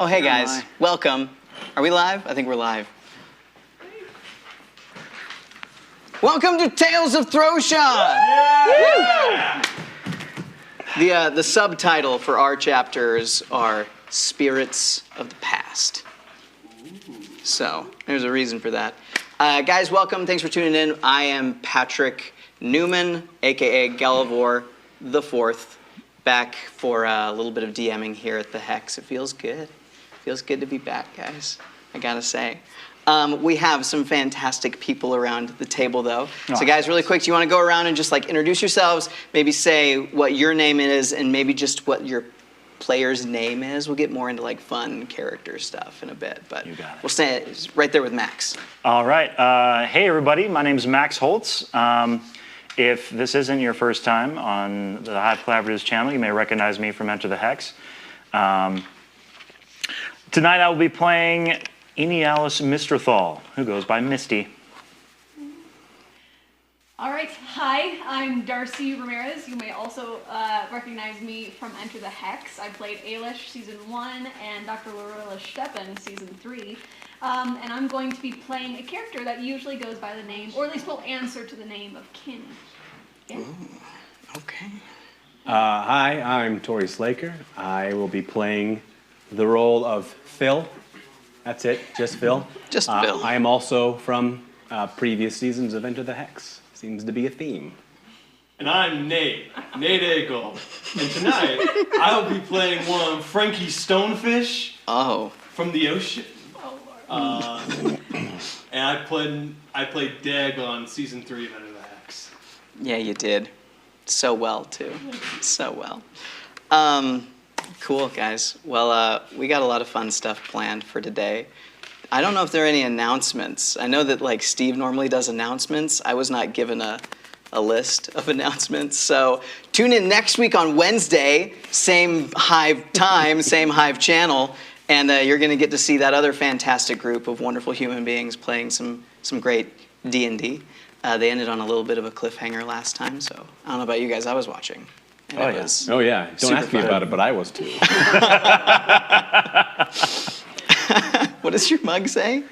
Oh, hey guys, welcome. Are we live? I think we're live. Welcome to Tales of Throssia! Yeah! The subtitle for our chapters are Spirits of the Past. So, there's a reason for that. Guys, welcome. Thanks for tuning in. I am Patrick Newman, a.k.a. Galivor the Fourth, back for a little bit of DMing here at the Hex. It feels good. Feels good to be back, guys, I gotta say. We have some fantastic people around the table, though. So, guys, really quick, do you want to go around and just, introduce yourselves, maybe say what your name is, and maybe just what your player's name is? We'll get more into, fun character stuff in a bit, but you got it. We'll stay right there with Max. All right. Hey, everybody. My name's Max Holtz. If this isn't your first time on the Hive Collaborative's channel, you may recognize me from Enter the Hex. Tonight I will be playing Enialis Mistrathal, who goes by Misty. All right, hi, I'm Darcy Ramirez. You may also recognize me from Enter the Hex. I played Ailish Season 1 and Dr. Lorilla Steppen Season 3. And I'm going to be playing a character that usually goes by the name, or at least will answer to the name of Kin. Yeah. Ooh, okay. Hi, I'm Tori Slaker. I will be playing the role of Phil. That's it, just Phil. Just Phil. I am also from previous seasons of Enter the Hex. Seems to be a theme. And I'm Nate Eagle. And tonight, I'll be playing one Frankie Stonefish from the ocean. And I played Dag on Season 3 of Enter the Hex. Yeah, you did. So well, too. So well. Cool, guys. Well, we got a lot of fun stuff planned for today. I don't know if there are any announcements. I know that Steve normally does announcements. I was not given a list of announcements. So tune in next week on Wednesday, same Hive time, same Hive channel, and you're going to get to see that other fantastic group of wonderful human beings playing some great D&D. They ended on a little bit of a cliffhanger last time, so I don't know about you guys. I was watching. Oh yeah. Don't ask me about it, but I was too. What does your mug say?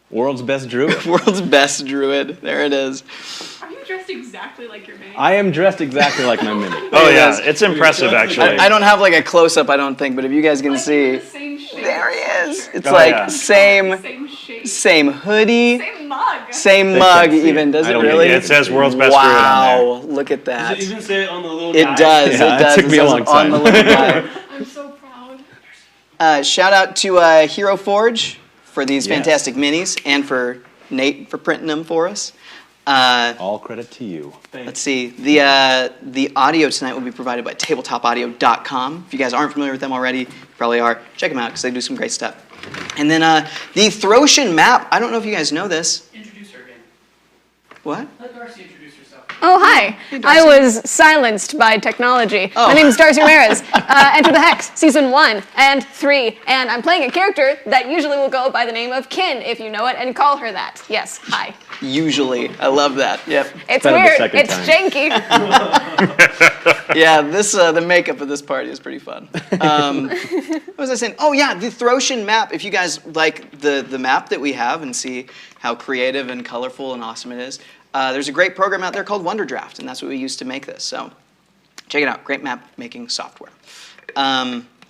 World's best druid. World's best druid. There it is. Are you dressed exactly like your mini? I am dressed exactly like my mini. Oh yeah, it's impressive actually. I don't have a close-up, I don't think, but if you guys can see, the same shape. there he is. It's same shape. same hoodie, Same mug. Same mug even. Does it really? It says World's Best Druid on there. Wow, look at that. Does it even say it on the little It guy? does. Yeah, it does. it took me a long time. On the little guy. I'm so proud. Shout out to Hero Forge for these fantastic minis, and for Nate for printing them for us. All credit to you. Let's see. The audio tonight will be provided by tabletopaudio.com. If you guys aren't familiar with them already, you probably are. Check them out because they do some great stuff. And then the Throssia map. I don't know if you guys know this. Introduce her again. What? Let Darcy introduce herself. Oh, hi. I was silenced by technology. My name is Darcy Ramirez. Enter the Hex, Season 1 and 3. And I'm playing a character that usually will go by the name of Kin, if you know it, and call her that. Yes, hi. Usually. I love that. Yep. It's Better the weird. second It's time. janky. Yeah, the makeup of this party is pretty fun. What was I saying? Oh yeah, the Throssia map. If you guys like the map that we have and see how creative and colorful and awesome it is, there's a great program out there called Wonder Draft, and that's what we use to make this. So check it out. Great map making software.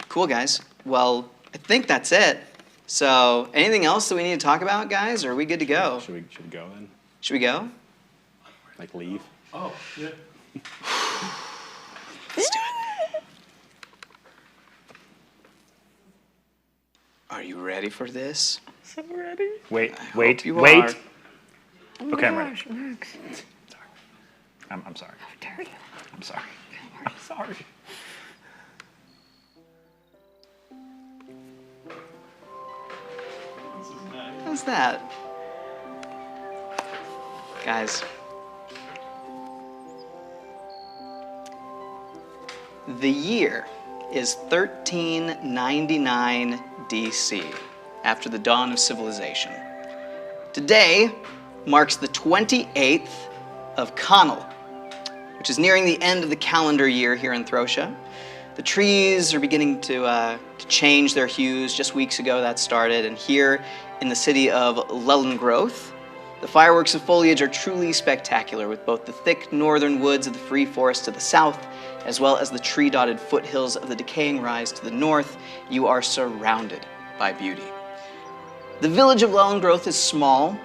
Cool, guys. Well, I think that's it. So anything else that we need to talk about, guys? Or are we good to go? Should we go then? Should we go? Leave? Oh, yeah. Let's do it. Are you ready for this? So ready? Wait. hope you Wait. are. Okay, I'm ready. Gosh, Max. I'm sorry. How dare you? I'm sorry. I'm sorry. This is nice. How's that? Guys. The year is 1399 DC, after the dawn of civilization. Today marks the 28th of Connell, which is nearing the end of the calendar year here in Throssia. The trees are beginning to change their hues. Just weeks ago that started, and here in the city of Elkenford, the fireworks of foliage are truly spectacular, with both the thick northern woods of the free forest to the south, as well as the tree-dotted foothills of the decaying rise to the north. You are surrounded by beauty. The village of Elkenford is small,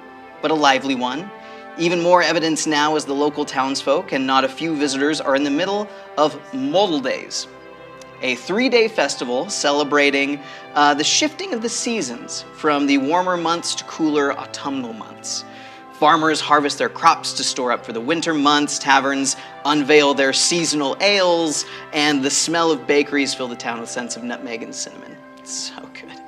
but a lively one. Even more evidence now as the local townsfolk and not a few visitors are in the middle of Model Days, a 3-day festival celebrating the shifting of the seasons from the warmer months to cooler autumnal months. Farmers harvest their crops to store up for the winter months, taverns unveil their seasonal ales, and the smell of bakeries fill the town with scents of nutmeg and cinnamon. It's so good.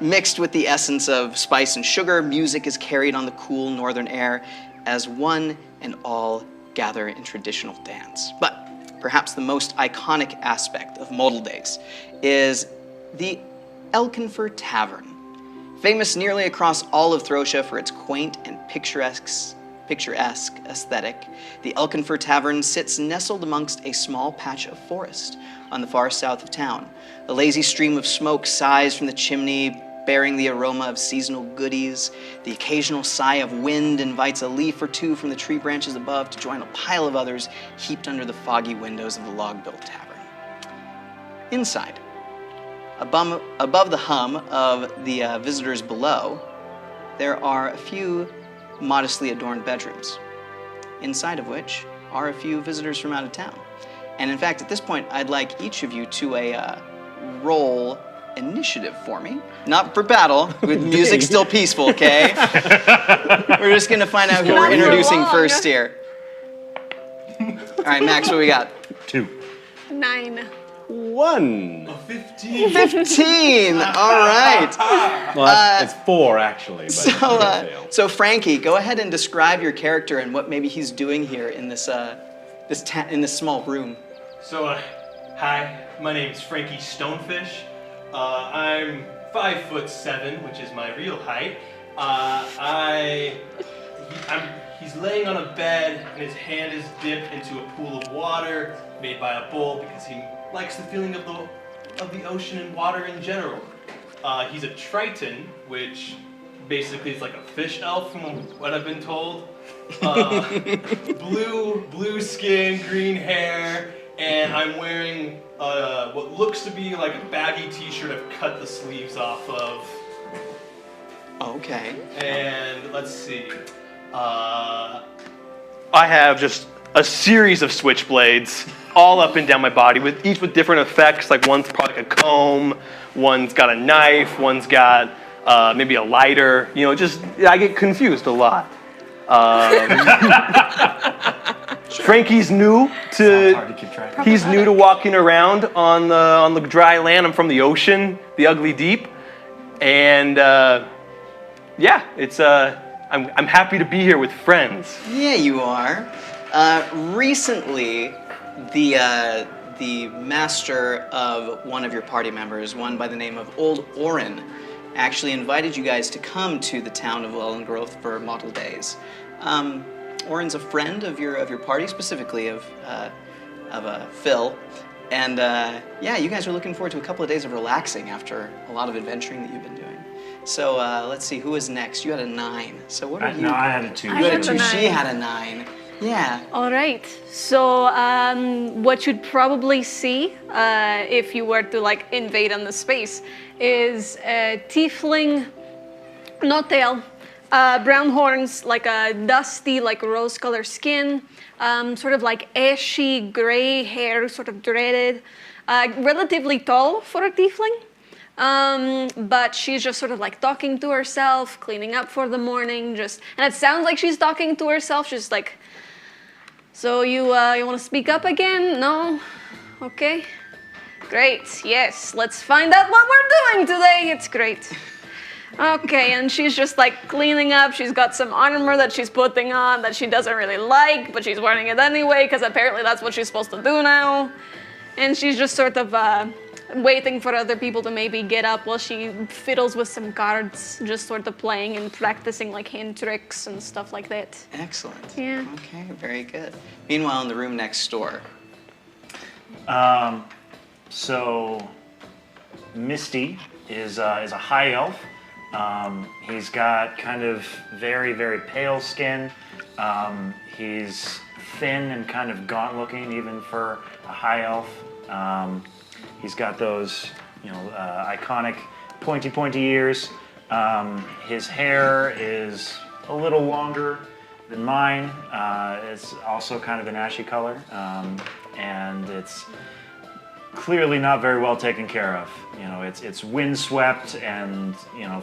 Mixed with the essence of spice and sugar, music is carried on the cool northern air as one and all gather in traditional dance. But perhaps the most iconic aspect of Model Days is the Elkenford Tavern. Famous nearly across all of Throssia for its quaint and picturesque aesthetic, the Elkenford Tavern sits nestled amongst a small patch of forest on the far south of town. A lazy stream of smoke sighs from the chimney, bearing the aroma of seasonal goodies. The occasional sigh of wind invites a leaf or two from the tree branches above to join a pile of others heaped under the foggy windows of the log-built tavern. Inside, above the hum of the visitors below, there are a few modestly adorned bedrooms, inside of which are a few visitors from out of town. And in fact, at this point, I'd like each of you to roll initiative for me. Not for battle, with music still peaceful, okay? We're just gonna find out who we're introducing first here. All right, Max, what we got? 2. 9. 1. 15. 15, all right. Well, it's 4 actually. But So Frankie, go ahead and describe your character and what maybe he's doing here in this in this small room. So, hi, my name's Frankie Stonefish. I'm 5'7", which is my real height. He's laying on a bed, and his hand is dipped into a pool of water made by a bull because he likes the feeling of the ocean and water in general. He's a Triton, which basically is like a fish elf from what I've been told. Blue skin, green hair, and I'm wearing what looks to be like a baggy t-shirt I've cut the sleeves off of. Okay. And let's see. I have just a series of switchblades all up and down my body, each with different effects. Like one's probably like a comb, one's got a knife, one's got maybe a lighter. You know, I get confused a lot. Frankie's new to he's new to walking around on the dry land. I'm from the ocean, the ugly deep, and yeah, it's I'm happy to be here with friends. Yeah, you are. Recently, the master of one of your party members, one by the name of Old Orin, actually invited you guys to come to the town of Elkenford for Model Days. Orin's a friend of your party, specifically of Phil, and yeah, you guys are looking forward to a couple of days of relaxing after a lot of adventuring that you've been doing. So let's see, who was next? You had a 9. So what are you? No, I had a 2. You had a 2. She had a 9. Yeah. All right. So what you'd probably see if you were to like invade on the space is a tiefling, no tail, brown horns, like a dusty, like rose-colored skin, sort of like ashy gray hair, sort of dreaded, relatively tall for a tiefling. But she's just sort of like talking to herself, cleaning up for the morning, and it sounds like she's talking to herself, just like, so you want to speak up again? No? Okay. Great, yes, let's find out what we're doing today, it's great. Okay, and she's just like cleaning up. She's got some armor that she's putting on that she doesn't really like, but she's wearing it anyway because apparently that's what she's supposed to do now. And she's just sort of waiting for other people to maybe get up while she fiddles with some cards, just sort of playing and practicing like hand tricks and stuff like that. Excellent. Yeah. Okay, very good. Meanwhile, in the room next door, So Misty is a high elf. He's got kind of very, very pale skin. He's thin and kind of gaunt looking, even for a high elf. He's got those, iconic pointy ears. His hair is a little longer than mine. It's also kind of an ashy color, and it's clearly not very well taken care of. It's windswept and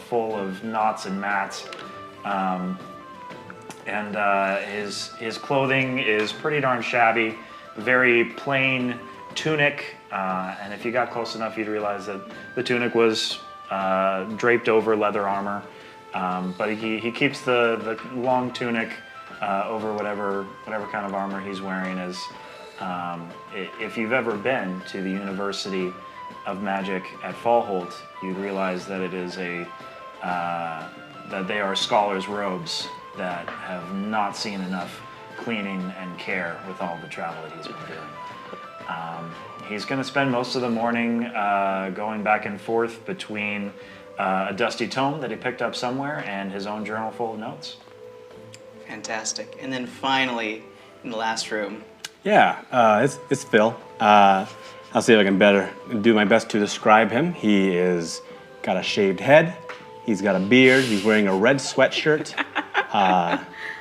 full of knots and mats. And his clothing is pretty darn shabby, very plain tunic. And if you got close enough, you'd realize that the tunic was draped over leather armor. But he keeps the long tunic over whatever kind of armor he's wearing. As if you've ever been to the University of Magic at Fallholt, you'd realize that it is that they are scholars' robes that have not seen enough cleaning and care with all the travel that he's been doing. He's going to spend most of the morning going back and forth between a dusty tome that he picked up somewhere and his own journal full of notes. Fantastic. And then finally, in the last room. Yeah, it's Phil. I'll see if I can better do my best to describe him. He is got a shaved head. He's got a beard. He's wearing a red sweatshirt,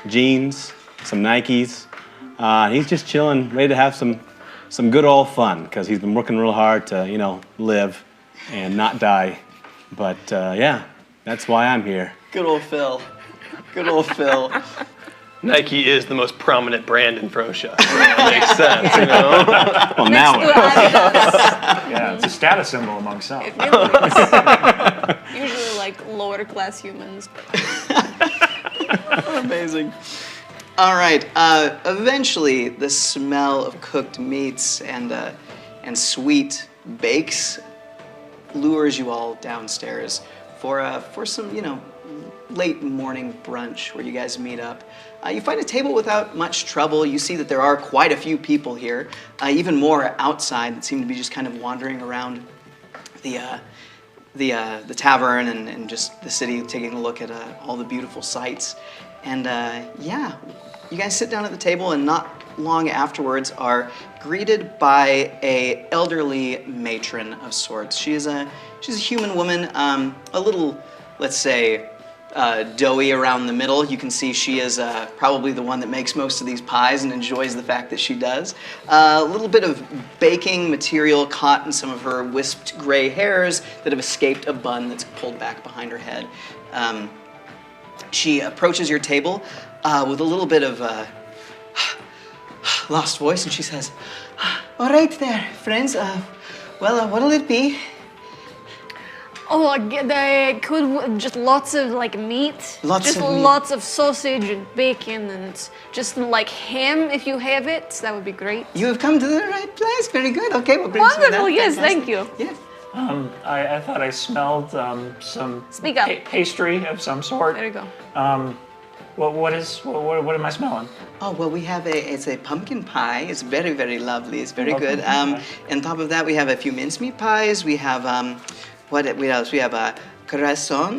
jeans, some Nikes. He's just chilling, ready to have some good old fun because he's been working real hard to live and not die. But yeah, that's why I'm here. Good old Phil. Good old Phil. Nike is the most prominent brand in Throssia. That makes sense, Well, now Yeah, it's a status symbol among some. It really is. Usually like lower class humans. Amazing. All right. Eventually, the smell of cooked meats and sweet bakes lures you all downstairs for some late morning brunch where you guys meet up. You find a table without much trouble. You see that there are quite a few people here, even more outside that seem to be just kind of wandering around the tavern and just the city, taking a look at all the beautiful sights. And yeah, you guys sit down at the table, and not long afterwards are greeted by a elderly matron of sorts. She's a human woman, a little, let's say, doughy around the middle. You can see she is probably the one that makes most of these pies and enjoys the fact that she does. A little bit of baking material caught in some of her wisped gray hairs that have escaped a bun that's pulled back behind her head. She approaches your table with a little bit of lost voice, and she says, "All right there, friends. What'll it be?" Oh, they could just lots of meat. Lots of meat. Lots of sausage and bacon and just ham if you have it. That would be great. You have come to the right place. Very good. Okay, we'll bring some of that. Wonderful. Yes, Fantastic. thank you. Yes. I thought I smelled some Speak up. pastry of some sort. There you go. What am I smelling? Oh, well, we have it's a pumpkin pie. It's very, very lovely. It's very Love good. pumpkin pie. On top of that, we have a few mincemeat pies. We have what else? We have crescent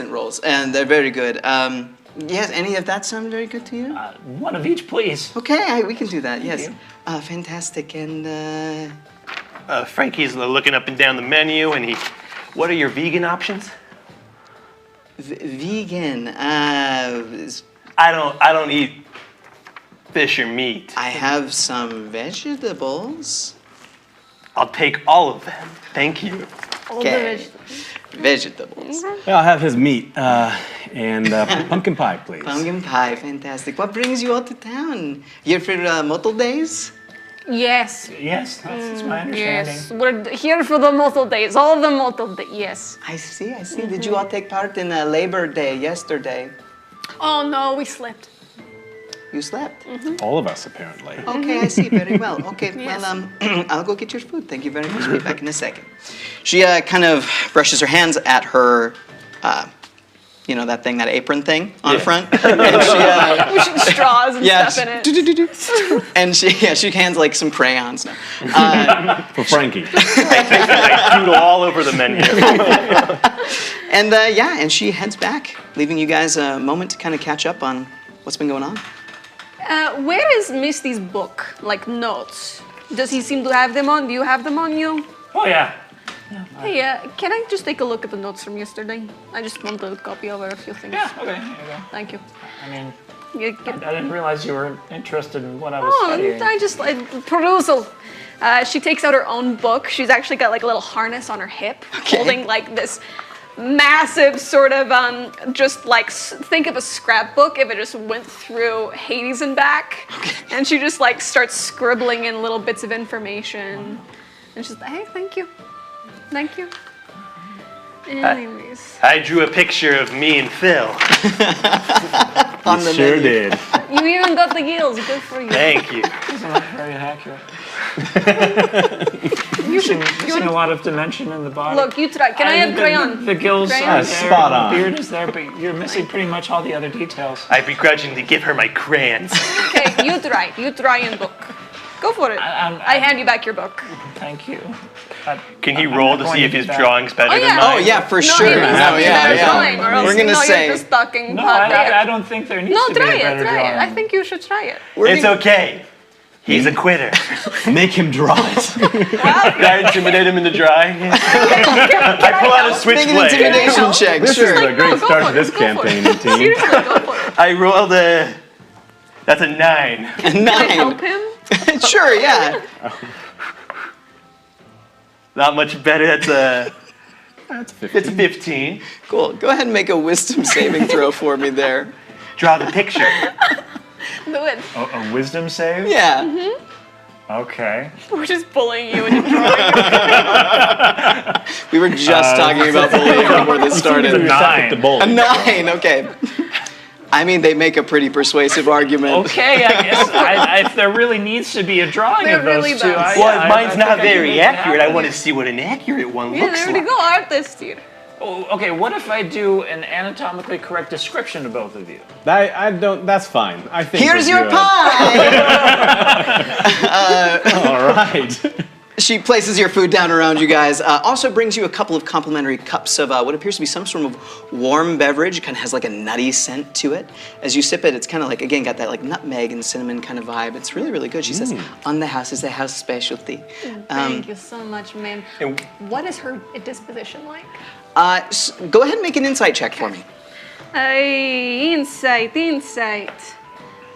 rolls, and they're very good. Yes, any of that sound very good to you? One of each, please. Okay, we can do that. Yes. you. Fantastic. And Frankie's looking up and down the menu, and what are your vegan options? vegan. I don't eat fish or meat. I have some vegetables. I'll take all of them. Thank you. All the Okay. vegetables. Vegetables. Yeah, I'll have his meat and pumpkin pie, please. Pumpkin pie, fantastic. What brings you all to town? Here for Mottle Days? Yes. Yes, that's my understanding. Yes. We're here for the Mottle Days. All of the Mottle Days. Yes. I see. Did you all take part in Labor Day yesterday? Oh no, we slept. You slept? All of us, apparently. Okay, I see. Very well. Okay, Yes. well, I'll go get your food. Thank you very much. Be back in a second. She kind of brushes her hands at her, you know, that thing, that apron thing on Yeah. front. And she, We should straws and stuff in it. and she hands like some crayons. No. For Frankie. I doodle all over the menu. And and she heads back, leaving you guys a moment to kind of catch up on what's been going on. Where is Misty's book? Like notes? Does he seem to have them on? Do you have them on you? Oh yeah. Hey, can I just take a look at the notes from yesterday? I just want a copy over a few things. Yeah. Okay. Here you go. Thank you. I mean, You get- I didn't realize you were interested in what I was Oh, studying. I just perusal. She takes out her own book. She's actually got like a little harness on her hip, holding like this massive sort of just like think of a scrapbook if it just went through Hades and back, and she just like starts scribbling in little bits of information, and she's like, hey, thank you. Anyways, I drew a picture of me and Phil. On the Sure menu. did. you even got the gills. Good for you. Thank you. It's not very accurate. You should. Missing a lot of dimension in the body. Look, you try. Can I have crayon? The gills Crayon? are Yeah, there, spot the on. beard is there, but you're missing pretty much all the other details. I begrudgingly give her my crayons. Okay, you try. You try and book. Go for it. I hand you back your book. Thank you. Can he I'm roll not to going see to if do his that. drawing's better Oh, than yeah. mine? Oh yeah, for No, sure. it needs to be better drawing, or else We're you gonna know say you're just talking. No, pot there. I don't think there needs No, to be try a it. better Try drawing. it. I think you should try it. It's okay. He's a quitter. Make him draw it. Can I intimidate him into drawing? I pull out a Make an switchblade. intimidation check. This Sure. is a great go start for to this it, go for it. campaign, team. Seriously, go for it. I rolled a... That's a 9. Help 9. him. Sure, yeah. Not much better. That's a... That's It's 15. Cool. Go ahead and make a wisdom saving throw for me there. Draw the picture. Do it. A wisdom save? Yeah. Okay. We're just bullying you into drawing. We were just talking about bullying before this started. It's a 9. The bowl. A 9, okay. I mean, they make a pretty persuasive argument. Okay, I guess if there really needs to be a drawing There of those really two, does. Well, if mine's I not think I can very make it accurate, I happen. want to see what an accurate one Yeah, looks there we like. go, artist here. Oh, okay, what if I do an anatomically correct description of both of you? I don't. That's fine. I think. Here's we're your good. pie! All right. She places your food down around you guys. Also brings you a couple of complimentary cups of what appears to be some sort of warm beverage. It kind of has like a nutty scent to it. As you sip it, it's kind of like, again, got that like nutmeg and cinnamon kind of vibe. It's really, really good. She says, on the house is a house specialty. Thank you so much, ma'am. And- What is her disposition like? Go ahead and make an insight check for me. Insight.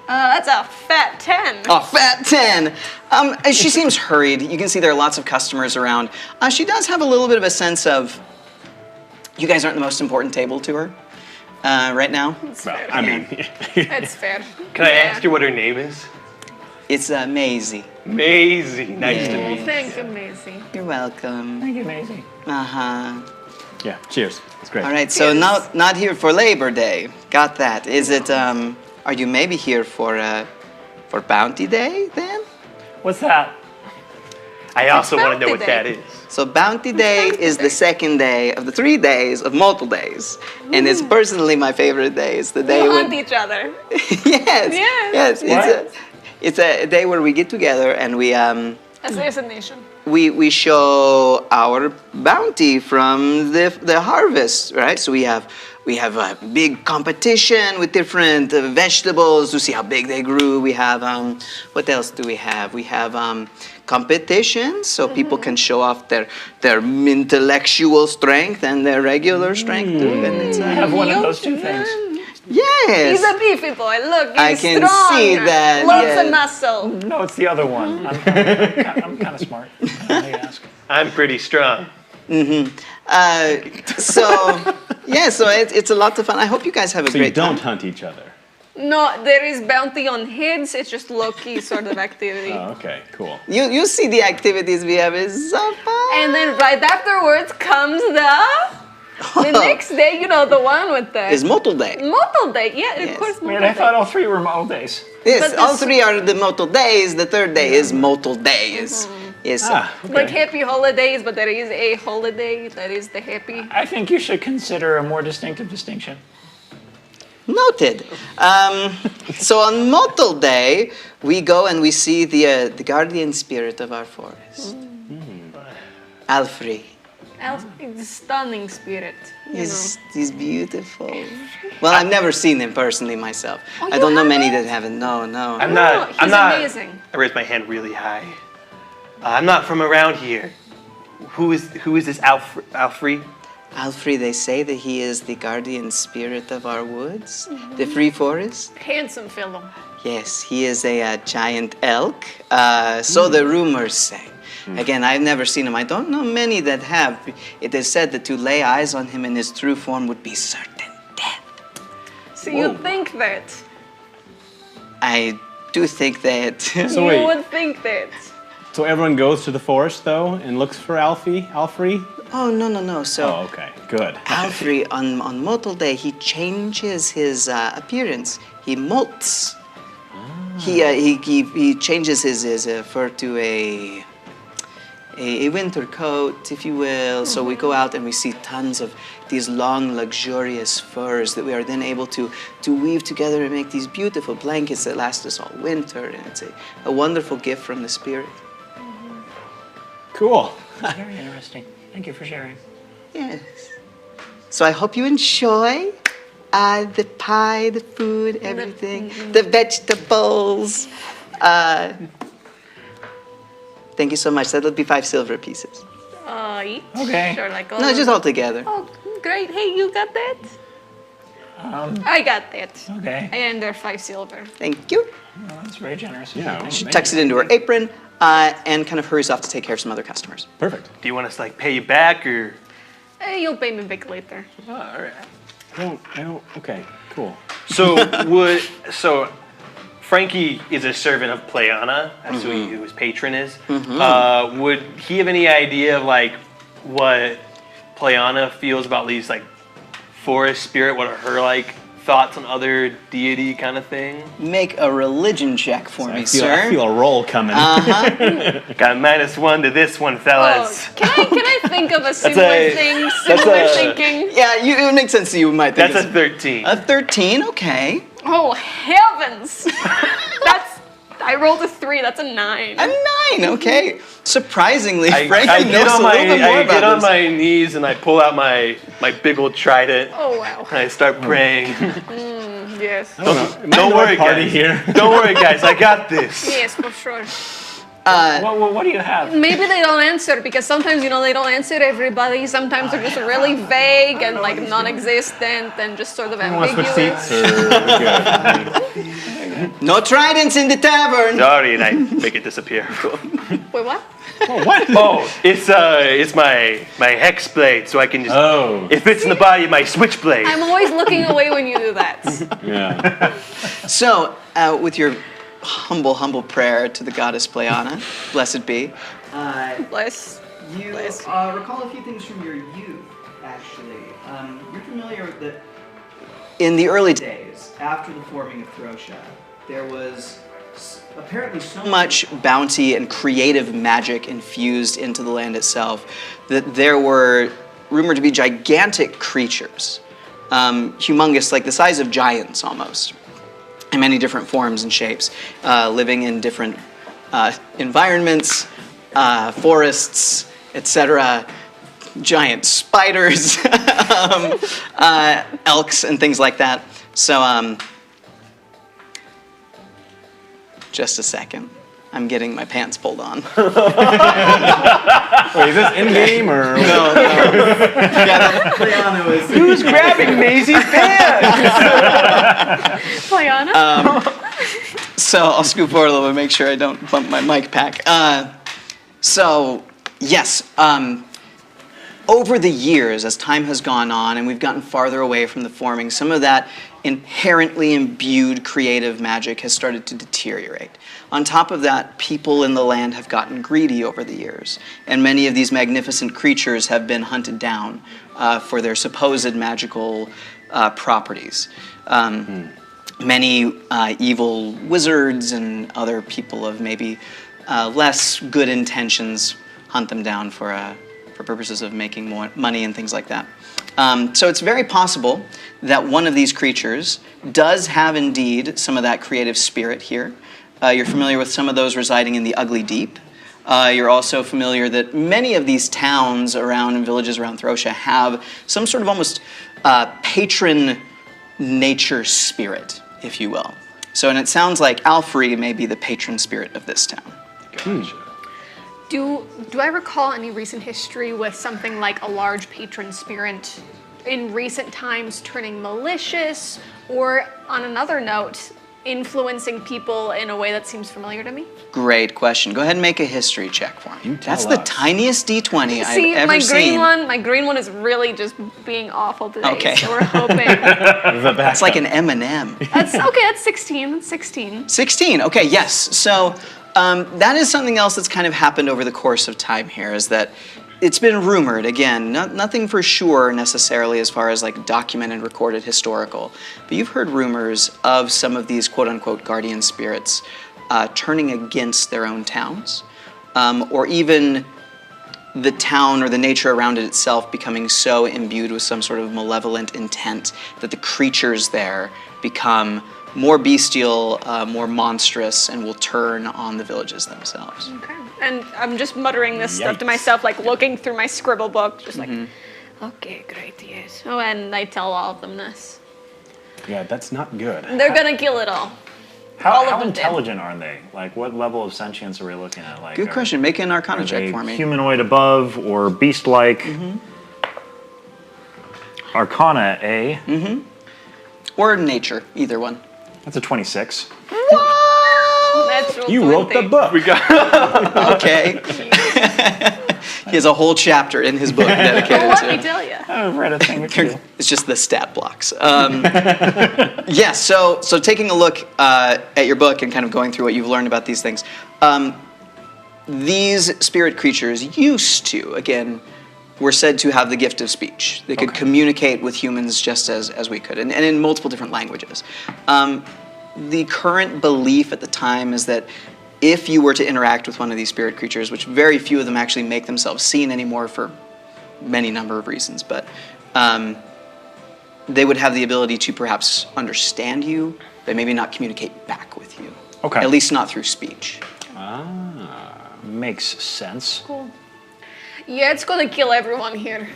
That's a fat 10. A fat 10. She seems hurried. You can see there are lots of customers around. She does have a little bit of a sense of you guys aren't the most important table to her right now. Well, I mean, It's fair. Can I ask her what her name is? It's Maisie. Maisie. Nice to Yeah. meet you. Thank you, Maisie. You're welcome. Thank you, Maisie. Uh-huh. yeah. Cheers. It's great. All right, so not here for Labor Day. Got that. Is it, are you maybe here for Bounty Day then? What's that? I also want to know Bounty what Day. that is. So Bounty Day is the second day of the 3 days of multiple days. And it's personally my favorite day. It's the day We when... hunt each other. Yes. It's a day where we get together and we Assassination. we show our bounty from the harvest, right? So we have a big competition with different vegetables to see how big they grew. We have what else do we have? We have competitions so people can show off their intellectual strength and their regular strength too. And it's I have one of those two things. yes. He's a beefy boy. Look, he's I can strong. see that, Lots yeah. of muscle. No, it's the other one. I'm kind of smart. Let me ask. I'm pretty strong. So yeah, so it's a lot of fun. I hope you guys have a So you great don't time. hunt each other. No, there is bounty on heads. It's just low-key sort of activity. Oh, okay. Cool. You see the activities we have is so fun. And then right afterwards comes the next day, you know, the one with the It's Motul Day. Motel day. Yeah, Yes. of course. Weird, Motel I thought day. all three were model days. Yes, But all this- 3 are the Motul Days. The 3rd day is Motul Days. Yes. Ah, okay. Like happy holidays, but there is a holiday that is the happy. I think you should consider a more distinctive distinction. Noted. So on Motel Day, we go and we see the guardian spirit of our forest, Alfrey. Stunning spirit. He's beautiful. Well, I've never seen him personally myself. Oh, I you don't know many that haven't? haven't. No. I'm not. he's I'm not. amazing. I raise my hand really high. I'm not from around here. Who is this Alfrey? Alfrey, they say that he is the guardian spirit of our woods, the free forest. Handsome fellow. Yes, he is a giant elk. So the rumors say. Again, I've never seen him. I don't know many that have. It is said that to lay eyes on him in his true form would be certain death. So you think that? I do think that. So you wait. would think that. So everyone goes to the forest though and looks for Alfrey. Oh, no. So Oh, okay, good. Alfrey, on Motel Day, he changes his appearance. He molts. He changes his fur to a winter coat, if you will. So we go out and we see tons of these long, luxurious furs that we are then able to weave together and make these beautiful blankets that last us all winter. And it's a wonderful gift from the spirit. Cool. Very interesting. Thank you for sharing. Yes. So I hope you enjoy the pie, the food, everything, the vegetables. Thank you so much. That'll be 5 silver pieces. Okay. Sure, like all No, of just them. all together. Oh, great. Hey, you got that? I got that. Okay. And they're 5 silver. Thank you. Well, that's very generous. Yeah. She tucks it into her apron and kind of hurries off to take care of some other customers. Perfect. Do you want us to like pay you back or? Hey, you'll pay me back later. Oh, all right. I don't. Okay. Cool. So Frankie is a servant of Playana. That's who his patron is. Would he have any idea of like what Playana feels about these like forest spirit? What are her like thoughts on other deity kind of thing? Make a religion check for me, I sir. feel a roll coming. Got a -1 to this one, fellas. Oh, can I think of a similar thing? Similar thinking? Yeah, it makes sense that you might think That's a it's 13. a 13, okay. Oh, heavens! I rolled a 3, that's a 9. A 9, okay. Surprisingly, I Frankie knows a little bit more I about get on this. my knees and I pull out my big old trident Oh, wow. and I start praying. Yes. I don't know. Am I Don't in the worry, right party guys. here. Don't worry, guys. I got this. Yes, for sure. What do you have? Maybe they don't answer because sometimes, they don't answer everybody. Sometimes they're just really vague and like non-existent and just sort of You want to switch ambiguous. seats or we're good? No tridents in the tavern. Sorry, and I make it disappear. Wait, what? Oh, what? Oh, it's my hex blade, so I can just. Oh. It fits in the body of my switchblade. I'm always looking away when you do that. Yeah. So, with your humble prayer to the goddess Playana, blessed be, Bless. you Bless. recall a few things from your youth, actually. You're familiar with that in the early days, after the forming of Throssia, there was apparently so much bounty and creative magic infused into the land itself that there were rumored to be gigantic creatures, humongous, like the size of giants almost, in many different forms and shapes, living in different environments, forests, etc. Giant spiders, elks, and things like that. So, just a second. I'm getting my pants pulled on. Wait, is this in game or? No. Yeah, Playana was. Who's grabbing Maisie's pants? Playana? So I'll scoot forward a little bit, make sure I don't bump my mic pack. Yes. Over the years, as time has gone on and we've gotten farther away from the forming, some of that inherently imbued creative magic has started to deteriorate. On top of that, people in the land have gotten greedy over the years, and many of these magnificent creatures have been hunted down for their supposed magical properties. Many evil wizards and other people of maybe less good intentions hunt them down for purposes of making more money and things like that. So it's very possible that one of these creatures does have indeed some of that creative spirit here. You're familiar with some of those residing in the Ugly Deep. You're also familiar that many of these towns around and villages around Throssia have some sort of almost patron nature spirit, if you will. So, and it sounds like Alfrey may be the patron spirit of this town. Gotcha. Do I recall any recent history with something like a large patron spirit in recent times turning malicious, or on another note, influencing people in a way that seems familiar to me? Great question. Go ahead and make a history check for me. You tell That's the us. tiniest D20 See, I've ever seen. my green one is really just being awful today. Okay. So we're hoping. It's like an M&M. That's okay. That's 16. That's 16. 16. Okay, yes. So that is something else that's kind of happened over the course of time here, is that it's been rumored, again, nothing for sure necessarily as far as like documented, recorded, historical, but you've heard rumors of some of these quote-unquote guardian spirits turning against their own towns, or even the town or the nature around it itself becoming so imbued with some sort of malevolent intent that the creatures there become more bestial, more monstrous, and will turn on the villages themselves. Okay. And I'm just muttering this stuff to Yikes. myself, like looking through my scribble book, just like, okay, great, yes. Oh, and I tell all of them this. Yeah, that's not good. They're gonna kill it all. How, All of how them did. intelligent are they? Like, what level of sentience are we looking at? Like, Good question. Make an Arcana Are check they for me. humanoid above or beast-like? Arcana, A. Or nature, either one. That's a 26. Natural You wrote the 20. book. We got Okay. He has a whole chapter in his book dedicated Well, let me to. tell you. I've read a thing or two. It's just the stat blocks. Yeah. So taking a look at your book and kind of going through what you've learned about these things, these spirit creatures used to, again, were said to have the gift of speech. They could communicate with humans just as we could, and in multiple different languages. The current belief at the time is that if you were to interact with one of these spirit creatures, which very few of them actually make themselves seen anymore for many number of reasons, but they would have the ability to perhaps understand you, but maybe not communicate back with you. Okay. At least not through speech. Makes sense. Cool. Yeah, it's gonna kill everyone here.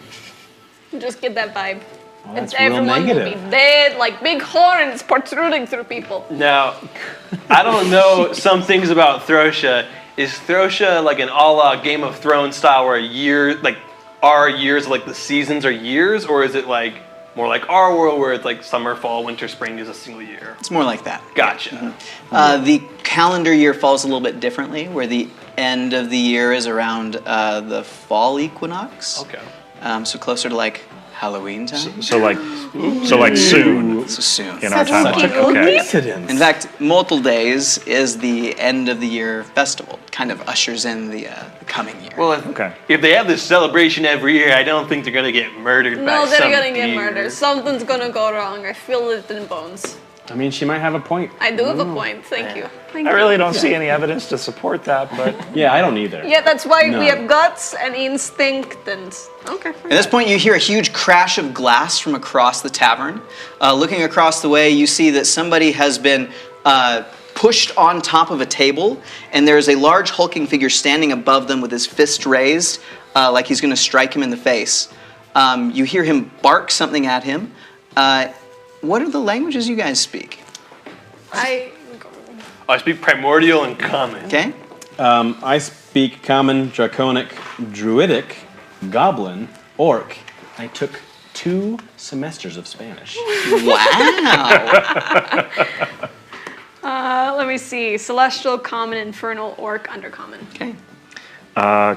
Just get that vibe. Well, that's real Everyone will negative. be dead, like big horns protruding through people. now. I don't know some things about Throssia. Is Throssia like an a la Game of Thrones style, where our years, like the seasons are years, or is it like more like our world, where it's like summer, fall, winter, spring is a single year? It's more like that. Gotcha. The calendar year falls a little bit differently, where the end of the year is around the fall equinox. Okay. So closer to like Halloween time. So like soon So soon. in our timeline. Okay. Coincidence. In fact, Mortal Days is the end of the year festival. Kind of ushers in the coming year. Well, Okay. if they have this celebration every year, I don't think they're gonna get murdered by No, they're some gonna get deer. murdered. Something's gonna go wrong. I feel it in bones. I mean, she might have a point. I do have a point. Thank you. Thank I you. really don't see any evidence to support that, but Yeah, I don't either. Yeah, that's why No. we have guts and instinct and. Okay. At this point, you hear a huge crash of glass from across the tavern. Looking across the way, you see that somebody has been pushed on top of a table, and there is a large hulking figure standing above them with his fist raised, like he's going to strike him in the face. You hear him bark something at him. What are the languages you guys speak? I I speak primordial and common. Okay. I speak Common, Draconic, Druidic, Goblin, Orc. I took 2 semesters of Spanish. Wow. let me see. Celestial, common, infernal, orc, undercommon. Okay.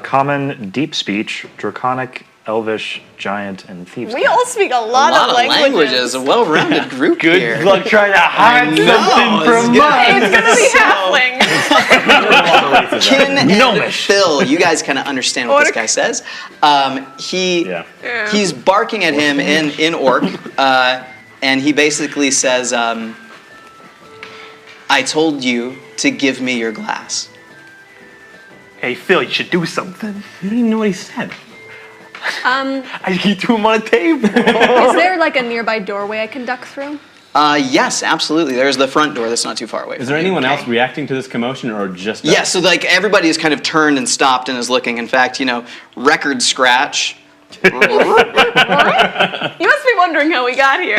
common, deep speech, draconic, elvish, giant, and thieves. We all speak a lot, A lot of languages. A well-rounded group Good here. luck trying to hide know, something from it's us. It's gonna be halfling. Kin and Gnomish. Phil, you guys kind of understand what this guy says. Yeah. He's barking at him in Orc, and he basically says, I told you to give me your glass. Hey, Phil, you should do something. You don't even know what he said. He threw him on a table. Is there like a nearby doorway I can duck through? Yes, absolutely. There's the front door that's not too far away. Is there anyone else reacting to this commotion, or just us? Yeah, so like everybody is kind of turned and stopped and is looking. In fact, record scratch. You must be wondering how we got here.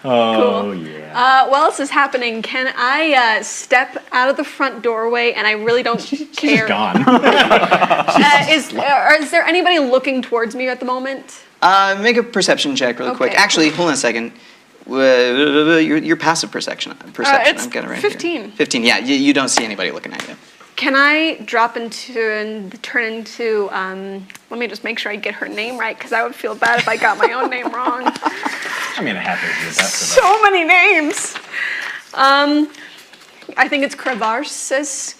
Oh, Cool. yeah. While this is happening, can I step out of the front doorway? And I really don't care. She's gone. Is there anybody looking towards me at the moment? Make a perception check really quick. Okay. Actually, hold on a second. Your passive perception. It's I've got it right 15. here. 15. Yeah, you don't see anybody looking at you. Can I drop into and turn into, let me just make sure I get her name right, because I would feel bad if I got my own name wrong. I mean, it happens to the best of us. So many names. I think it's Crevarsis,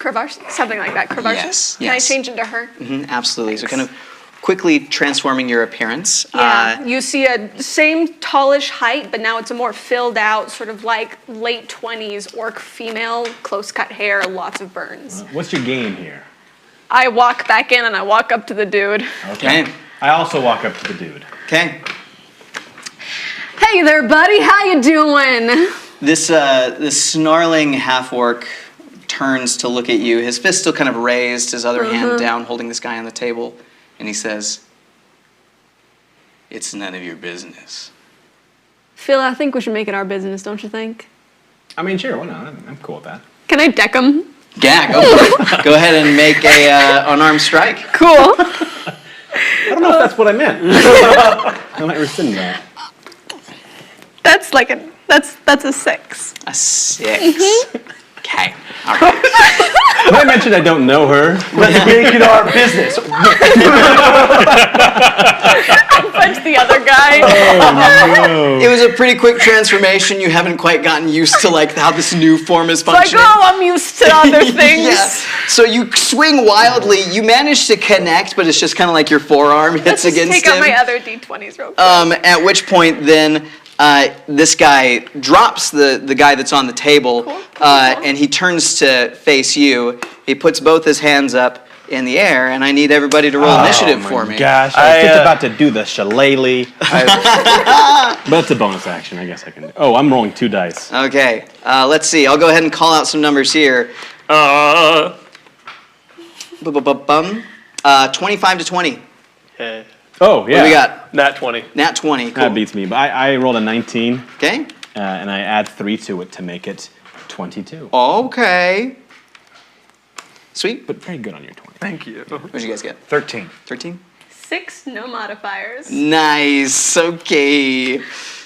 something like that. Crevarsis? Yes, Can I yes. change into her? Absolutely. So Thanks. kind of quickly transforming your appearance. Yeah, you see a same tallish height, but now it's a more filled out, sort of like late 20s orc female, close cut hair, lots of burns. What's your game here? I walk back in and I walk up to the dude. Okay. I also walk up to the dude. Okay. Hey there, buddy, how you doing? This snarling half-orc turns to look at you. His fist still kind of raised, his other hand down, holding this guy on the table. And he says, "It's none of your business." Phil, I think we should make it our business, don't you think? I mean, sure, why not? I'm cool with that. Can I deck him? Yeah, go for it. Go ahead and make a unarmed strike. Cool. I don't know if that's what I meant. I might rescind that. That's like that's a 6. A 6. Okay. All right. Did I mention I don't know her? Let's make it our business. Punch the other guy. No. It was a pretty quick transformation. You haven't quite gotten used to like how this new form is Like, functioning. oh, I'm used to other things. Yeah. So you swing wildly. You manage to connect, but it's just kind of like your forearm hits Let's just against take him. out my other D20s real quick. At which point, then this guy drops the guy that's on the table, Cool. and he turns to face you. He puts both his hands up in the air, and I need everybody to roll initiative for me. Gosh, I was just about to do the shillelagh. But it's a bonus action, I guess I can do. Oh, I'm rolling 2 dice. Okay, let's see. I'll go ahead and call out some numbers here. 25 to 20. Yeah. Oh, yeah. What do we got? Nat 20. Nat 20. Cool. That beats me. But I rolled a 19, Okay. and I add 3 to it to make it 22. Okay. Sweet. But very good on your 20. Thank you. What'd you guys get? 13. 13? 6, no modifiers. Nice. Okay.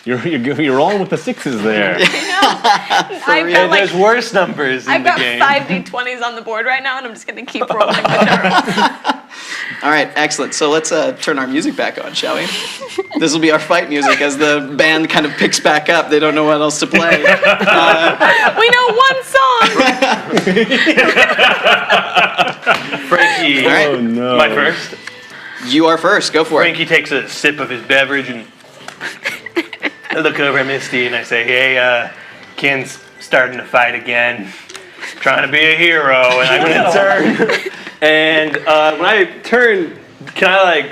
You're rolling with the 6s there. I've Yeah, got like there's worse numbers in I've the got game. 5 D20s on the board right now, and I'm just gonna keep rolling with them. All right, excellent. So let's turn our music back on, shall we? This will be our fight music as the band kind of picks back up. They don't know what else to play. We know one song. Frankie. All right. Oh, no. My first. You are first. Go for it. Frankie takes a sip of his beverage and I look over at Misty and I say, "Hey, Ken's starting to fight again, trying to be a hero," and I'm gonna turn. And when I turn, can I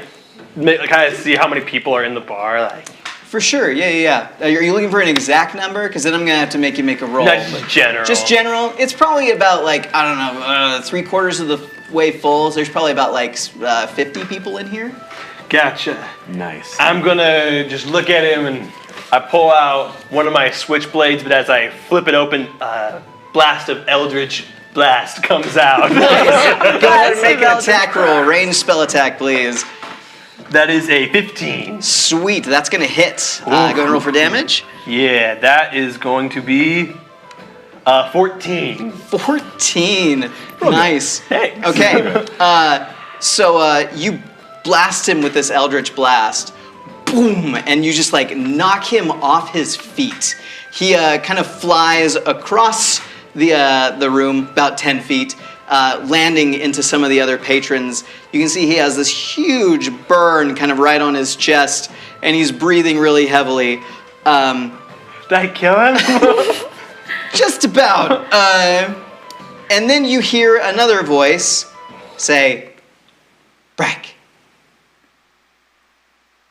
kind of see how many people are in the bar? Like, For sure. Yeah. Are you looking for an exact number? Because then I'm gonna have to make you make a roll. not just general. Just general. It's probably about like I don't know, 3/4 of the way full. So there's probably about like 50 people in here. Gotcha. Nice. I'm gonna just look at him and I pull out one of my switchblades, but as I flip it open, blast of Eldritch Blast comes out. Go ahead and make an attack roll. Range spell attack, please. That is a 15. Sweet. That's gonna hit. Go ahead and roll for damage. Yeah, that is going to be 14. 14. Nice. Hey. Okay. So you blast him with this Eldritch Blast. Boom! And you just like knock him off his feet. He kind of flies across the room about 10 feet, landing into some of the other patrons. You can see he has this huge burn kind of right on his chest, and he's breathing really heavily. Did I kill him? Just about. And then you hear another voice say, Brack.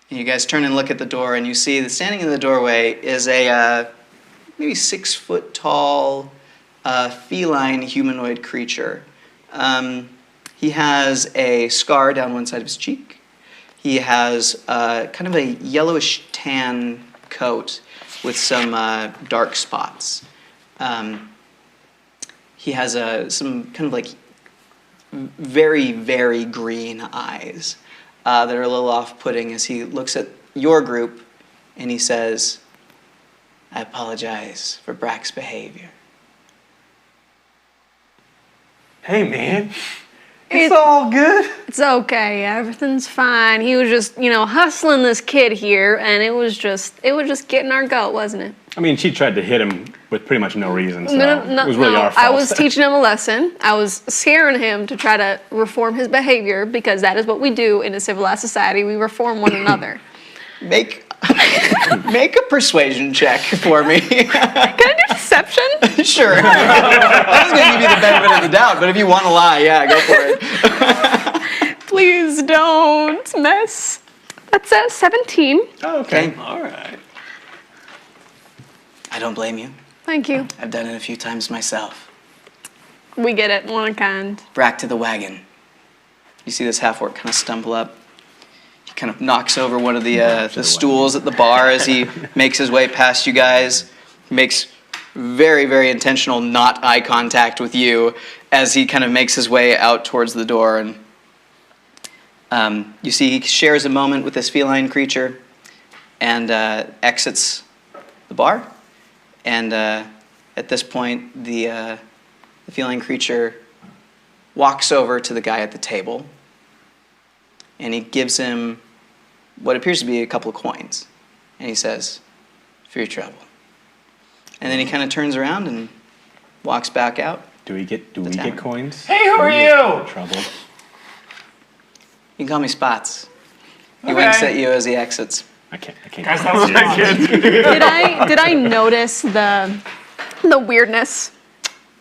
And you guys turn and look at the door, and you see that standing in the doorway is a maybe 6 foot tall feline humanoid creature. He has a scar down one side of his cheek. He has kind of a yellowish tan coat with some dark spots. He has some kind of like very, very green eyes that are a little off-putting as he looks at your group and he says, I apologize for Brack's behavior. Hey, man. It's all good. It's okay. Everything's fine. He was just, hustling this kid here, and it was just getting our goat, wasn't it? I mean, she tried to hit him with pretty much no reason, so it was really our fault. I was teaching him a lesson. I was scaring him to try to reform his behavior because that is what we do in a civilized society. We reform one another. Make a persuasion check for me. Can I do deception? Sure. I was going to give you the benefit of the doubt, but if you want to lie, yeah, go for it. Please don't mess. That's a 17. Oh, okay. All right. I don't blame you. Thank you. I've done it a few times myself. We get it, one of a kind. Brack to the wagon. You see this half-orc kind of stumble up. He kind of knocks over one of the stools at the bar as he makes his way past you guys. He makes very, very intentional not eye contact with you as he kind of makes his way out towards the door. And you see he shares a moment with this feline creature and exits the bar. And at this point, the feline creature walks over to the guy at the table, and he gives him what appears to be a couple of coins. And he says, for your trouble. And then he kind of turns around and walks back out. Do we get coins? Hey, who are you? Trouble. You can call me Spots. He Okay. winks at you as he exits. I can't. Guys, that was fun. Did I notice the weirdness?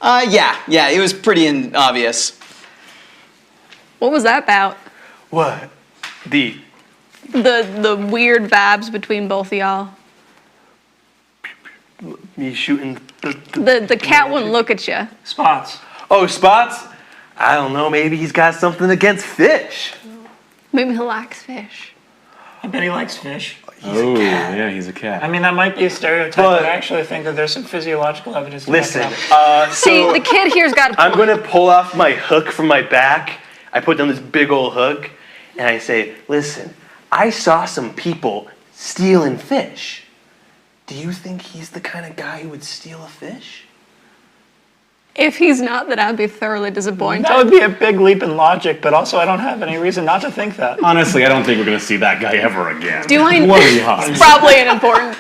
Yeah, it was pretty obvious. What was that about? What? The The weird vibes between both of y'all. me shooting The cat wouldn't look at you. Spots. Oh, Spots? I don't know. Maybe he's got something against fish. Maybe he likes fish. I bet he likes fish. Oh, yeah, he's a cat. I mean, that might be a stereotype, But- but I actually think that there's some physiological evidence to Listen, back it up. See, so the kid here's got a point. I'm going to pull off my hook from my back. I put down this big old hook, and I say, listen, I saw some people stealing fish. Do you think he's the kind of guy who would steal a fish? If he's not, then I'd be thoroughly disappointed. That would be a big leap in logic, but also I don't have any reason not to think that. Honestly, I don't think we're going to see that guy ever again. Do I What are the odds? It's probably unimportant.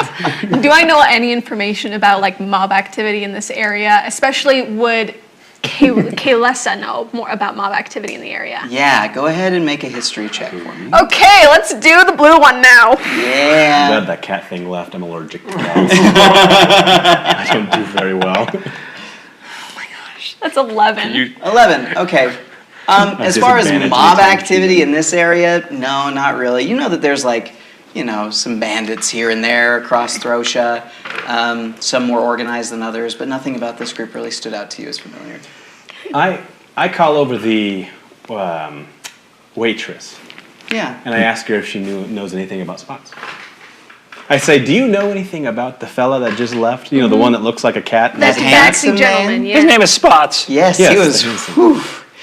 Do I know any information about like mob activity in this area? Especially would Kaylessa know more about mob activity in the area? Yeah, go ahead and make a history check for me. Okay, let's do the blue one now. I'm Yeah. glad that cat thing left. I'm allergic to cats. I don't do very well. That's 11. 11, okay. As far as disadvantage mob anytime activity in this area, no, not really. You know that there's like, some bandits here and there across Throssia. Some more organized than others, but nothing about this group really stood out to you as familiar. I call over the waitress, Yeah. and I ask her if she knows anything about Spots. I say, do you know anything about the fella that just left? You know, the one that looks like a cat? That That taxi handsome gentleman, man? yeah. His name is Spots. Yes, Yes, he was. the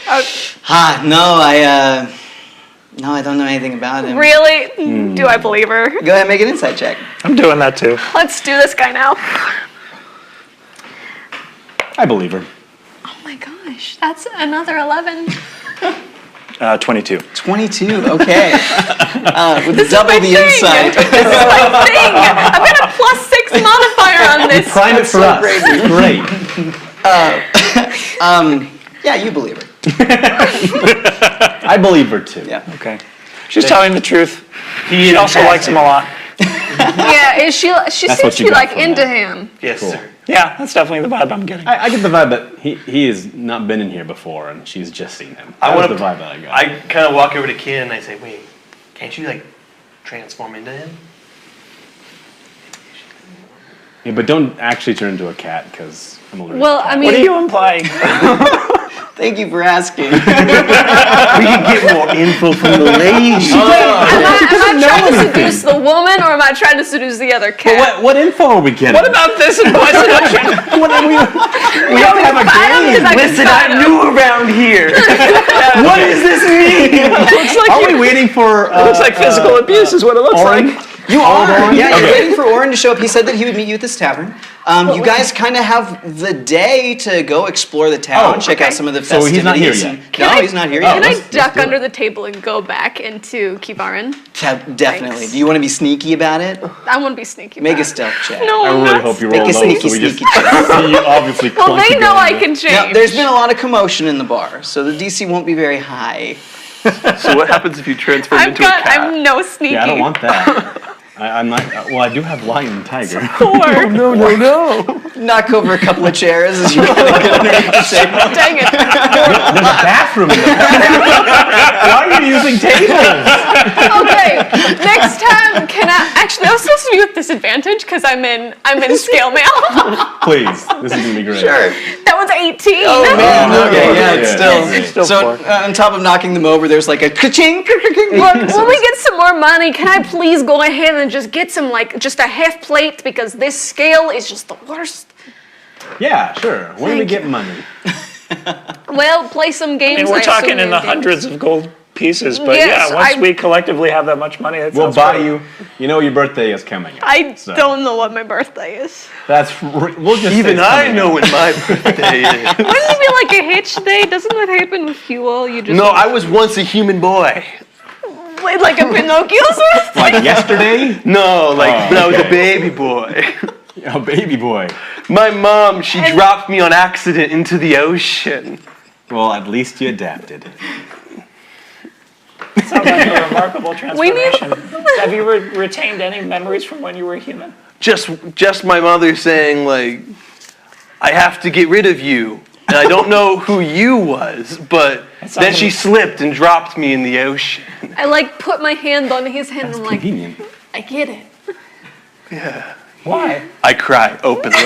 handsome. No, I don't know anything about him. Really? Do I believe her? Go ahead and make an insight check. I'm doing that too. Let's do this guy now. I believe her. Oh my gosh, that's another 11. 22. 22, okay. With double my the thing. insight. This is my thing. I've got a +6 modifier on this. Prime it for so us. crazy. Great. Yeah, you believe her. I believe her too. Yeah. Okay. She's telling the truth. He She is also a cat. likes him a lot. Yeah, she That's seems what to you be got like from into that. him. Yes, Cool. sir. Yeah, that's definitely the vibe I'm getting. I get the vibe that he has not been in here before, and she's just seen him. That was the vibe that I got. I kind of walk over to Ken and I say, wait, can't you like transform into him? Yeah, but don't actually turn into a cat because I'm allergic. Well, to I cats. mean, What are you implying? Thank you for asking. We can get more info from the lady. am I trying to seduce the woman or am I trying to seduce the other cat? Well, what info are we getting? What about this in boy seduction? What are we have to have a game. Listen, I'm new around here. What does this mean? Are we waiting for? Looks like physical abuse is what it looks Oren? like. You are. Oren? Yeah, you're Okay. waiting for Oren to show up. He said that he would meet you at this tavern. You guys kind of have the day to go explore the town, check out some of the So festivities. he's not here yet? No, he's not here yet. Can I let's duck do it. under the table and go back into Kivarin? Definitely. Thanks. Do you want to be sneaky about it? I want to be sneaky. Make about a stealth check. it. No, I I'm really not. hope you Make roll a low sneaky, so we just sneaky check. see you obviously Well, clunk they to know go I in. can change. Now, there's been a lot of commotion in the bar, so the DC won't be very high. So what happens if you transform into a cat? I'm no sneaky. Yeah, I don't want that. I'm not. Well, I do have lion and tiger. Four. No. Knock over a couple of chairs as you get underneath the table. Dang it. There's a bathroom in the back. Why are you using tables? Okay, next time, can I? Actually, I was supposed to be with disadvantage because I'm in scale mail. Please, this is gonna be great. Sure. That was 18. Oh man. Okay. Yeah. It's Yeah. still. So on top of knocking them over, there's like a ka-ching. Look, when we get some more money, can I please go ahead and just get some, like, just a half plate because this scale is just the worst. Yeah, sure. When do we Thank get money? Well, play some games. I mean, we're talking assume in the you're gamers. hundreds of gold pieces, but Yes, yeah, once we collectively have that much money, We'll buy you. You know your birthday is coming. I so don't know what my birthday is. We'll just Even say it's I coming know up. when my birthday is. Wouldn't it be like a hitch day? Doesn't that happen with fuel? You just No, I was once a human boy. Wait, like a Pinocchio sort of? Like yesterday. No, like when I was a okay. baby boy. Oh, baby boy. My mom, she dropped me on accident into the ocean. Well, at least you adapted. Sounds like a remarkable We need- transformation. Have you retained any memories from when you were human? Just my mother saying like, I have to get rid of you. And I don't know who you was, but then she slipped and dropped me in the ocean. I like put my hand on his hand and I'm like, Convenient. I get it. Why? I cry openly.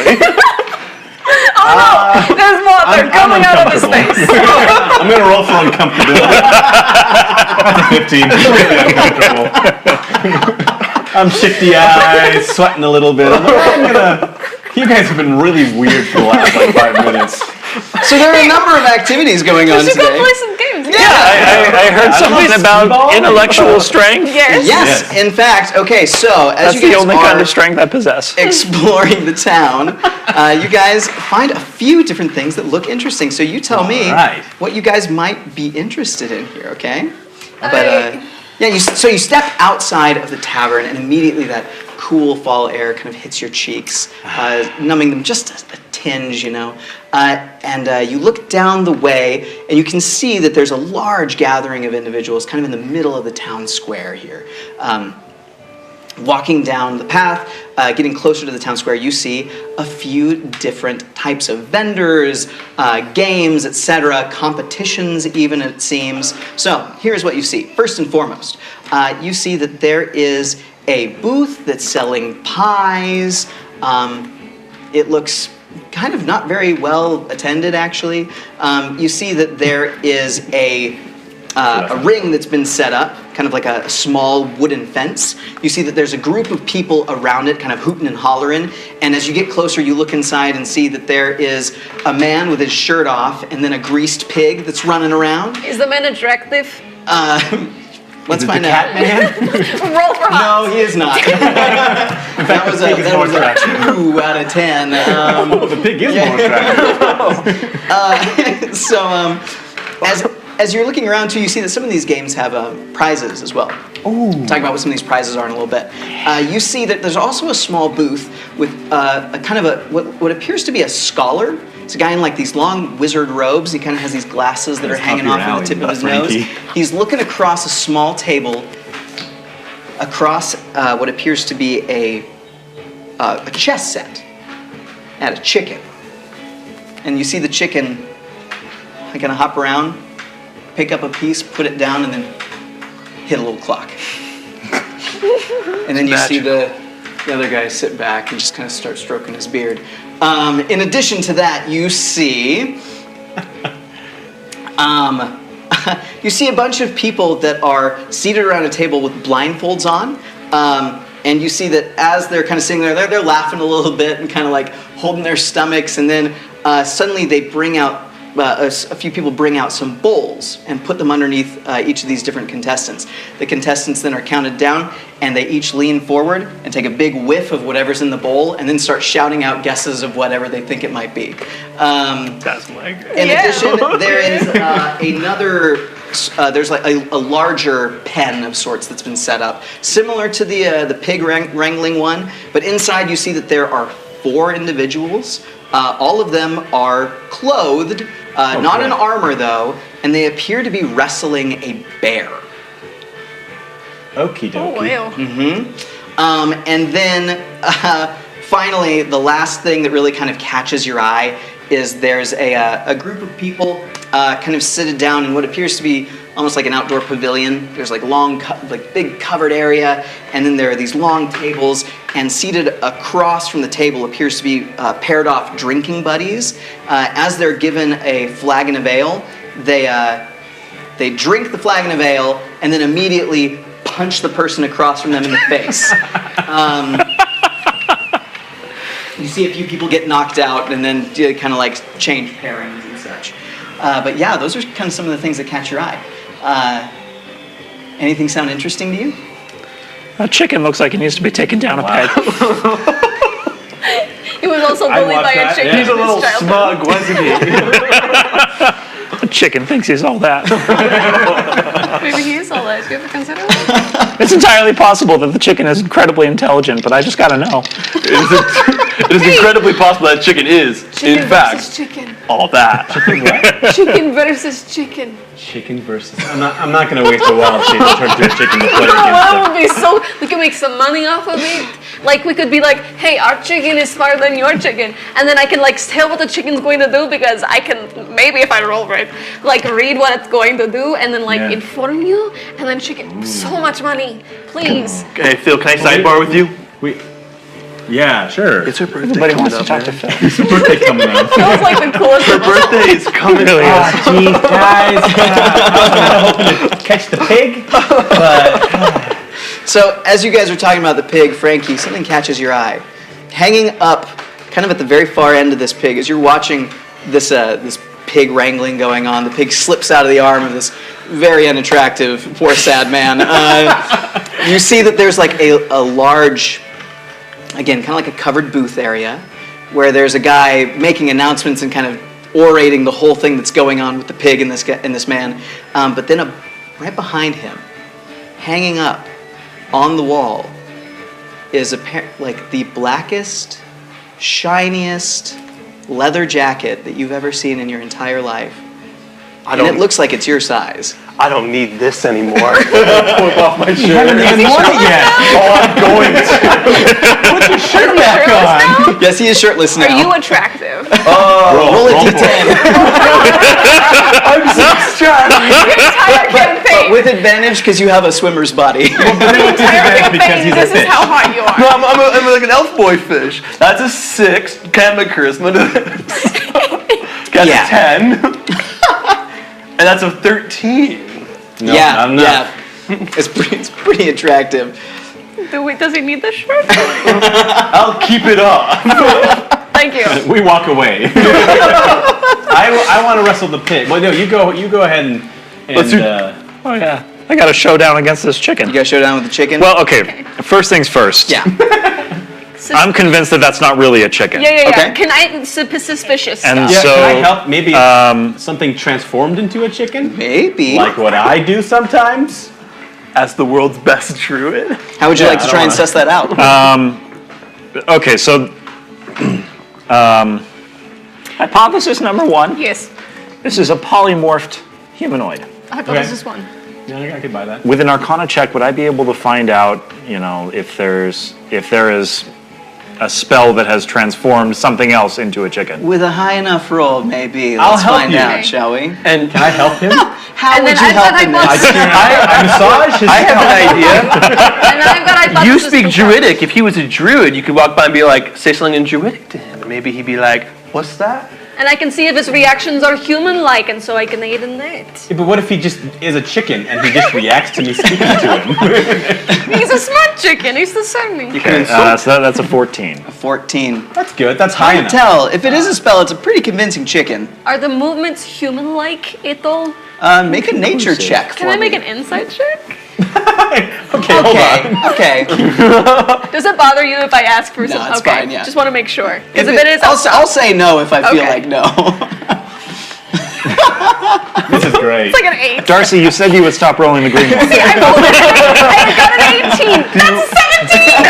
Oh no! There's more. They're coming out of his face. I'm gonna roll for uncomfortability. That's a 15. Really uncomfortable. I'm shifty eyes, sweating a little bit. You guys have been really weird for the last like 5 minutes. So there are a number of activities going on We should go today. play some games. I heard something about intellectual strength. Yes. Yes, in fact. Okay, so as That's you the guys only are kind of strength I possess. exploring the town, you guys find a few different things that look interesting. So you tell me Alright. what you guys might be interested in here, okay? But yeah, so you step outside of the tavern, and immediately that cool fall air kind of hits your cheeks, numbing them just a tinge, you know. And you look down the way, and you can see that there's a large gathering of individuals kind of in the middle of the town square here. Walking down the path, getting closer to the town square, you see a few different types of vendors, games, etc., competitions even, it seems. So here's what you see. First and foremost, you see that there is a booth that's selling pies. It looks kind of not very well attended, actually. You see that there is a ring that's been set up, kind of like a small wooden fence. You see that there's a group of people around it, kind of hooting and hollering. And as you get closer, you look inside and see that there is a man with his shirt off and then a greased pig that's running around. Is the man attractive? Let's find out. Roll for hot. No, he is not. that was pig is a more attractive. 2 out of 10. Oh, the pig is more attractive. So, as you're looking around too, you see that some of these games have prizes as well. Ooh. Talking about what some of these prizes are in a little bit. You see that there's also a small booth with a kind of what appears to be a scholar. It's a guy in like these long wizard robes. He kind of has these glasses that are hanging off of the tip of his nose. He's looking across a small table, across what appears to be a chess set. at a chicken. And you see the chicken kind of hop around, pick up a piece, put it down, and then hit a little clock. And then you see the other guy sit back and just kind of start stroking his beard. In addition to that, you see you see a bunch of people that are seated around a table with blindfolds on. And you see that as they're kind of sitting there, they're laughing a little bit and kind of like holding their stomachs. And then suddenly they bring out, a few people bring out some bowls and put them underneath each of these different contestants. The contestants then are counted down, and they each lean forward and take a big whiff of whatever's in the bowl, and then start shouting out guesses of whatever they think it might be. That's my great. In addition, there is another. There's like a larger pen of sorts that's been set up, similar to the pig wrangling one. But inside, you see that there are 4 individuals. All of them are clothed, not in armor though, and they appear to be wrestling a bear. Okie dokie. Oh, wow. And then finally, the last thing that really kind of catches your eye is there's a group of people kind of seated down in what appears to be almost like an outdoor pavilion. There's like big covered area, and then there are these long tables, and seated across from the table appears to be paired off drinking buddies. As they're given a flagon of ale, they drink the flagon of ale and then immediately punch the person across from them in the face. You see a few people get knocked out and then kind of like change pairings and such. But yeah, those are kind of some of the things that catch your eye. Anything sound interesting to you? A chicken looks like it needs to be taken down a peg. He was also bullied by a chicken. He's a little smug, wasn't he? A chicken thinks he's all that. Maybe he is all that. Do you ever consider that? It's entirely possible that the chicken is incredibly intelligent, but I just gotta know. It is incredibly possible that chicken is, in fact, chicken. all that. Chicken versus chicken. Chicken versus. I'm not gonna waste a wild shape to turn to a chicken to play No, that against would be so. We could make some money off of it. Like we could be like, hey, our chicken is smarter than your chicken, and then I can like tell what the chicken's going to do because I can maybe if I roll right, like read what it's going to do and then like inform you, and then chicken. So much money, please. Hey, Phil, can I sidebar with you? Yeah, sure. It's her birthday. Everybody wants to coming talk up, to man. Phil. It's her birthday coming up. Feels like the coolest. Her birthday is coming Really up. is. Jeez, guys. I was hoping to catch the pig, but So as you guys are talking about the pig, Frankie, something catches your eye. Hanging up, kind of at the very far end of this pig, as you're watching this pig wrangling going on, the pig slips out of the arm of this very unattractive, poor, sad man. You see that there's like a large, again, kind of like a covered booth area, where there's a guy making announcements and kind of orating the whole thing that's going on with the pig and this man. But then right behind him, hanging up on the wall, is like the blackest, shiniest leather jacket that you've ever seen in your entire life. And it looks like it's your size. I don't need this anymore. Flip off my shirt. you haven't even worn it yet. Oh, I'm going to. Put your shirt back on. Yes, he is shirtless now. Are you attractive? Roll a d10. I'm so stressed. Entire campaign. With advantage because you have a swimmer's body. Entire because he's a this is fish. how hot you are. No, I'm like an elf boy fish. That's a 6. Can't have my charisma to this. That's Yeah. a 10. And that's a 13. No, yeah, I'm not. yeah. It's pretty attractive. Does he need the shirt? I'll keep it off. Thank you. We walk away. I want to wrestle the pig. Well, no, you go ahead and Let's do- Oh yeah, I got a showdown against this chicken. You guys show down with the chicken? Well, okay. First things first. yeah. I'm convinced that that's not really a chicken. Yeah. Okay. Can I suspicious And stuff? Yeah, so, can I help? Maybe something transformed into a chicken, Maybe. like what I do sometimes. As the world's best druid. How would you like to I try don't and wanna- suss that out? okay, so hypothesis number 1. Yes. This is a polymorphed humanoid. Hypothesis 1. Yeah, I could buy that. With an Arcana check, would I be able to find out, if there is a spell that has transformed something else into a chicken. With a high enough roll, maybe. I'll Let's help find you. out, shall we? And Can I help him? How And would then you I've help got in hypothesis. this? I massage his I have an idea. And I've got hypothesis You speak for- Druidic. If he was a druid, you could walk by and be like, say something in Druidic to him. And maybe he'd be like, what's that? And I can see if his reactions are human-like, and so I can aid in that. Yeah, but what if he just is a chicken and he just reacts to me speaking to him? He's a smart chicken. He's the same. You can So that's a 14. 14. That's good. That's high Hard enough. to tell. If it is a spell, it's a pretty convincing chicken. Are the movements human-like at all? Make a nature check for Can I make me. an insight check? Okay, hold on. Okay. Does it bother you if I ask for No, some? it's Okay, fine, yeah. just want to make sure. Because If if it is, I'll say no if I feel Okay. like no. This is great. it's like an 8. Darcy, you said you would stop rolling the green one. I rolled it. I got an 18. That's a 17.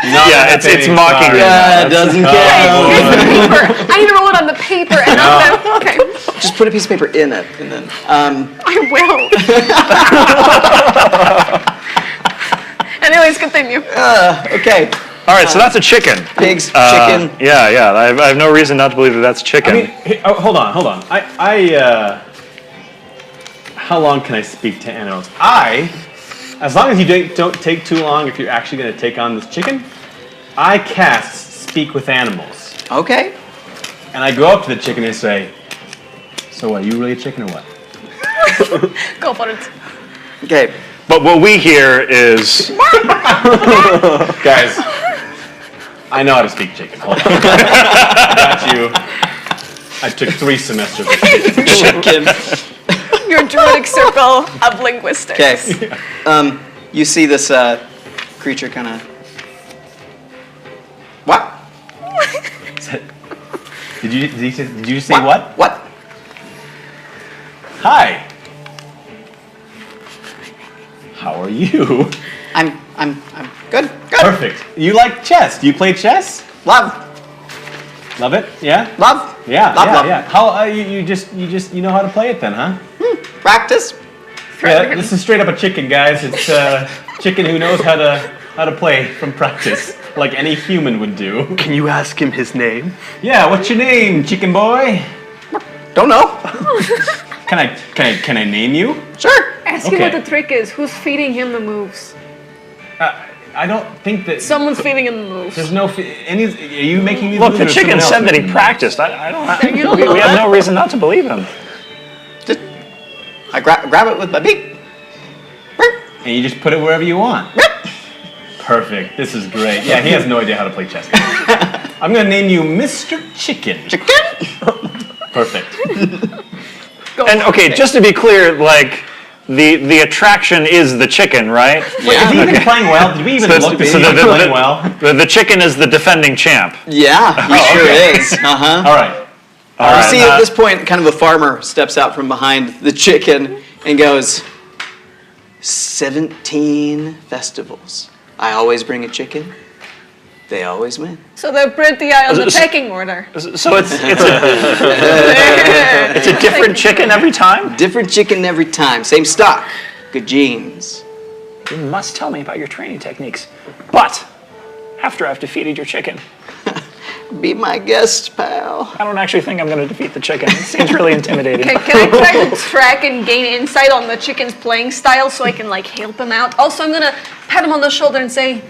Yeah, it's mocking you. Yeah, it doesn't Here's count. the paper. I need to roll it on the paper and not the. Okay, Just put a piece of paper in it, and then. I will. Anyways, continue. Okay. All right, so that's a chicken. Pigs, chicken. Yeah. I have no reason not to believe that that's chicken. I mean, hold on. How long can I speak to animals? As long as you don't take too long, if you're actually going to take on this chicken, I cast Speak with Animals. Okay. And I go up to the chicken and say, so what, are you really a chicken or what? Go for it. Okay. But what we hear is Guys, I know how to speak chicken. Hold on. I got you. I took 3 semesters of speaking. Chicken. Your druidic circle of linguistics. Okay. You see this creature kind of. What? Did you say what? What? Hi. How are you? I'm good. Good. Perfect. You like chess? Do you play chess? Love. Love it? Yeah. Love. Yeah. Love, yeah. love. Yeah. How you just know how to play it then, huh? Practice. Yeah. This is straight up a chicken, guys. It's a chicken who knows how to play from practice, like any human would do. Can you ask him his name? Yeah. What's your name, chicken boy? Don't know. Can I name you? Sure. Ask him Okay. what the trick is. Who's feeding him the moves? I don't think that. Someone's feeding him the moves. There's no. Are you making these look, moves the or chicken someone said else? that he practiced. I don't. You don't we know have that. no reason not to believe him. Just, I grab it with my beak. And you just put it wherever you want. Perfect. This is great. Yeah, he has no idea how to play chess. I'm gonna name you Mr. Chicken. Chicken. Perfect. And okay, just to be clear, like the attraction is the chicken, right? Wait, is he even playing well? Did we even look to see if he's playing well? The chicken is the defending champ. Yeah, he sure okay. is. Uh-huh. All right. All You right, see, at this point, kind of a farmer steps out from behind the chicken and goes, 17 festivals. I always bring a chicken. They always win. So they're pretty high on the pecking order. So it's a different chicken every time. Different chicken every time. Same stock. Good genes. You must tell me about your training techniques, but after I've defeated your chicken. Be my guest, pal. I don't actually think I'm going to defeat the chicken. It seems really intimidating. Okay, can I try to track and gain insight on the chicken's playing style so I can like help him out? Also, I'm gonna pat him on the shoulder and say,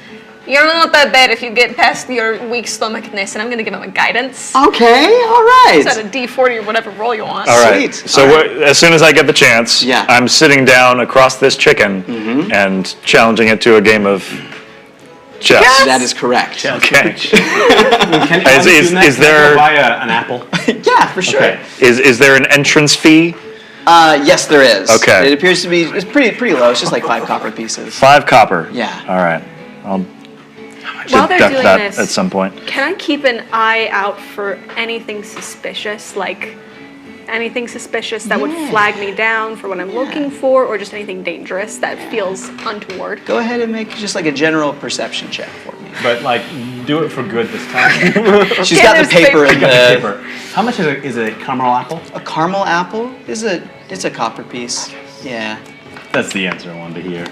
"You're not that bad if you get past your weak stomachness," and I'm gonna give him a guidance. Okay, all right. Is that a D40 or whatever roll you want? All right. Sweet. So All as soon as I get the chance, Yeah. I'm sitting down across this chicken and challenging it to a game of chess. That is correct. Okay. Is there- buy an apple? Yeah, for sure. Okay. Is there an entrance fee? Yes, there is. Okay. It appears to be it's pretty low. It's just like 5 copper pieces. 5 copper. Yeah. All right. I'll While they're deduct doing that this, at some point. can I keep an eye out for anything suspicious, like anything suspicious that would flag me down for what I'm looking for, or just anything dangerous that feels untoward? Go ahead and make just like a general perception check for me. But like, do it for good this time. She's Yeah, got the there's paper paper. in Got the the paper. How much is a caramel apple? A caramel apple it's a copper piece. Yeah. That's the answer I wanted to hear.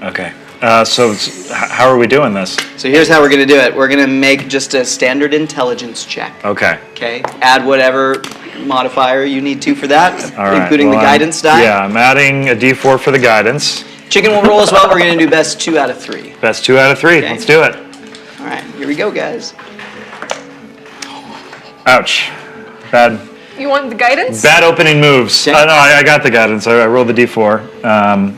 Okay. How are we doing this? So here's how we're going to do it. We're going to make just a standard intelligence check. Okay. Okay. Add whatever modifier you need to for that, All right. including the guidance die. Yeah, I'm adding a D4 for the guidance. Chicken will roll as well. We're going to do best 2 out of 3. Best 2 out of 3. Okay. Let's do it. All right. Here we go, guys. Ouch. Bad You want the guidance? opening moves. Okay. No, I got the guidance. I rolled the D4.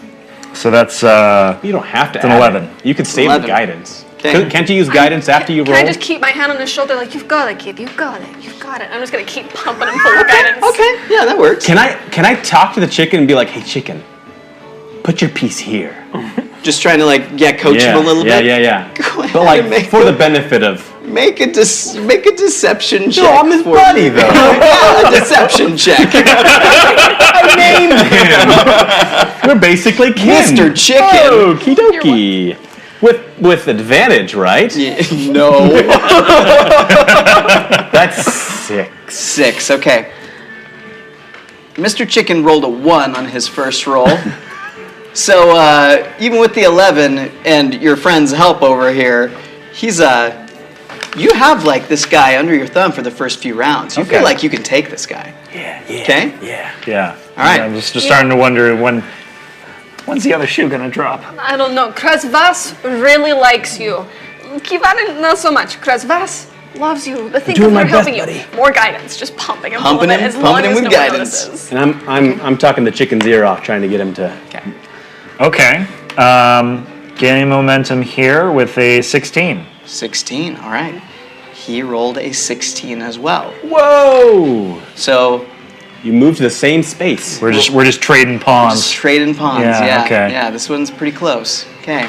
So that's You don't have to an add 11. it. You could save 11. the guidance. Okay. Can't you use guidance after you Can roll? I just keep my hand on his shoulder like, you've got it, kid, you've got it, you've got it. I'm just gonna keep pumping him full of guidance. Okay. Yeah, that works. Can I talk to the chicken and be like, hey, chicken, put your piece here? Just trying to coach him a little bit. Yeah. Go ahead But and make for the benefit of. Make a deception check. No, I'm his for buddy me. though. Yeah, a deception check. I named him. We're basically kin. Mr. Chicken. Okie dokie. With advantage, right? Yeah, no. That's 6. 6. Okay. Mr. Chicken rolled a 1 on his first roll. So even with the 11 and your friend's help over here, he's you have this guy under your thumb for the first few rounds. You Okay. feel like you can take this guy. Yeah. Okay? Yeah. All right. I'm just starting to wonder when's the other shoe gonna drop? I don't know. Krazvas really likes you. Kivarin, not so much. Krazvas loves you. But think Doing of my her helping best, you. buddy. More guidance. Just pumping him Pumping full of it him- as pumping long him as with no guidance. one notices. And I'm talking the chicken's ear off, trying to get him to. Okay. Gaining momentum here with a 16. 16. All right. He rolled a 16 as well. Whoa! So You move to the same space. We're just trading just pawns. trading pawns. Yeah, Yeah. okay. Yeah. This one's pretty close. Okay.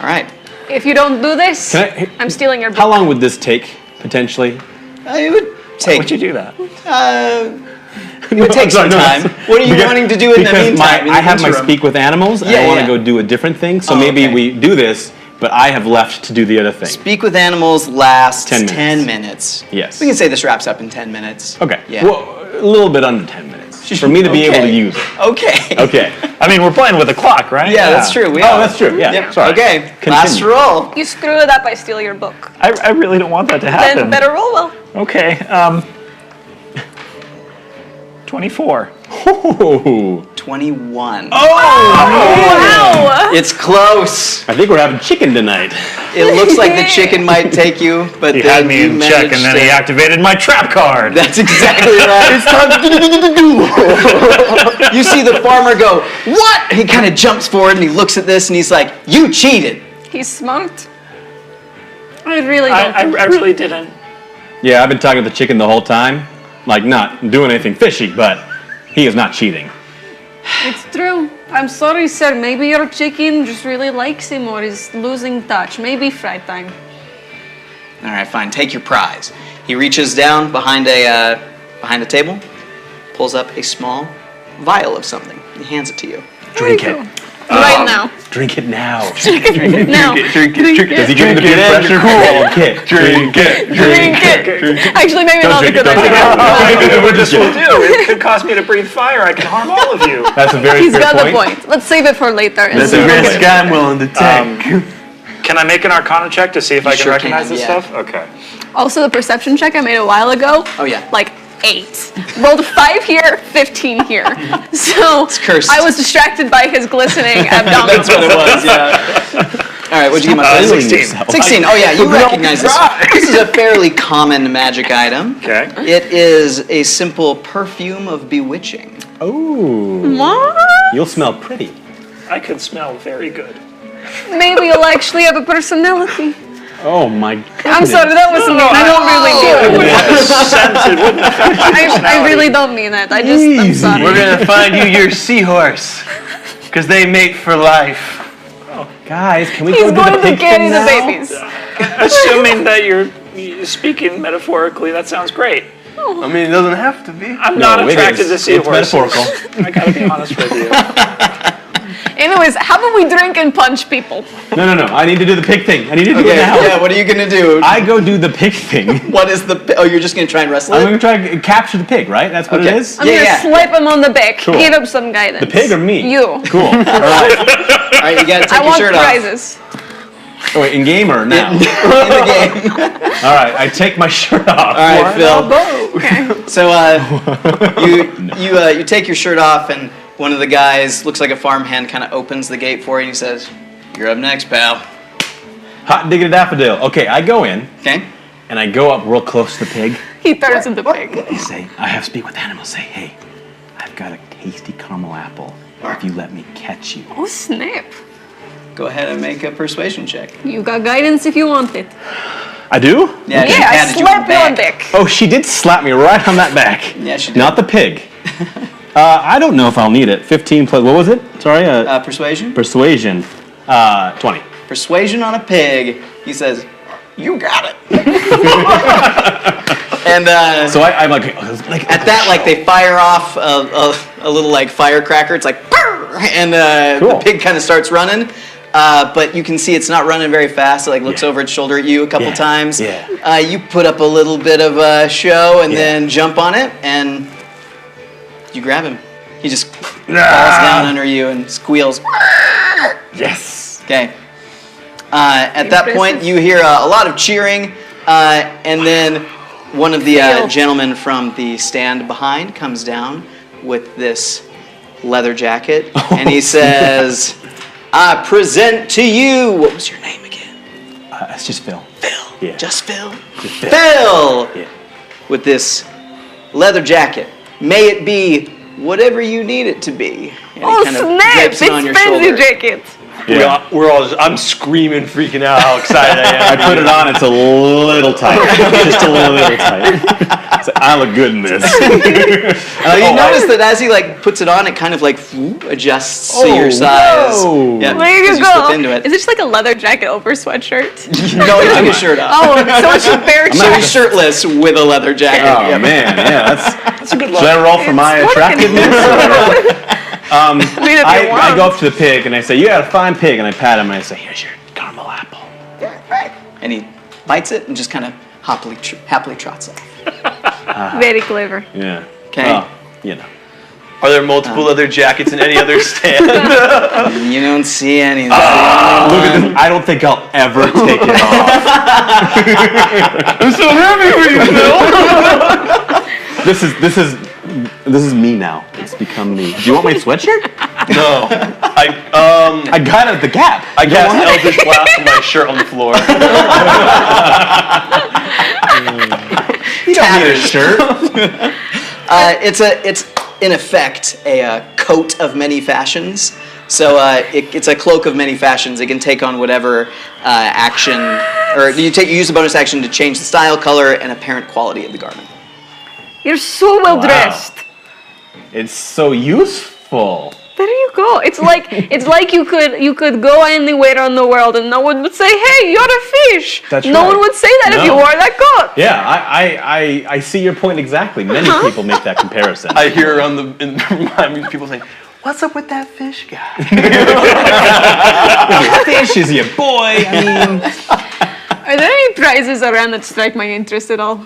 All right. If you don't do this, Can I'm stealing your book. How long would this take, potentially? It would take. Would you do that? It would take some time. What are you wanting to do in the Because meantime? in the I have my interim? speak with animals, and Yeah, I want to yeah. go do a different thing. So Oh, maybe okay. we do this, but I have left to do the other thing. Speak with animals lasts 10 10 minutes. minutes. Yes. We can say this wraps up in 10 minutes. Okay. Yeah. Well, a little bit under 10 minutes for me to be able to Okay. use it. Okay. Okay. I mean, we're playing with a clock, right? Yeah, that's true. We Oh, are. that's true. Yeah. Yep. Sorry. Okay. Continue. Last roll. You screw it up, I steal your book. I really don't want that to happen. Then better roll well. Okay. 24. Oh. 21. Wow! It's close. I think we're having chicken tonight. It looks like the chicken might take you, but He then had me you in check, and managed then to- he activated my trap card. That's exactly right. It's time to You see the farmer go, "What?" He kind of jumps forward and he looks at this and he's like, "You cheated." He's smart. I really don't. I really didn't. Yeah, I've been talking to the chicken the whole time. Like, not doing anything fishy, but he is not cheating. It's true. I'm sorry, sir. Maybe your chicken just really likes him or is losing touch. Maybe fright time. All right, fine. Take your prize. He reaches down behind a table, pulls up a small vial of something. He hands it to you. Drink it. Right now. Drink it now. Now. Does he give you the Drink good it, pressure? cool. Drink it. Drink it. Actually, maybe not drink it, because I don't think What this will do, it could cause me to breathe fire. I can harm all of you. That's a very he's fair got point. the point. Let's save it for later. and That's see a what risk we I'm willing to take. Can I make an Arcana check to see if I can sure recognize can, this yeah. stuff? Okay. Also, the perception check I made a while ago. Oh, yeah. Like 8. Rolled 5 here, 15 here. So cursed. I was distracted by his glistening abdominal. That's what it was, yeah. All right, what'd you get my prize? 16. 16. Oh, yeah, you recognize this. This is a fairly common magic item. Okay. It is a simple perfume of bewitching. Ooh. What? You'll smell pretty. I could smell very good. Maybe you'll actually have a personality. Oh my goodness. I'm sorry, that wasn't mean. I don't really mean it. I really don't mean it. I'm Easy. sorry. We're gonna find you your seahorse, because they mate for life. Guys, can we He's go to going the to pig carry pen the now? babies. Assuming that you're speaking metaphorically, that sounds great. I mean, it doesn't have to be. I'm not No, it attracted is. to It's seahorses. metaphorical. I gotta be honest with you. In Anyways, how about we drink and punch people? No. I need to do the pig thing. I need to do it Okay, now. yeah, what are you going to do? I go do the pig thing. What is the... Oh, you're just going to try and wrestle I'm it? going to try to capture the pig, right? That's what it is? I'm Yeah, gonna slap him on the back. Cool. Give him some guidance. The pig or me? You. Cool. All right. All right, you got to take I your want shirt prizes. Oh, wait, in game or now? off. In the game. All right, I take my shirt off. All right, Phil. Okay. So you take your shirt off, and one of the guys, looks like a farmhand, kind of opens the gate for you, and he says, "You're up next, pal." Hot diggity daffodil. Okay, I go in, Okay? and I go up real close to the pig. He turns into pig. I say, I have speak with animals. Say, hey, I've got a tasty caramel apple. If you let me catch you. Oh snap! Go ahead and make a persuasion check. You got guidance if you want it. I do? Yeah, she Yeah, I patted you slap you on back. back. Oh, she did slap me right on that back. Yeah, she did. Not the pig. I don't know if I'll need it. 15 plus, what was it? Sorry, Persuasion? persuasion. 20. Persuasion on a pig. He says, "You got it." And So I'm like at that, like, they fire off a little, like, firecracker. It's like, "Brr!" And Cool. the pig kind of starts running. But you can see it's not running very fast. It, like, looks over its shoulder at you a couple times. Yeah. You put up a little bit of a show and Yeah. then jump on it, and you grab him. He just falls down under you and squeals. Yes. Okay. At that point, Impressive. you hear a lot of cheering, and then one of the gentlemen from the stand behind comes down with this leather jacket, and he says, "I present to you." What was your name again? It's just Phil. Phil. Yeah. Just Phil. Just Phil. Phil. Yeah. With this leather jacket. May it be whatever you need it to be. And Oh he kind of snap! drapes it on your It's fancy shoulder. jacket. Yeah. I'm screaming, freaking out how excited I am. I put it on, it's a little tight. Just a little tight. So I look good in this. You notice that as he, like, puts it on, it kind of, like, adjusts to your size. whoa. Yeah, There you as go. slip into it. Is it just like a leather jacket over sweatshirt? No, he took his shirt off. Oh, so it's your bare So shirt. he's shirtless with a leather jacket. Oh Yeah. man, yeah, that's a good look. Should I roll for my It's attractiveness? I mean, if you I want. go up to the pig and I say, "You got a fine pig," and I pat him and I say, "Here's your caramel apple." And he bites it and just kind of happily trots off. Very clever. Yeah. Okay. Well, you know. Are there multiple leather jackets in any other stand? You don't see anything. Look at this. I don't think I'll ever take it off. I'm so happy for you, Phil. This is me now. It's become me. Do you want my sweatshirt? No, I got it at the Gap. I cast Eldritch Blast from my shirt on the floor. You don't need a shirt. It's in effect a coat of many fashions. So it's a cloak of many fashions. It can take on whatever action, or you use the bonus action to change the style, color, and apparent quality of the garment. You're so well dressed. It's so useful. There you go. It's like you could go anywhere in the world and no one would say, "Hey, you're a fish." That's no right. one would say that if you No. wore that coat. Yeah, I see your point exactly. Many people make that comparison. I hear around people saying, "What's up with that fish guy?" Fish is your boy. I mean, Are there any prizes around that strike my interest at all?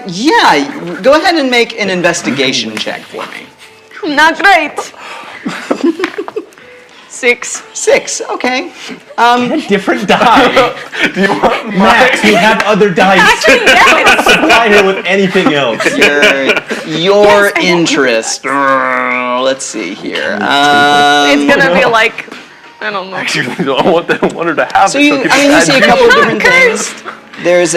Yeah. Go ahead and make an investigation check for me. Not great. 6. 6. Okay. different die. Do you want Max, you have other dice. Actually, yeah. Supply her with anything else. Your interest. Let's see here. It's gonna be like, I don't know. Actually, I want her to have So it. you see a couple of different things. There's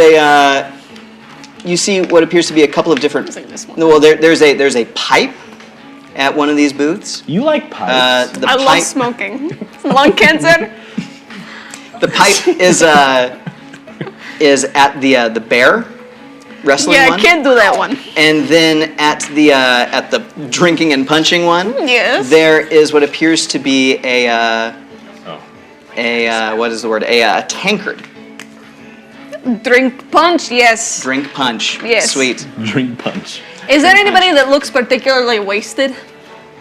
you see what appears to be a couple of different. This one. No, well, there's a pipe at one of these booths. You like pipes? The I pipe, love smoking. Lung cancer. The pipe is at the bear wrestling Yeah, one. I can't do that one. And then at the drinking and punching one, Yes. there is what appears to be a what is the word? A tankard. Drink punch, yes. Drink punch. Yes. Sweet. Drink punch. Is there anybody that looks particularly wasted?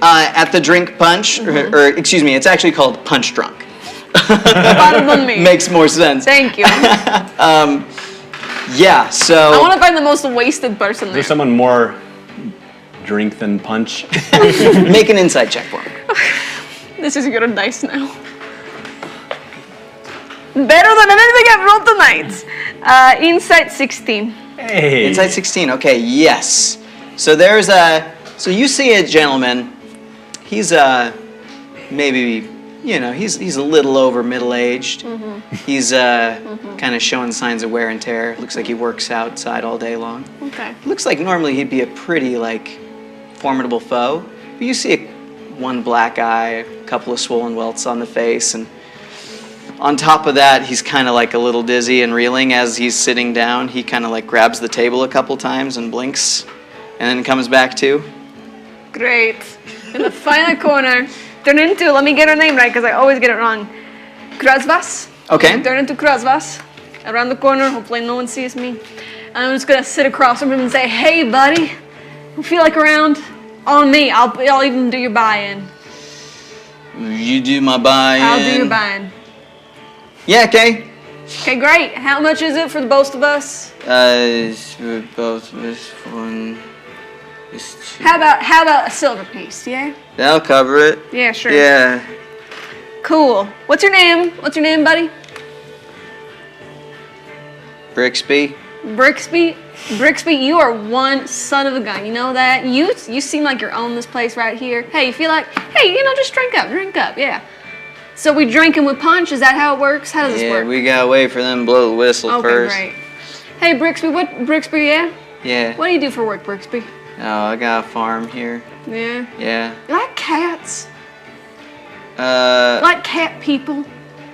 At the drink punch, or excuse me, it's actually called punch drunk. Better than me. Makes more sense. Thank you. Yeah, so. I want to find the most wasted person Is there. there someone more drink than punch? Make an insight check for me. This is good dice now. Better than anything I've rolled tonight. Insight 16. Hey. Insight 16, okay, yes. So there's so you see a gentleman, he's maybe, he's a little over middle-aged. He's kind of showing signs of wear and tear. Looks like he works outside all day long. Okay. Looks like normally he'd be a pretty, formidable foe. But you see one black eye, a couple of swollen welts on the face, and on top of that, he's kind of a little dizzy and reeling as he's sitting down. He kind of grabs the table a couple times and blinks, and then comes back to. Great. In the final corner, turn into, let me get her name right because I always get it wrong. Krazvas. Okay. Turn into Krazvas. Around the corner, hopefully no one sees me. And I'm just going to sit across from him and say, hey, buddy, you feel like around? On me. I'll even do your buy-in. You do my buy-in. I'll do your buy-in. Yeah, okay. Okay, great. How much is it for the both of us? It's for both of us. One. How about a silver piece, yeah? That'll cover it. Yeah, sure. Yeah. Cool. What's your name? What's your name, buddy? Brixby. Brixby? Brixby, you are one son of a gun. You know that? You seem like you're owning this place right here. Hey, you feel like, hey, just drink up, yeah. So we drinking with punch? Is that how it works? How does this work? Yeah, we gotta wait for them to blow the whistle Okay, first. great. Hey, Brixby, yeah? Yeah. What do you do for work, Brixby? Oh, I got a farm here. Yeah. Yeah. You like cats? Like cat people?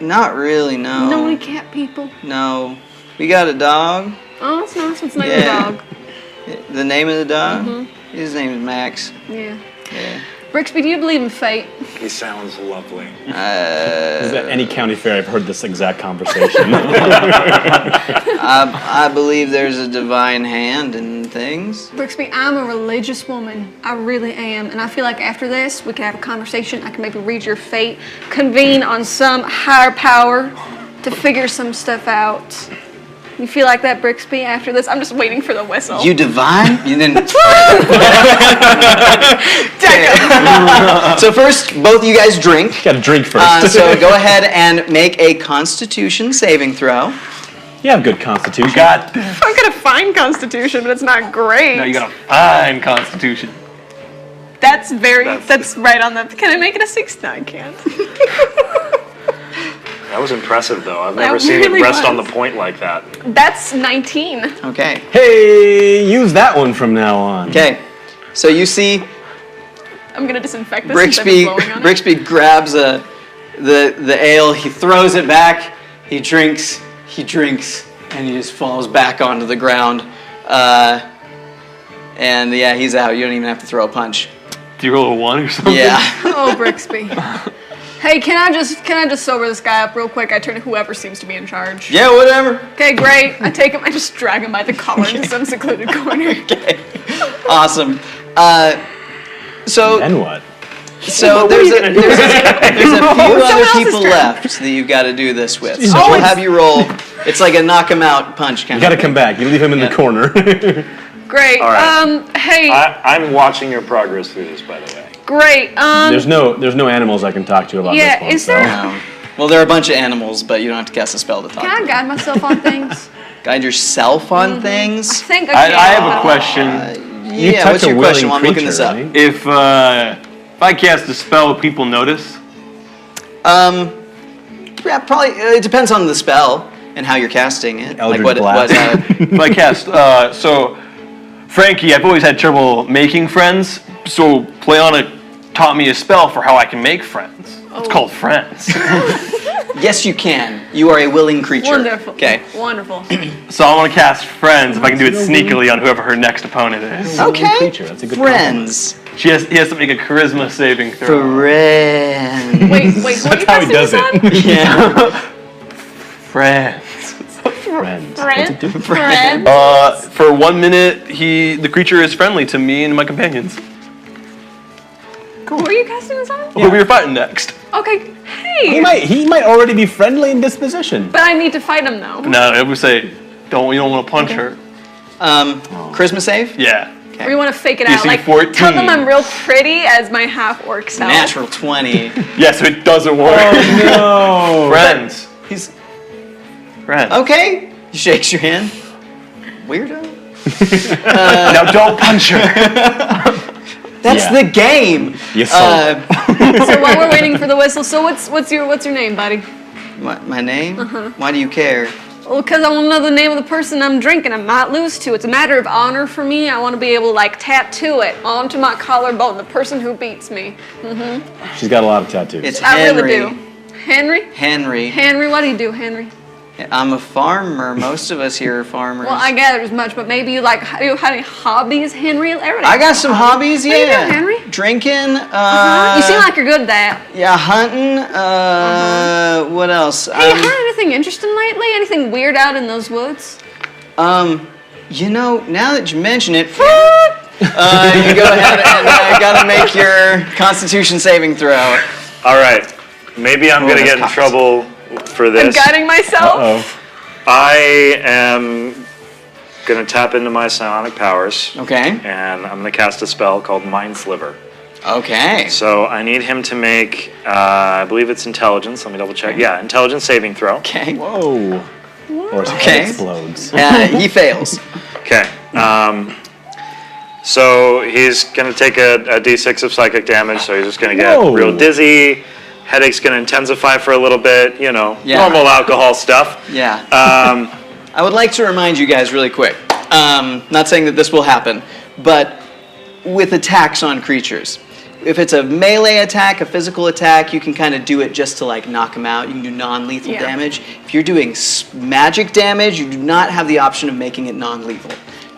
Not really, no. No any cat people? No. We got a dog. Oh, that's nice. What's the name Yeah. of the dog? The name of the dog? His name is Max. Yeah. Yeah. Brixby, do you believe in fate? He sounds lovely. Is that any county fair? I've heard this exact conversation. I believe there's a divine hand in things. Brixby, I'm a religious woman. I really am. And I feel like after this, we can have a conversation. I can maybe read your fate, convene on some higher power to figure some stuff out. You feel like that, Brixby, after this? I'm just waiting for the whistle. You divine? You didn't. So first, both of you guys drink. Got to drink first. So go ahead and make a Constitution saving throw. You have good constitution. Got this. I'm gonna find Constitution, but it's not great. No, you got a fine constitution. That's right on the. Can I make it a 6? No, I can't. That was impressive, though. I've never That seen really it rest on the was. point like that. That's 19. Okay. Hey, use that one from now on. Okay. So you see I'm gonna disinfect this since I've been blowing on it. Brixby grabs the ale, he throws it back, he drinks, and he just falls back onto the ground. And yeah, he's out. You don't even have to throw a punch. Do you roll a 1 or something? Yeah. Oh, Brixby. Hey, can I just sober this guy up real quick? I turn to whoever seems to be in charge. Yeah, whatever. Okay, great. I take him. I just drag him by the collar into some secluded corner. Okay. Awesome. So Then what? So there's a few other people left that you've got to do this with. So we'll have you roll. It's like a knock 'em out punch kind You of. got to come back. You leave him in the corner. Great. All right. Hey. I'm watching your progress through this, by the way. Great. There's no animals I can talk to about Yeah, this one. is there- No. Well, there are a bunch of animals, but you don't have to cast a spell to talk. Can I to guide myself on things? Guide yourself on I things. think I can. have a question. You Yeah, touch what's a your question? willing While I'm looking this creature, up. right? If I cast a spell, will people notice? Yeah, probably. It depends on the spell and how you're casting it. Eldritch Blast. If I cast, so Frankie, I've always had trouble making friends. So Playana taught me a spell for how I can make friends. It's called Friends. Yes, you can. You are a willing creature. Wonderful. Okay. Wonderful. So I want to cast Friends if I can do it sneakily on whoever her next opponent is. Okay. Creature. That's a good Friends. He has to make a charisma saving throw. Friends. Wait, who are you That's how he casting does this on? it. Yeah. Friends. Friends. Friend? What's it do? Friend? For 1 minute, the creature is friendly to me and my companions. Who are you casting this on? Who we're fighting next? Okay. Hey. He might already be friendly in disposition. But I need to fight him though. No, I would say, you don't want to punch her. Charisma save? Yeah. Or you want to fake it DC out? Like 14. tell them I'm real pretty as my half orc self. Natural 20. Yeah, so it doesn't work. No. Friends. He's Friends. okay. He shakes your hand. Weirdo. Now don't punch her. That's the game. Yes, So while we're waiting for the whistle, so what's your name, buddy? My name? Why do you care? Well, because I want to know the name of the person I'm drinking. I might lose to. It's a matter of honor for me. I want to be able to like tattoo it onto my collarbone. The person who beats me. She's got a lot of tattoos. It's I Henry. really do. Henry? Henry. Henry, what do you do, Henry? I'm a farmer. Most of us here are farmers. Well, I gather as much, but maybe you like you have any hobbies, Henry? I got some hobbies, What do you yeah. do, Henry? Drinking. You seem like you're good at that. Yeah, hunting. What else? Hey, you heard anything interesting lately? Anything weird out in those woods? You know, now that you mention it, you go ahead and gotta make your Constitution saving throw. All right. Maybe I'm going to that's get in cocked. trouble for I'm this. guiding myself. Uh-oh. I am going to tap into my psionic powers, Okay. and I'm going to cast a spell called Mind Sliver. Okay. So I need him to make, I believe it's intelligence. Let me double check. Yeah, intelligence saving throw. Okay. Whoa. Or his Okay. head explodes. He fails. Okay. So he's going to take a d6 of psychic damage, so he's just going to get Whoa. real dizzy. Headache's going to intensify for a little bit, Yeah. normal alcohol stuff. Yeah. I would like to remind you guys really quick. Not saying that this will happen, but with attacks on creatures. If it's a melee attack, a physical attack, you can kind of do it just to like knock them out. You can do non-lethal Yeah. damage. If you're doing magic damage, you do not have the option of making it non-lethal.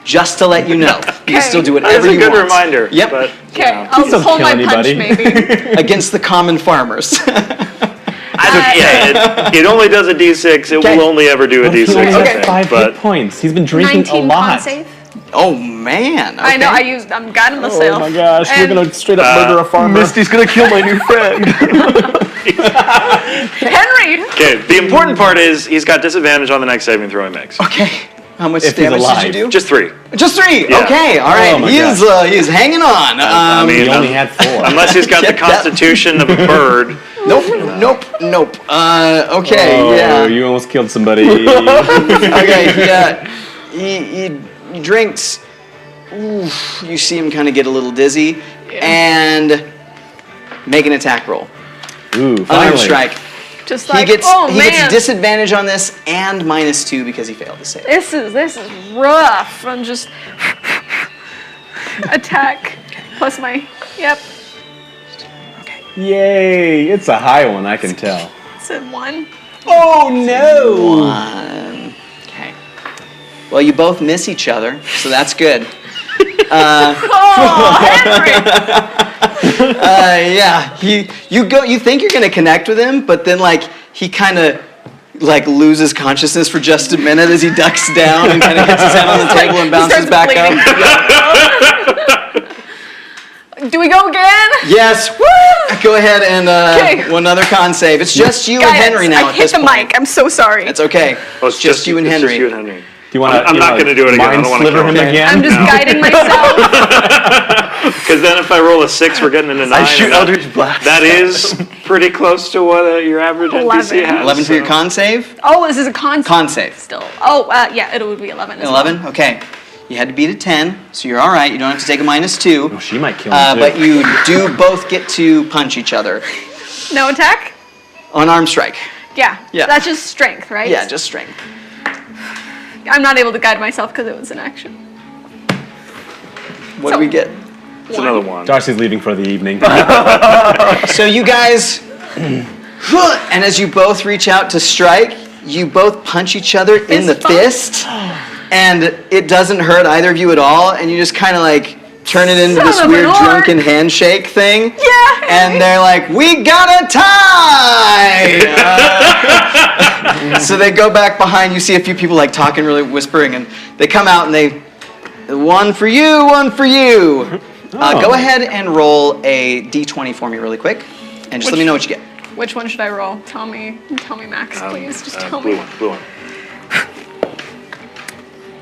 Just to let you know, you can still do That's whatever a you good want. reminder. Yep. But, Okay, I'll Please don't pull my kill punch anybody. maybe. Against the common farmers. it only does a d6. It Okay. will only ever do a What if d6. he only I has think, 5 but hit points? He's been drinking 19 a lot. con save. Oh man. I know. okay. I'm guiding myself. Oh my gosh, And you're gonna straight up murder a farmer. Misty's gonna kill my new friend. Henry. okay, the important part is he's got disadvantage on the next saving throw he makes. Okay. How much If he's damage did alive. you do? Just 3. Just 3. Yeah. Okay. All right. Oh my He's hanging on. I mean, He only had 4. unless he's got the Get that- constitution of a bird. Nope. Okay. Oh, Yeah. you almost killed somebody. Okay. He drinks. Oof, you see him kind of get a little dizzy and make an attack roll. Ooh, Unarmed finally. strike. Just He like, gets oh he man, gets disadvantage on this and -2 because he failed to save. this is rough. I'm just attack plus my Yay, it's a high one, I can tell. said 1. Oh no! Okay. Well, you both miss each other, so that's good. Oh, Henry. Yeah. You think you're gonna connect with him, but then like he kind of like loses consciousness for just a minute as he ducks down and kind of hits his head on the table and bounces starts back bleeding. up. Do we go again? Yes. Woo! Go ahead and Okay. one other con save. It's just you and Guys, Henry now I at hit this the point. mic. I'm so sorry. It's okay. Oh, it's just you and it's Henry. Just you and Henry. Do you want to? I'm not gonna do it again. I Mind don't wanna sliver kill him him. again. I'm just guiding myself. Because then if I roll a 6, we're getting into 9. I shoot and that- Eldritch Blast. That is pretty close to what your average NPC 11. has. 11 for your so- con save. Oh, this is a con. Con save. Still. Oh, yeah. It would be 11. As 11. Okay. You had to beat a 10, so you're all right. You don't have to take a -2. Oh, she might kill him too. But you do both get to punch each other. Well. No attack. Unarmed strike. Yeah. Yeah. That's just strength, right? Yeah, just strength. I'm not able to guide myself because it was an action. What do we get? It's another 1. Darcy's leaving for the evening. So you guys, and as you both reach out to strike, you both punch each other in the Fist bump? fist, and it doesn't hurt either of you at all, and you just kind of like turn it into Son this of an weird orc. drunken handshake thing. Yeah. And they're like, "We got a tie!" So they go back behind. You see a few people like talking, really whispering, and they come out and they, one for you, one for you. Go ahead and roll a d20 for me really quick, and just let me know what you get. Which one should I roll? Tell me, Max, please. Just tell me. Blue one.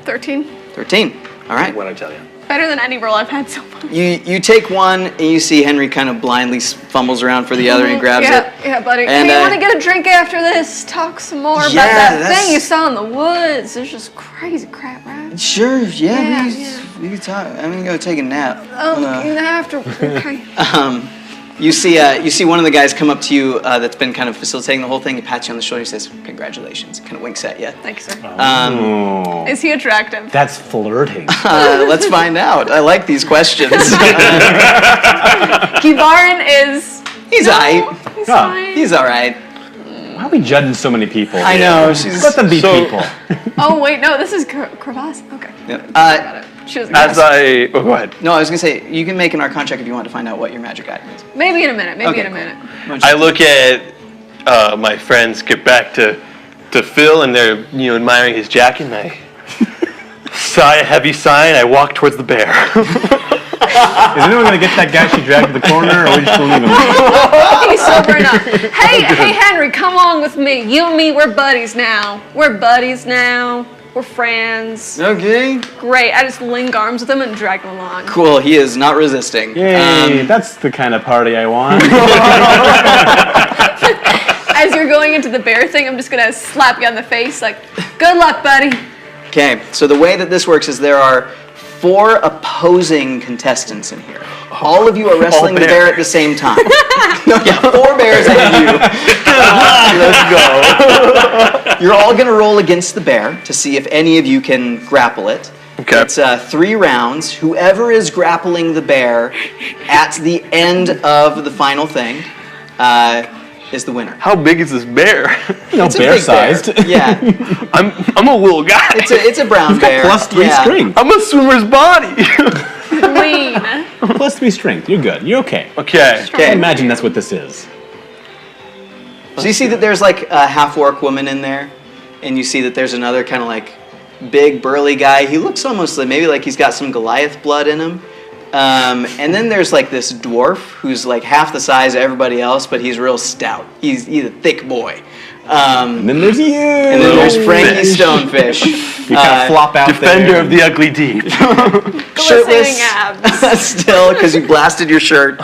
13. 13. All right. What'd I tell you? Better than any roll I've had so far. You take one, and you see Henry kind of blindly fumbles around for the other, and he grabs it. Yeah, buddy. And, hey, you want to get a drink after this? Talk some more about that thing you saw in the woods. There's just crazy crap, right? Sure, Yeah, we can talk. I'm gonna go take a nap. After. Okay. You see one of the guys come up to you that's been kind of facilitating the whole thing. He pats you on the shoulder. He says, "Congratulations." Kind of winks at you. Thanks, sir. Oh, Is he attractive? that's flirting. Let's find out. I like these questions. Kivarin is. He's aight. He's Oh. fine. He's all right. Why are we judging so many people? I here? know. She's. Let them be people. Oh wait, no, this is Crevasse. Okay. Yep. Got it. She doesn't. As I, oh, go ahead. No, I was gonna say you can make an Arcana check if you want to find out what your magic item is. Maybe in a minute. Maybe Okay, in a cool. minute. I look at my friends get back to Phil, and they're admiring his jacket, and I sigh a heavy sigh, and I walk towards the bear. Is anyone going to get that guy she dragged to the corner, or are we just going to leave him? He's sober enough. Hey, Henry, come along with me. You and me, we're buddies now. We're friends. Okay. Great. I just link arms with him and drag him along. Cool. He is not resisting. Yay, that's the kind of party I want. As you're going into the bear thing, I'm just gonna slap you on the face, like, good luck, buddy. Okay. So the way that this works is there are 4 opposing contestants in here. All of you are wrestling the bear at the same time. No, yeah, 4 bears and you. Let's go. You're all going to roll against the bear to see if any of you can grapple it. Okay. It's 3 rounds. Whoever is grappling the bear at the end of the final thing is the winner. How big is this bear? It's a big bear-sized. bear. Yeah, I'm a little guy. it's a brown bear. Plus 3 Yeah. strength. I'm a swimmer's body. Lean. Plus 3 strength. You're good. You're okay. Okay. I Okay. imagine that's what this is. So you see that there's like a half-orc woman in there, and you see that there's another kind of like big burly guy. He looks almost like maybe like he's got some Goliath blood in him. And then there's like this dwarf who's like half the size of everybody else, but he's real stout. He's a thick boy. And then there's you. And then there's Frankie Fish. Stonefish. You kind of flop out Defender there. of the ugly deep. Shirtless abs. still because you blasted your shirt.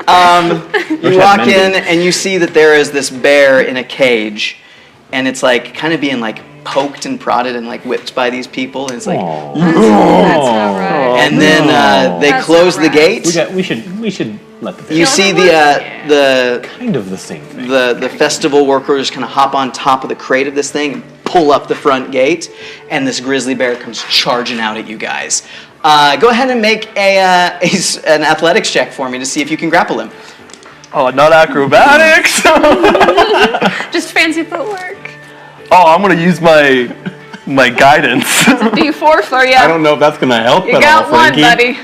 You walk in and you see that there is this bear in a cage, and it's like kind of being like poked and prodded and like whipped by these people, and it's like, Aw. That's not right. and then they That's close not the right. gate. We should let the You Kill see them the kind of the same thing. the festival workers kind of hop on top of the crate of this thing and pull up the front gate, and this grizzly bear comes charging out at you guys. Go ahead and make an athletics check for me to see if you can grapple him. Oh, not acrobatics. Just fancy footwork. Oh, I'm gonna use my guidance. D4 for you. I don't know if that's going to help You at got all, one, Frankie. buddy.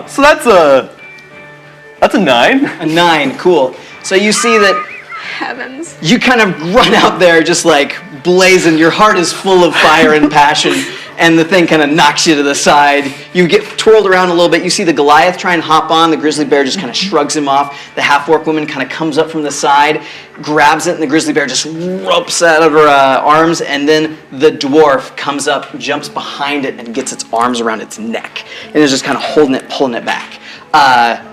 So that's a 9. A 9, cool. So you see that Heavens. you kind of run out there just like blazing. Your heart is full of fire and passion, and the thing kind of knocks you to the side. You get twirled around a little bit. You see the Goliath try and hop on. The grizzly bear just kind of shrugs him off. The half-orc woman kind of comes up from the side, grabs it, and the grizzly bear just ropes out of her arms. And then the dwarf comes up, jumps behind it, and gets its arms around its neck. And is just kind of holding it, pulling it back.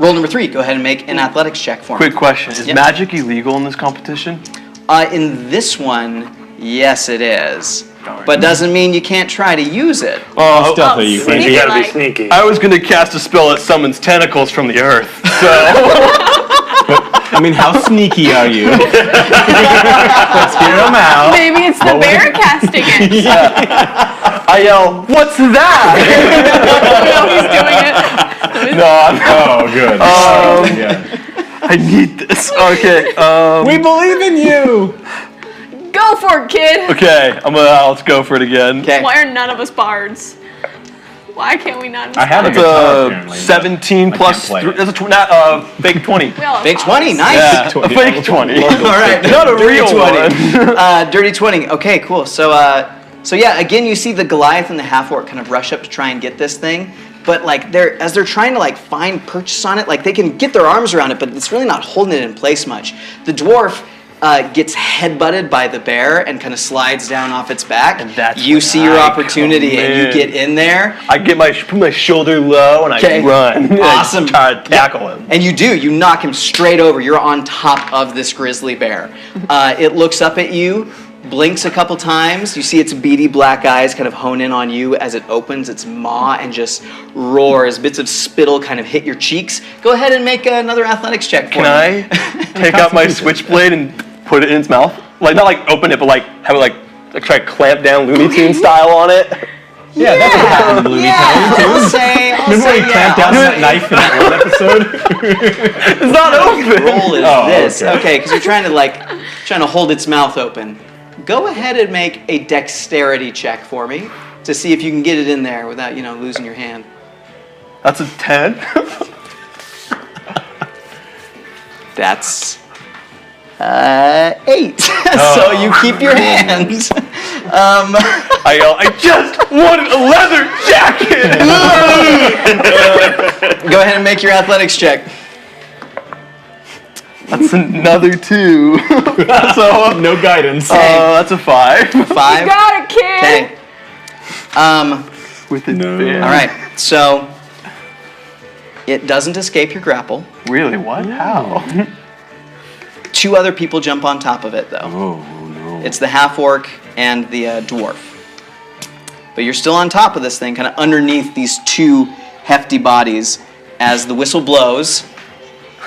Roll number 3. Go ahead and make an athletics check for me. Quick question: is Yep. magic illegal in this competition? In this one, yes, it is. But doesn't mean you can't try to use it. Oh, Stealth you, Frankie. You gotta be Like- sneaky. I was gonna cast a spell that summons tentacles from the earth. So I mean, how sneaky are you? Let's hear them out. Maybe it's the bear casting it. I yell, "What's that?" No, he's doing it. No, I'm, Oh, good. Yeah. I need this. Okay. We believe in you. Go for it, kid. Okay. Let's go for it again. Okay. Why are none of us bards? Why can't we not? I had a That's guitar, apparently, but 17 I plus can't play 3. it. That's a fake 20. We all have Fake 20, hobbies. nice. Yeah, a 20. fake 20. All right, Not a dirty real 20. one. Dirty 20. Okay, cool. So yeah, again, you see the Goliath and the half-orc kind of rush up to try and get this thing. but like as they're trying to like find purchase on it, like they can get their arms around it, but it's really not holding it in place much. The dwarf gets headbutted by the bear and kind of slides down off its back. And that's you when see your I opportunity come and you in. get in there. I put my shoulder low and I run. Awesome. I try to tackle him. And you do. You knock him straight over. You're on top of this grizzly bear. It looks up at you, blinks a couple times. You see its beady black eyes kind of hone in on you as it opens its maw and just roars. Bits of spittle kind of hit your cheeks. Go ahead and make another athletics check for me. Can I take out my switchblade and put it in its mouth? Like, not like open it, but like have it like try to clamp down Looney Tunes style on it? Yeah, that's what happened in Looney Tunes. I'll say Remember when he clamped down that knife in that one episode? It's not open. Roll is this. okay. Okay, because you're trying to hold its mouth open. Go ahead and make a dexterity check for me to see if you can get it in there without, losing your hand. That's a 10. That's 8. So you keep your hand. I yell, I just wanted a leather jacket! Go ahead and make your athletics check. That's another 2. So No guidance. that's a 5. 5. Got it, kid. Okay. With it No. there. All right. So it doesn't escape your grapple. Really? What? How? 2 other people jump on top of it, though. Oh, no. It's the half-orc and the dwarf. But you're still on top of this thing, kind of underneath these 2 hefty bodies. As the whistle blows,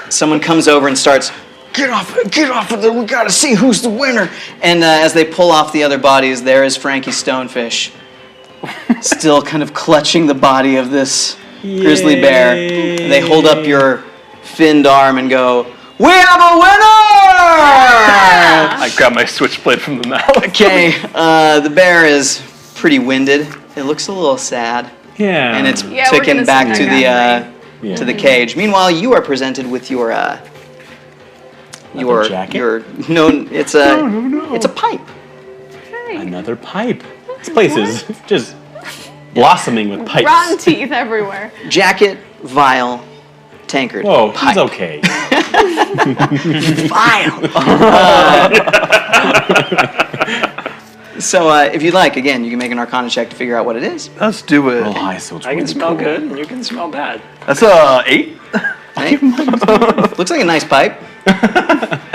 someone comes over and starts, get off of there, we gotta see who's the winner. And as they pull off the other bodies, there is Frankie Stonefish, still kind of clutching the body of this grizzly bear. They hold up your finned arm and go, we have a winner! I grab my switchblade from the mouth. Okay, the bear is pretty winded. It looks a little sad. Yeah. And it's Yeah, we're ticking gonna back see to that the to the cage. Meanwhile, you are presented with your jacket? it's a pipe. Another pipe. This place is just blossoming with pipes. Rotten teeth everywhere. Jacket, vial, tankard. Whoa, pipe. he's okay. Vial. So if you'd like, again, you can make an Arcana check to figure out what it is. Let's do it. Roll high, so it's I can really smell cool. good, and you can smell bad. That's a 8. Right? Looks like a nice pipe.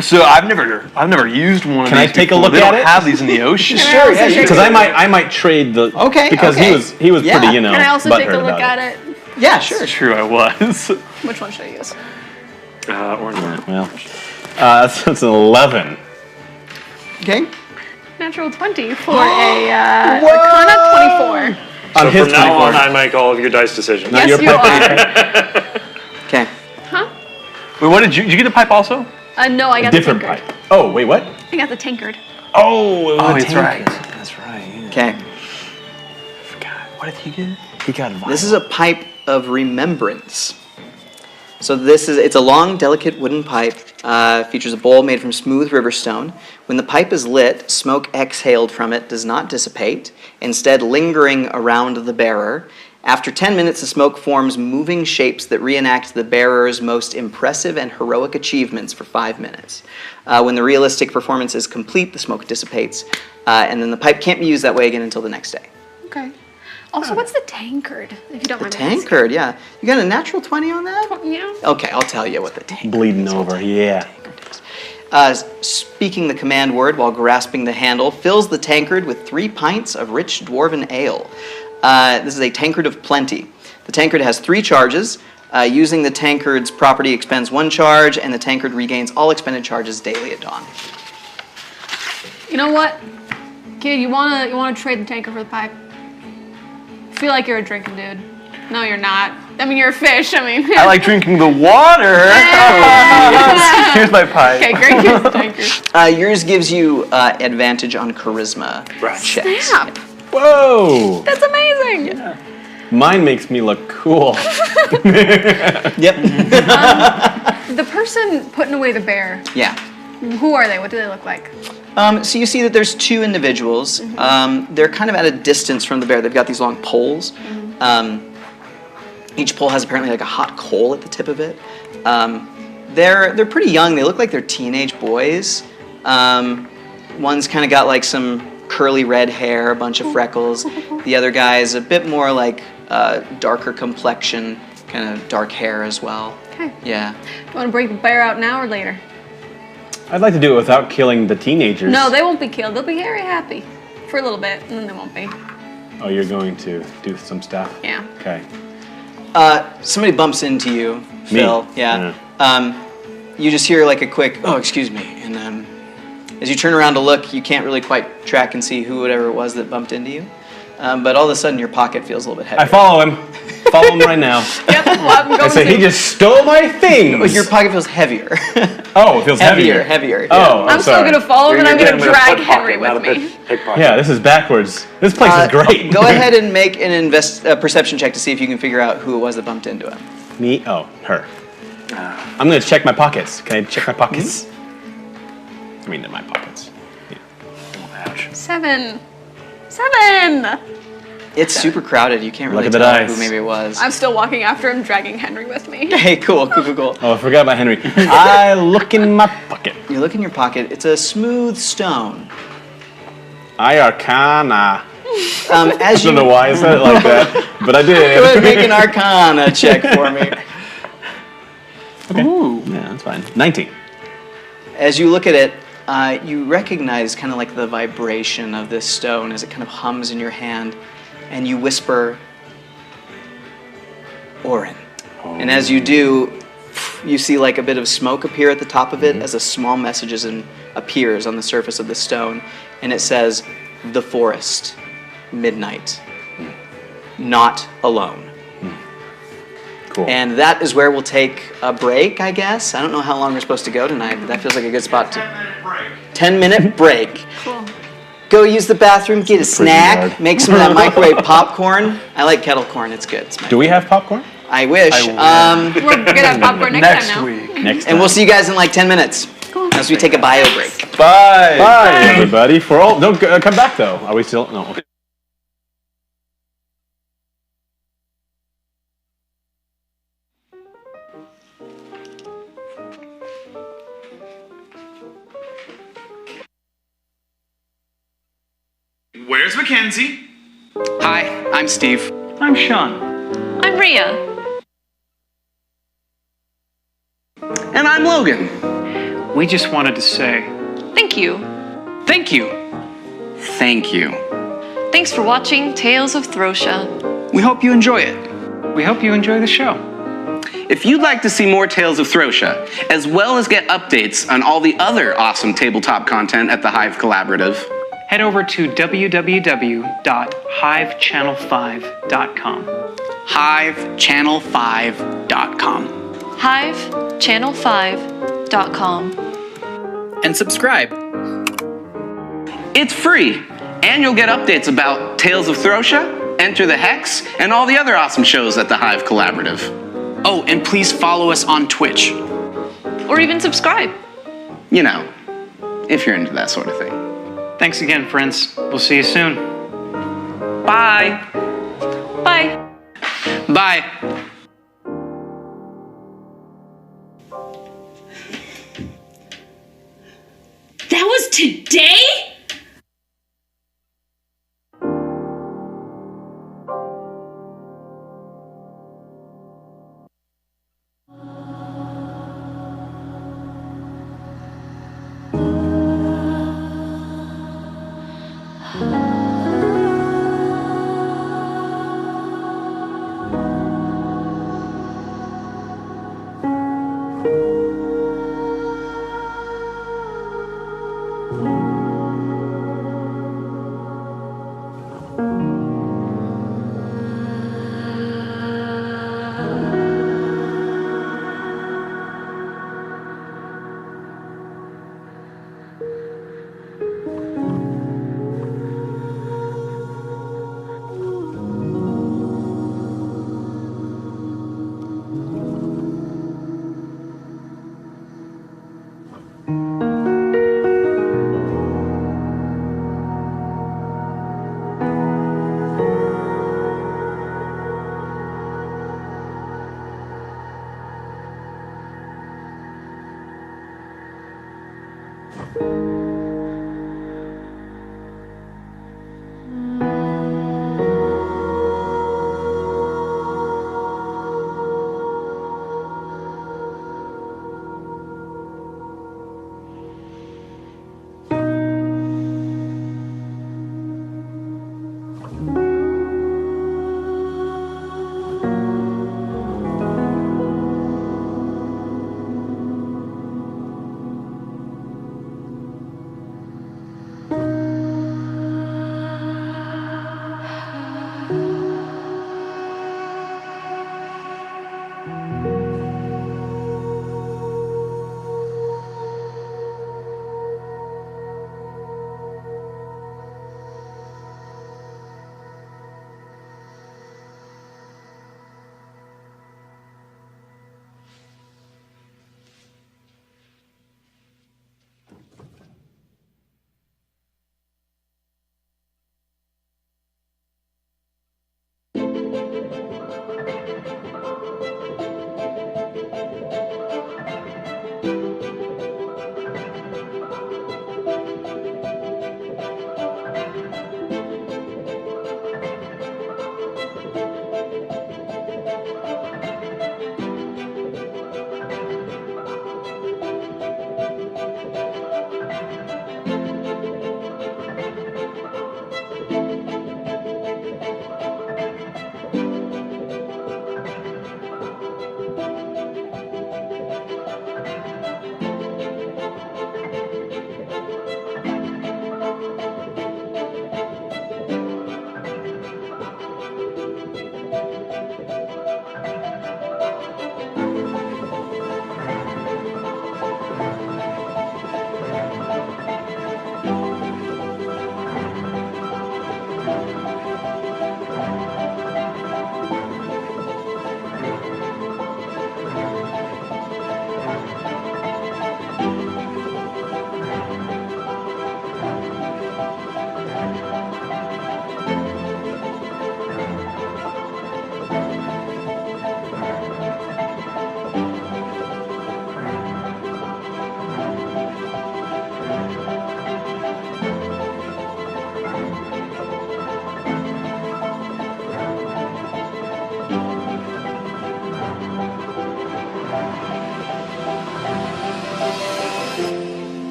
So I've never used one of Can I these take a before. look They at don't it? have these in the ocean. Sure, yeah, you Because can- I might trade the because okay. he was Yeah. pretty Can I also take a butthurt look about at it? Yeah, sure. It's true, I was. Which one should I use? Orange one. Well, that's an 11. Okay. Natural 20 for a Arcana 24. So On his from now on, 24. I make all of your dice decisions. Not Yes, your you pipe. are. Okay. Huh? Wait, what did you get the pipe also? No, I got Different the tankard. pipe. Oh, wait, what? I got the tankard. Oh, it was a that's tankard. right. That's right. Yeah. Okay. What did he get? He got a vial. This is a pipe of remembrance. So it's a long, delicate wooden pipe. Features a bowl made from smooth river stone. When the pipe is lit, smoke exhaled from it does not dissipate, instead lingering around the bearer. After 10 minutes, the smoke forms moving shapes that reenact the bearer's most impressive and heroic achievements for 5 minutes. When the realistic performance is complete, the smoke dissipates, and then the pipe can't be used that way again until the next day. Okay. Also, what's the tankard? If you don't mind. Tankard, yeah. You got a natural 20 on that? Yeah. Okay, I'll tell you what the tankard bleeding is. over. Yeah. Speaking the command word while grasping the handle, fills the tankard with 3 pints of rich dwarven ale. This is a tankard of plenty. The tankard has 3 charges. Using the tankard's property expends 1 charge, and the tankard regains all expended charges daily at dawn. You know what, kid? You wanna trade the tankard for the pipe? I feel like you're a drinking dude. No, you're not. I mean, you're a fish. I mean. I like drinking the water. Here's my pipe. Okay, great. Here's the tankard. Yours gives you advantage on charisma checks. Snap. Whoa. That's amazing. Mine makes me look cool. Yep. The person putting away the bear. Yeah. Who are they? What do they look like? So you see that there's 2 individuals. They're kind of at a distance from the bear. They've got these long poles. Each pole has apparently like a hot coal at the tip of it. They're pretty young. They look like they're teenage boys. One's kind of got like some curly red hair, a bunch of freckles. The other guy is a bit more like darker complexion, kind of dark hair as well. Okay. Yeah. Do you want to break the bear out now or later? I'd like to do it without killing the teenagers. No, they won't be killed. They'll be very happy for a little bit, and then they won't be. Oh, you're going to do some stuff? Yeah. Okay. Somebody bumps into you, Phil. Yeah. You just hear like a quick, oh, excuse me. And as you turn around to look, you can't really quite track and see whatever it was that bumped into you. But all of a sudden, your pocket feels a little bit heavy. I follow him. Follow him right now. Yep, well, I'm going I say, to. he just stole my things. Your pocket feels heavier. Oh, it feels heavier. Heavier. Yeah. Oh, I'm still sorry. going to follow him, and I'm going to drag Foot Henry pocket, with not a me. pickpocket. Yeah, this is backwards. This place is great. Go ahead and make a perception check to see if you can figure out who it was that bumped into him. Me? Oh, her. I'm going to check my pockets. Can I check my pockets? I mean, in my pockets. Yeah. Ouch. 7. It's super crowded. You can't really Look at the tell dice. who maybe it was. I'm still walking after him, dragging Henry with me. Hey, cool. Oh, I forgot about Henry. I look in my pocket. You look in your pocket. It's a smooth stone. I Arcana. As I you don't know why I said it like that, but I go ahead did. and make an Arcana check for me. Ooh. Yeah, that's fine. 19. As you look at it, you recognize kind of like the vibration of this stone as it kind of hums in your hand, and you whisper, Orin. And as you do, you see like a bit of smoke appear at the top of it as a small message appears on the surface of the stone, and it says, "The forest, midnight, not alone." Cool. And that is where we'll take a break, I guess. I don't know how long we're supposed to go tonight, but that feels like a good spot to. 10-minute break. Cool. Go use the bathroom, get a snack, yard. make some of that microwave popcorn. I like kettle corn, it's good. It's my Do we have popcorn? I wish. We're going to have popcorn next time now. week. Next time. And we'll see you guys in like 10 minutes. As we take a bio break. Bye. Bye, everybody. For all, don't come back though. Are we still? No. Okay. Where's Mackenzie? Hi, I'm Steve. I'm Sean. I'm Rhea. And I'm Logan. We just wanted to say Thank you. Thank you. Thank you. Thanks for watching Tales of Throssia. We hope you enjoy it. we hope you enjoy the show. If you'd like to see more Tales of Throssia, as well as get updates on all the other awesome tabletop content at the Hive Collaborative, Head over to www.hivechannel5.com. HiveChannel5.com. HiveChannel5.com. And subscribe. It's free, and you'll get updates about Tales of Throssia, Enter the Hex, and all the other awesome shows at the Hive Collaborative. Oh, and please follow us on Twitch. Or even subscribe. You know, if you're into that sort of thing. Thanks again, friends. We'll see you soon. Bye. Bye. Bye. That was today?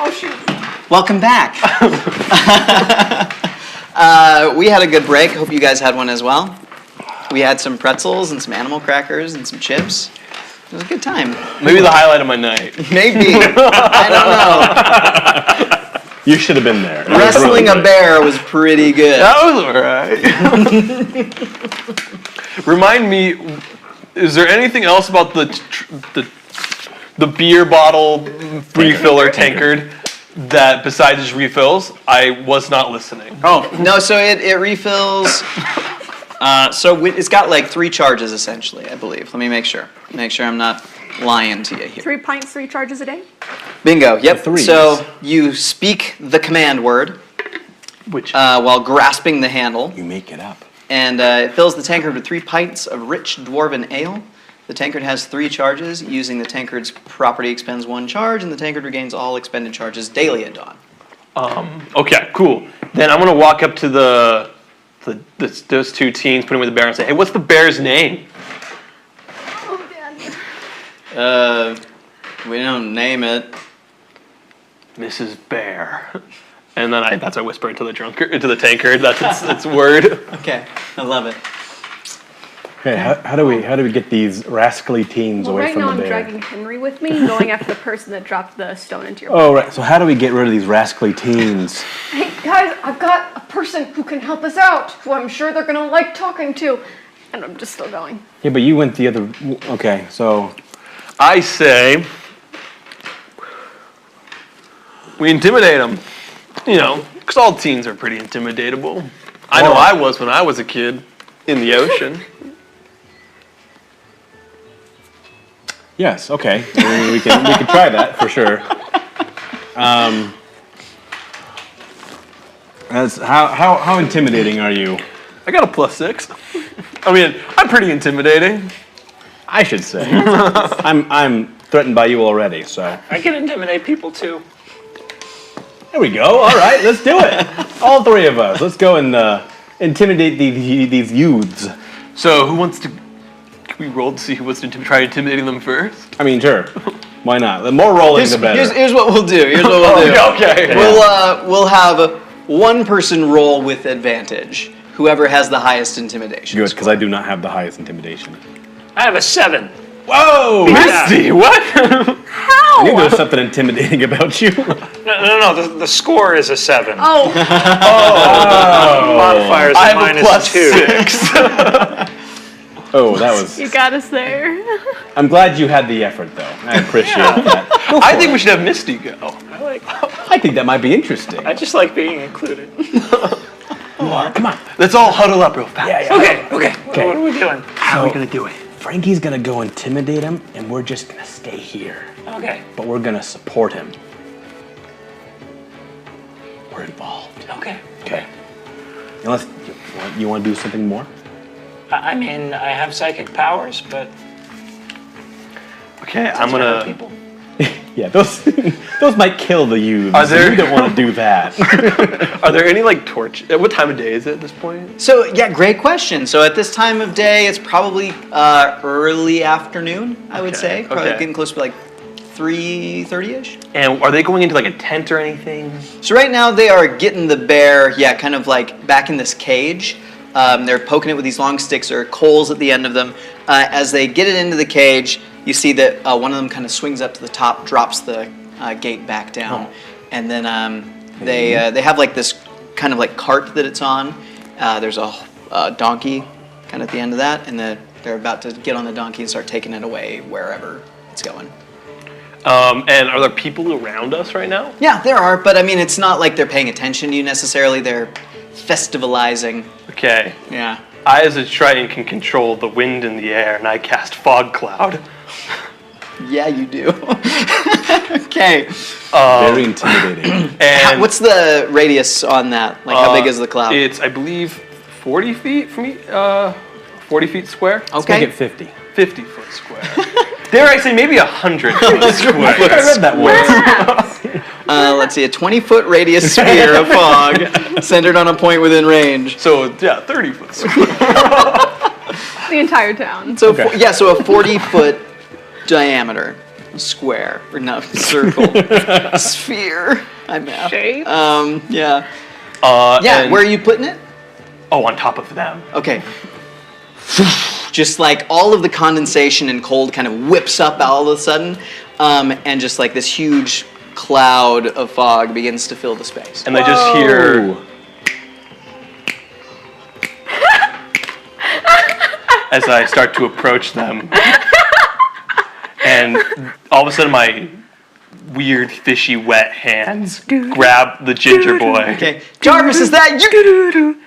Oh shoot. Welcome back. We had a good break. Hope you guys had one as well. We had some pretzels and some animal crackers and some chips. It was a good time. Maybe the highlight of my night. Maybe. I don't know. You should have been there. Wrestling a bear was pretty good. That was alright. Remind me, is there anything else about the beer bottle refiller tankard that besides just refills? I was not listening. Oh, no, so it refills. So it's got like 3 charges essentially, I believe. Let me make sure. Make sure I'm not lying to you here. 3 pints, 3 charges a day? Bingo, yep. Threes. So you speak the command word Which? while grasping the handle, You make it up. and it fills the tankard with 3 pints of rich dwarven ale. The tankard has 3 charges. Using the tankard's property expends 1 charge, and the tankard regains all expended charges daily at dawn. Okay, cool. Then I'm gonna walk up to those 2 teens, put them with the bear, and say, "Hey, what's the bear's name?" We don't name it. Mrs. Bear. And then that's I whisper into the tankard. That's its word. Okay, I love it. Okay, how do we get these rascally teens Well, away right from now the I'm bear? dragging Henry with me, going after the person that dropped the stone into your Oh, right. So how do we get rid of these rascally teens? Hey guys, I've got a person who can help us out, who I'm sure they're gonna like talking to. And I'm just still going. Yeah, but you went the other. Okay, so I say we intimidate them. You know, because all teens are pretty intimidatable. I know I was when I was a kid in the ocean. yes, okay. I mean, we can try that for sure. How intimidating are you? I got a +6. I mean, I'm pretty intimidating. I should say. I'm threatened by you already, so. I can intimidate people too. There we go. All right, let's do it. All 3 of us. Let's go and intimidate these youths. So who wants to? Can we roll to see who wants to try intimidating them first? I mean, sure. Why not? The more rolling, the better. Here's what we'll do. Here's what we'll do. Okay. We'll have 1 person roll with advantage. Whoever has the highest intimidation. Good, because I do not have the highest intimidation. I have a 7. Whoa! Misty, what? I knew there was something intimidating about you. No. The score is a 7. Oh, Modifiers I are have a -2. +6. Oh, that was. you got us there. I'm glad you had the effort, though. I appreciate that. I think we should have Misty go. I think that might be interesting. I just like being included. Come on. Let's all huddle up real fast. Yeah. Okay. What are we doing? How are we gonna do it? Frankie's gonna go intimidate him, and we're just gonna stay here. Okay. But we're gonna support him. We're involved. Okay. Okay. Unless you want to do something more. I mean, I have psychic powers, but Okay, I'm hurt gonna. people. Yeah, those might kill the youths. Are there- You don't want to do that. Are there any like torch? What time of day is it at this point? So yeah, great question. So at this time of day, it's probably early afternoon, I would say. Probably okay. getting close to like 3:30ish. And are they going into like a tent or anything? So right now they are getting the bear, kind of like back in this cage. They're poking it with these long sticks or coals at the end of them. As they get it into the cage, you see that one of them kind of swings up to the top, drops the gate back down, and then they have like this kind of like cart that it's on. There's a donkey kind of at the end of that, and they're about to get on the donkey and start taking it away wherever it's going. And are there people around us right now? Yeah, there are, but I mean, it's not like they're paying attention to you necessarily. They're festivalizing. Okay. Yeah. I, as a Triton, can control the wind in the air, and I cast fog cloud. Yeah, you do. Okay. Very intimidating. And What's the radius on that? Like, how big is the cloud? It's, I believe, 40 feet from 40 feet square. Let's make it 50. 50 foot square. Dare I say maybe 100 foot square. I read that word. Let's see, a 20-foot radius sphere of fog centered on a point within range. So, yeah, 30 foot square. The entire town. So, Okay. so a 40-foot diameter. square, or no, circle, sphere. I'm out. Shape? Yeah. And- where are you putting it? Oh, on top of them. Okay. Just like all of the condensation and cold kind of whips up all of a sudden, and just like this huge cloud of fog begins to fill the space. And they just hear as I start to approach them. And all of a sudden my weird, fishy, wet hands grab the ginger boy. Okay. Jarvis, is that you?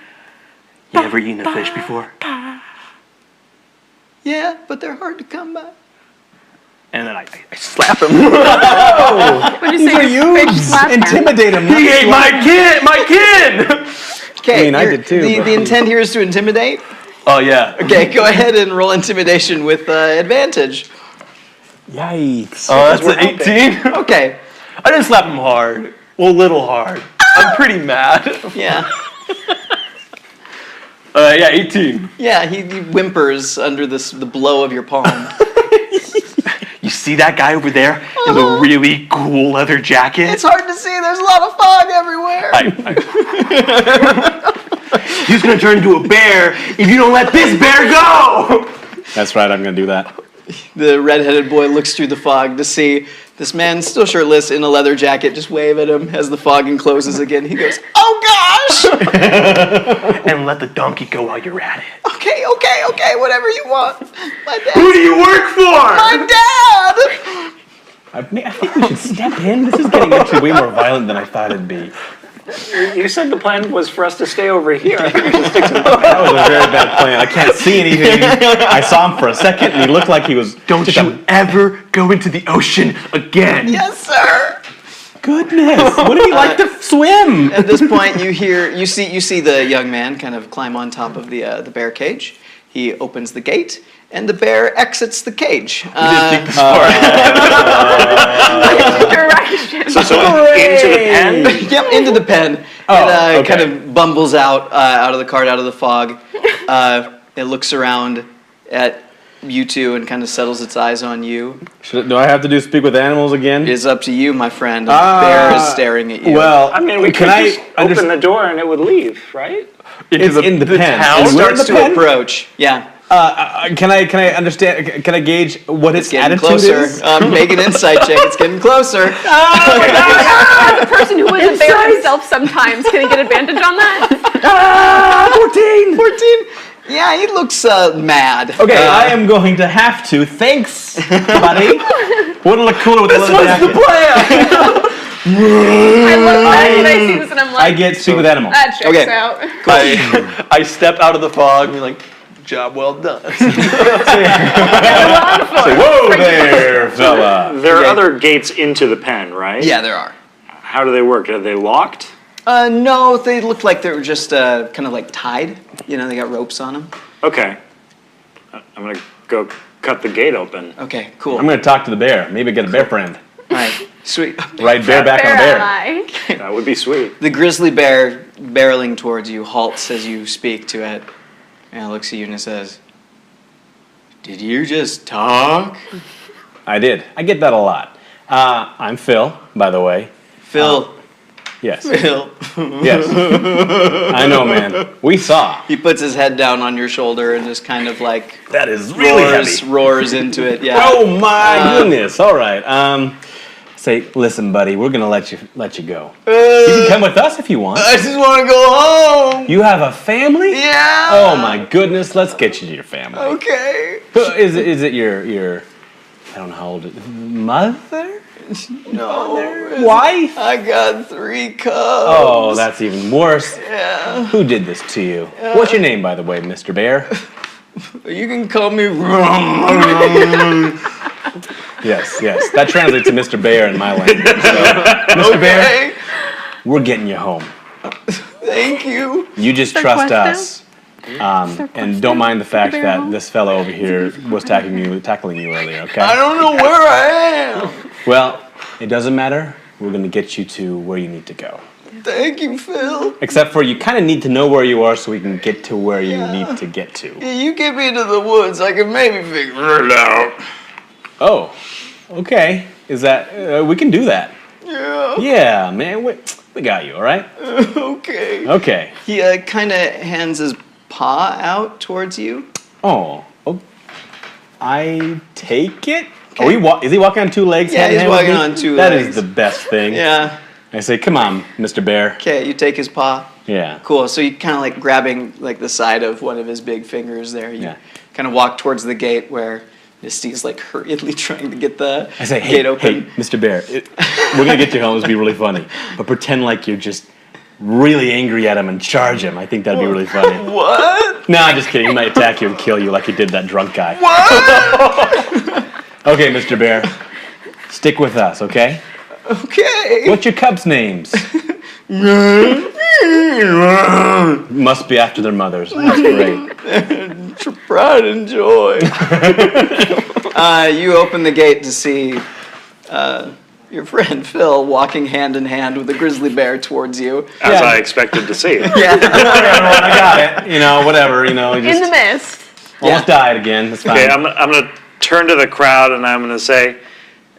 You ever eaten a fish before? Yeah, but they're hard to come by. And then I slap him. When you say fish slap Intimidate him. He ate my kin! Okay, I mean, I did too, The but- intent here is to intimidate. Oh, yeah. Okay, go ahead and roll intimidation with advantage. Yikes. Oh, that's an 18? Okay. I didn't slap him hard. Well, a little hard. I'm pretty mad. Yeah. Yeah, 18. Yeah, he whimpers under the blow of your palm. You see that guy over there in the really cool leather jacket? It's hard to see. There's a lot of fog everywhere. He's gonna turn into a bear if you don't let this bear go! That's right, I'm going to do that. The redheaded boy looks through the fog to see this man still shirtless in a leather jacket. Just wave at him as the fog encloses again. He goes, "Oh gosh!" And let the donkey go while you're at it. Okay, whatever you want. My dad. Who do you work for? My dad. I think we should step in. This is getting actually way more violent than I thought it'd be. You said the plan was for us to stay over here. I think we should stick to the plan. That was a very bad plan. I can't see anything. I saw him for a second, and he looked like he was. Don't you ever go into the ocean again. Yes, sir. Goodness, what did he like to swim? At this point, you see the young man kind of climb on top of the bear cage. He opens the gate, and the bear exits the cage. So into the pen? Yep, into the pen. Okay. Kind of bumbles out of the cart, out of the fog. It looks around at you two and kind of settles its eyes on you. Do I have to do speak with animals again? It is up to you, my friend. The bear is staring at you. Well, I mean, we can could I just open the door and it would leave, right? It's in the pen. town? It And we're in starts the to pen? approach. Yeah. Can I understand? Can I gauge what its It's getting attitude closer. is? Make an insight check. It's getting closer. As a person who is a bear himself sometimes, can he get advantage on that? 14. Yeah, he looks mad. Okay, I am going to have to. Thanks, buddy. Wouldn't look cooler with the leather jacket. I look back and I see this and I'm I like, get speak with animals. that checks Okay. out. I step out of the fog and be like, job well done. Whoa there, fella. There are other gates into the pen, right? Yeah, there are. How do they work? Are they locked? No, they look like they were just kind of like tied. You know, they got ropes on them. Okay. I'm going to go cut the gate open. Okay, cool. I'm going to talk to the bear. Maybe get a bear friend. All right, sweet. Right bear back on a bear. ally. That would be sweet. The grizzly bear, barreling towards you, halts as you speak to it. And it looks at you and it says, "Did you just talk?" I did. I get that a lot. I'm Phil, by the way. Phil. Yes. Phil. Yes. I know, man. We saw. He puts his head down on your shoulder and just kind of like That is really heavy. roars into it. Yeah. Oh my goodness! All right. Say, listen, buddy. We're gonna let you go. You can come with us if you want. I just want to go home. You have a family? Yeah. Oh my goodness! Let's get you to your family. Okay. Is it your I don't know how old it is. Mother? No. Wife? I got 3 cubs. Oh, that's even worse. Yeah. Who did this to you? What's your name, by the way, Mr. Bear? You can call me. Yes. That translates to Mr. Bear in my language. So, Mr. Bear, we're getting you home. Thank you. You just trust us. And don't mind the fact that this fellow over here was tackling you earlier, okay? I don't know where I am. Well, it doesn't matter. We're going to get you to where you need to go. Thank you, Phil. Except for you kind of need to know where you are so we can get to where you need to get to. Yeah, you get me to the woods, I can maybe figure it out. Oh, Okay. Is that we can do that? Yeah. Yeah, man. We got you. All right. Okay. Okay. He kind of hands his paw out towards you. Oh. I take it. Oh, is he walking on two legs? Yeah, hand in he's hand with walking me? on two That legs. is the best thing. Yeah. I say, come on, Mr. Bear. Okay, you take his paw. Yeah. Cool. So you kind of like grabbing like the side of one of his big fingers there. You kind of walk towards the gate where Misty's like hurriedly trying to get the I say, gate open. Hey, Mr. Bear, we're gonna get you home. It's gonna be really funny, but pretend like you're just really angry at him and charge him. I think that'd be really funny. What? No, I'm just kidding. He might attack you and kill you like he did that drunk guy. What? Okay, Mr. Bear, stick with us, okay? Okay. What's your cubs' names? Must be after their mothers. That's great. Pride and joy. You open the gate to see your friend Phil walking hand in hand with a grizzly bear towards you. As I expected to see. Yeah. I got it. Whatever. Just In the mist. almost died again. That's fine. Okay, I'm going to turn to the crowd and I'm going to say,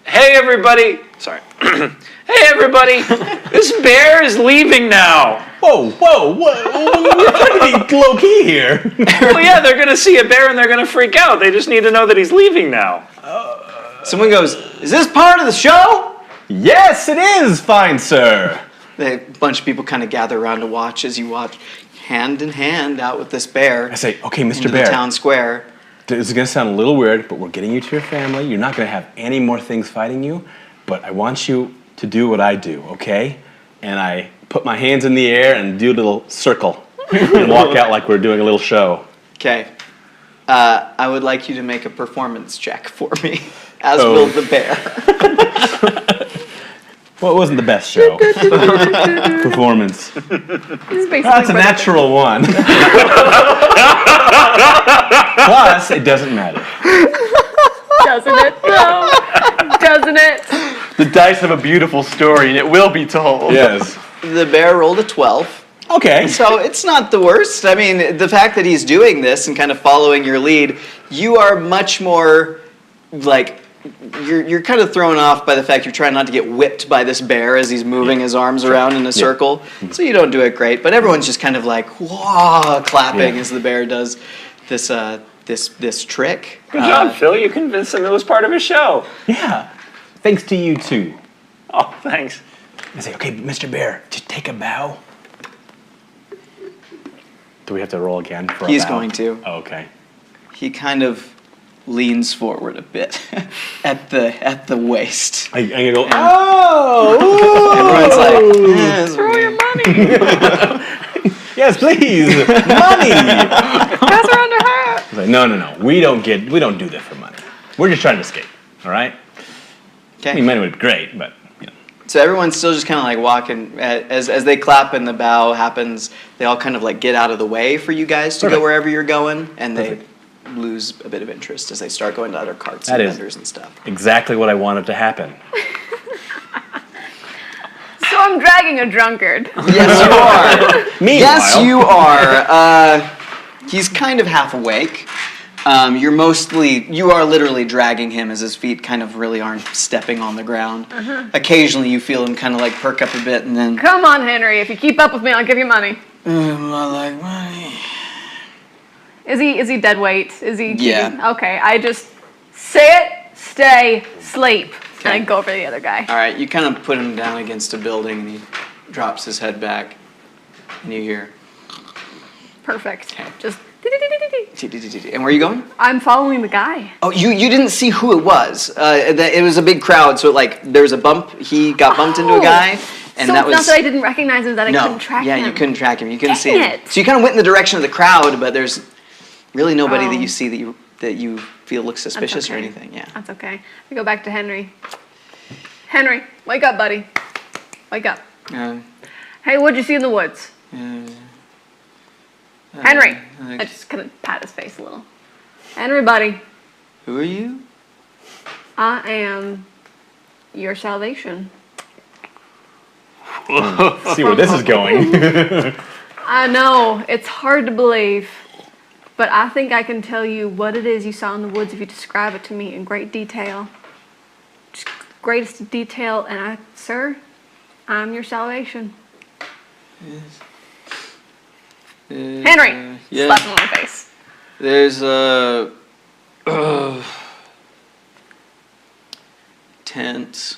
hey, everybody. Sorry. Hey, everybody. This bear is leaving now. Whoa. We're trying to be low key here. Well, yeah, they're going to see a bear and they're going to freak out. They just need to know that he's leaving now. Someone goes, is this part of the show? Yes, it is, fine sir. A bunch of people kind of gather around to watch as you watch hand in hand out with this bear. I say, okay, Mr. into Bear. the town square. This is going to sound a little weird, but we're getting you to your family. You're not going to have any more things fighting you, but I want you to do what I do, okay? And I put my hands in the air and do a little circle and walk out like we're doing a little show. Okay. I would like you to make a performance check for me, as will the bear. Well, it wasn't the best show. Performance. That's a natural one. Plus, it doesn't matter. Doesn't it, though? Doesn't it? The dice have a beautiful story, and it will be told. Yes. The bear rolled a 12. Okay. So it's not the worst. I mean, the fact that he's doing this and kind of following your lead, you are much more like you're kind of thrown off by the fact you're trying not to get whipped by this bear as he's moving his arms around in a circle. So you don't do it great, but everyone's just kind of like whoa, clapping as the bear does this this trick. Good job, Phil. You convinced him it was part of his show. Yeah. Thanks to you, too. Oh, thanks. I say, okay, Mr. Bear, just take a bow. Do we have to roll again for a He's bow? going to. Oh, okay. He kind of leans forward a bit at the waist. I'm going to go, oh! Everyone's like, yes, Throw your money. Yes, please, money! Pass around her hat. I was like, no, we don't do this for money. We're just trying to escape, all right? Okay. I mean, money would be great, but, So everyone's still just kind of like walking as they clap and the bow happens. They all kind of like get out of the way for you guys to go wherever you're going, and they lose a bit of interest as they start going to other carts and vendors and stuff. Exactly what I wanted to happen. So I'm dragging a drunkard. Yes, you are. Meanwhile, Yes, you are. He's kind of half awake. You are literally dragging him as his feet kind of really aren't stepping on the ground. Occasionally you feel him kind of like perk up a bit and then, Come on, Henry. If you keep up with me, I'll give you money. I like money. Is he dead weight? Is he? Yeah. Okay. I just sit, stay, sleep, and I go for the other guy. All right, you kind of put him down against a building and he drops his head back and you hear, Perfect. Okay. Just. and where are you going? I'm following the guy. Oh, you didn't see who it was. It was a big crowd, so there was a bump. He got bumped into a guy, and so that was not that I didn't recognize him, that I couldn't track him. Yeah, you couldn't track him. You couldn't see him. Dang it. So you kind of went in the direction of the crowd, but there's really nobody that Oh. you see that you feel looks suspicious or okay. anything. Yeah. That's okay. We go back to Henry. Henry, wake up, buddy. Wake up. Hey, what'd you see in the woods? Henry. I just kind of pat his face a little. Henry, buddy. Who are you? I am your salvation. see where this is going. I know, it's hard to believe, but I think I can tell you what it is you saw in the woods if you describe it to me in great detail. greatest detail, and sir, I'm your salvation. Henry! Yeah. Slap him on the face. There's tents.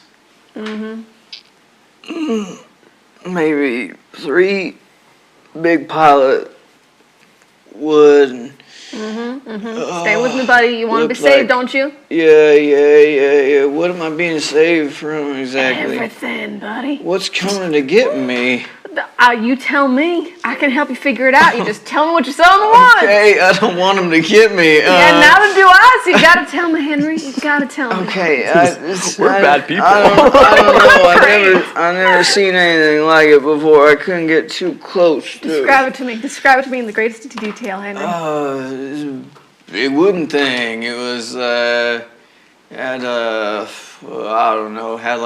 Maybe 3 big pile of wood. Stay with me, buddy. You want to be looks saved, like- don't you? Yeah. What am I being saved from exactly? Everything, buddy. What's coming to get me? You tell me. I can help you figure it out. You just tell me what you saw in the woods. Okay, I don't want them to get me. Yeah, neither do I. So you gotta tell me, Henry. You gotta tell me. Okay, We're bad people. I don't know. I've never seen anything like it before. I couldn't get too close. Describe it to me. Describe it to me in the greatest detail, Henry. It's a big wooden thing. It was had had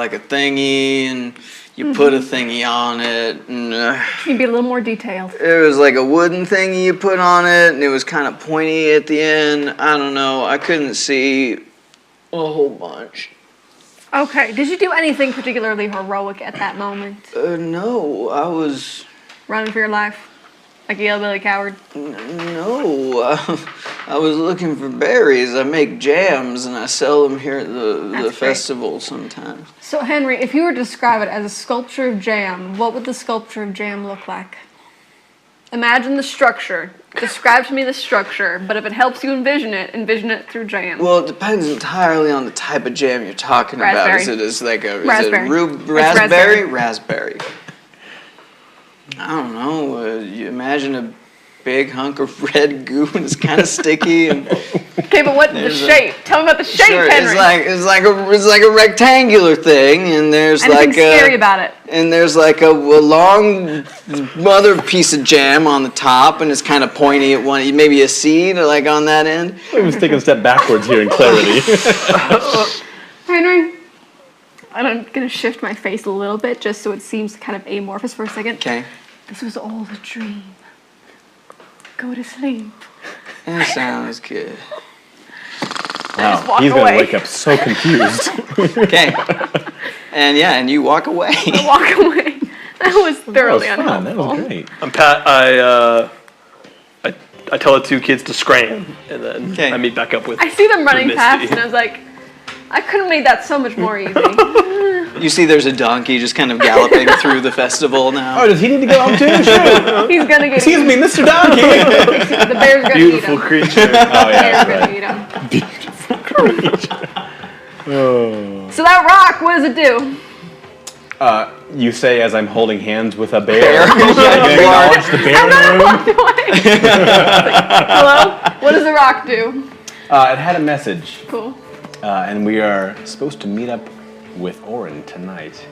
like a thingy, and you put a thingy on it, and Can you be a little more detailed? it was like a wooden thingy you put on it, and it was kind of pointy at the end. I don't know. I couldn't see a whole bunch. Okay. Did you do anything particularly heroic at that moment? No, I was. Running for your life? Like a hillbilly coward? No, I was looking for berries. I make jams and I sell them here at the great. festival sometimes. So, Henry, if you were to describe it as a sculpture of jam, what would the sculpture of jam look like? Imagine the structure. Describe to me the structure, but if it helps you envision it through jam. Well, it depends entirely on the type of jam you're talking about. Raspberry. Is it Raspberry. raspberry? Raspberry. Raspberry. I don't know. You imagine a big hunk of red goo and it's kind of sticky and. Okay, but what the shape? Tell me about the shape, Sure, Henry. it's like a rectangular thing, and there's Anything like scary about it? And there's like a long other piece of jam on the top, and it's kind of pointy at one. Maybe a seed, like on that end. I was taking a step backwards here in clarity. Henry, I'm going to shift my face a little bit just so it seems kind of amorphous for a second. Okay. This was all a dream. Go to sleep. That sounds good. just Wow, walk he's going away. to wake up so confused. Okay. And you walk away. Walk away. That was thoroughly That was fun. That unhelpful. was great. I tell the 2 kids to scram, and then Okay. I meet back up with. I see them running Misty. past, and I was like, I could have made that so much more easy. You see there's a donkey just kind of galloping through the festival now. Oh, does he need to go home too? Shoot. He's gonna get Excuse me, Mr. Donkey. The bear's gonna Beautiful eat him. creature. Oh, yeah, The bear's that's gonna right. eat him. So that rock, what does it do? You say as I'm holding hands with a bear. Bear. Acknowledge the bear And in then I the room. walked away. Hello? What does the rock do? It had a message, Cool. and we are supposed to meet up with Orin tonight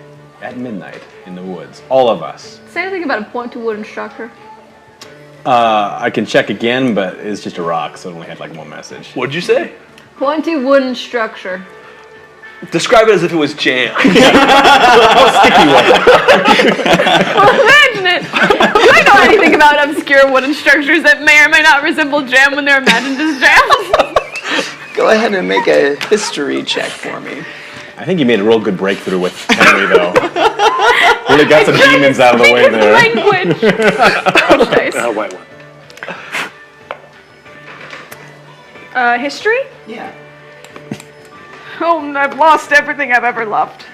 at midnight in the woods. All of us. Say anything about a pointy wooden structure. I can check again, but it's just a rock, so it only had like one message. What'd you say? Pointy wooden structure. Describe it as if it was jam. Well, imagine it. Do I know anything about obscure wooden structures that may or may not resemble jam when they're imagined as jam? Go ahead and make a history check for me. I think you made a real good breakthrough with Henry, though. Really got some demons out of the way there. Language. Nice. White one. History? Yeah. Oh, I've lost everything I've ever loved.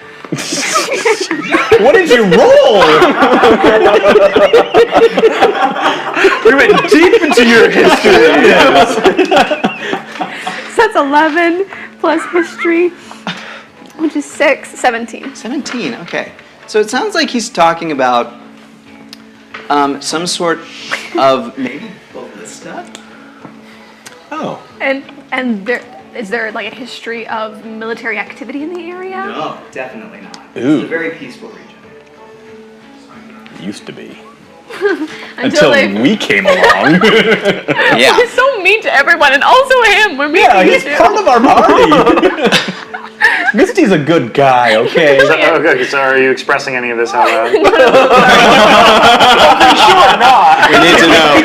What did you roll? We went deep into your history. So that's 11 plus history, which is 6, 17. 17, okay. So it sounds like he's talking about some sort of maybe ballista? Oh. And is there like a history of military activity in the area? No, definitely not. Ooh. It's a very peaceful region. Used to be. Until they we came along. Yeah. He's so mean to everyone, and also him. We're mean Yeah, to you he's too. part of our party. Misty's a good guy, okay? Okay, so are you expressing any of this out loud? We need to know.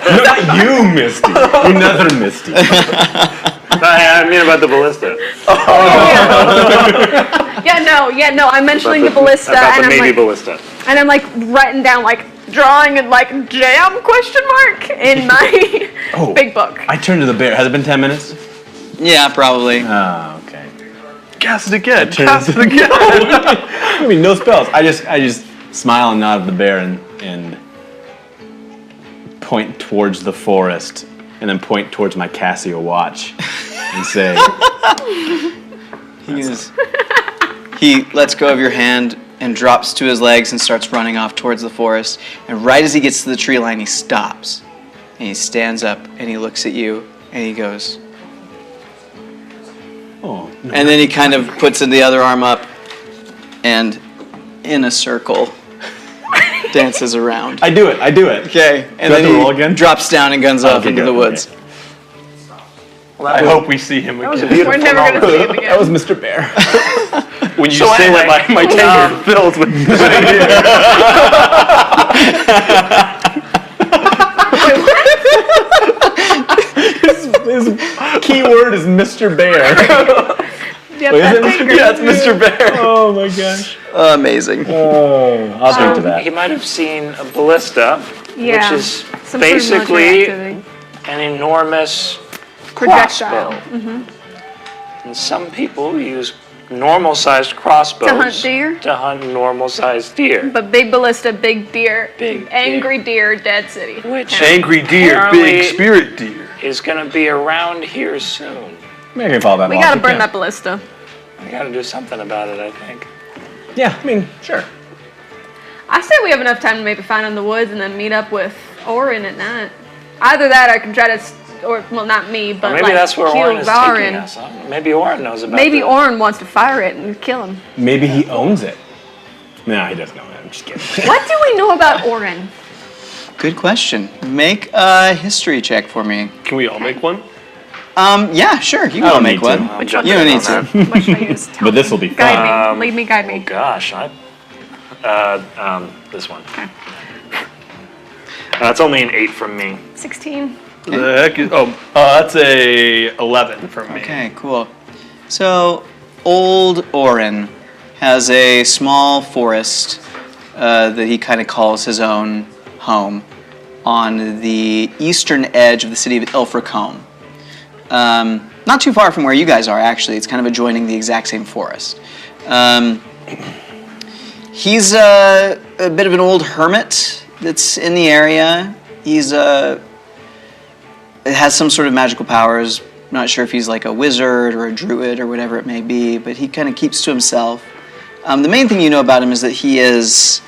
No, not you, Misty. Another Misty. I mean about the ballista. No. I'm mentioning the ballista, About and the I'm maybe like, ballista. and I'm like writing down like drawing and like jam question mark in my big book. I turned to the bear. Has it been 10 minutes? Yeah, probably. Oh, okay. Cast it again. Cast it again. I mean, no spells. I just smile and nod at the bear and point towards the forest, and then point towards my Casio watch and say, He lets go of your hand and drops to his legs and starts running off towards the forest. And right as he gets to the tree line, he stops. And he stands up and he looks at you and he goes, "Oh." No. And then he kind of puts the other arm up and in a circle dances around. I do it. Okay. And then roll again? drops down and guns off into the woods. Okay. Well, I hope we see him again. We're never gonna see him again. That was Mr. Bear. When you say that, my tank fills with. His key word is Mr. Bear. Yep, Wait, is it that's Mr. great. Yeah, it's Mr. Bear. Oh my gosh. Amazing. Oh, I'll drink to that. He might have seen a ballista, Yeah. which is Some sort of military basically activity. an enormous Projectile. crossbow. And some people use normal-sized crossbows To hunt deer? to hunt normal-sized deer. But big ballista, big deer, Big angry deer, dead city. Which Angry deer, Apparently- big spirit deer. is going to be around here soon. Maybe I can follow that We logic, gotta burn yeah. that ballista. We got to do something about it, I think. Yeah, I mean, sure. I say we have enough time to maybe find in the woods and then meet up with Orin at night. Either that, or I can try to, not me, but Maybe like that's where kill Orin is taking Varin. us. Huh? Maybe Orin knows about Maybe the- Orin wants to fire it and kill him. Maybe he owns it. No, he doesn't know that. I'm just kidding. What do we know about Orin? Good question. Make a history check for me. Can we all make one? Yeah, sure. You can I all don't make need to. one. Which You one don't do need I to. What should I use? Tell But me. this will be fun. Guide me. Lead me, guide me. Gosh, this one. Okay. It's only an 8 from me. 16. The heck is, that's a 11 from me. Okay, cool. So, old Orin has a small forest that he kind of calls his own home on the eastern edge of the city of Ilfracombe. Not too far from where you guys are, actually. It's kind of adjoining the exact same forest. He's a bit of an old hermit that's in the area. He's has some sort of magical powers. Not sure if he's like a wizard or a druid or whatever it may be, but he kind of keeps to himself. The main thing you know about him is that he is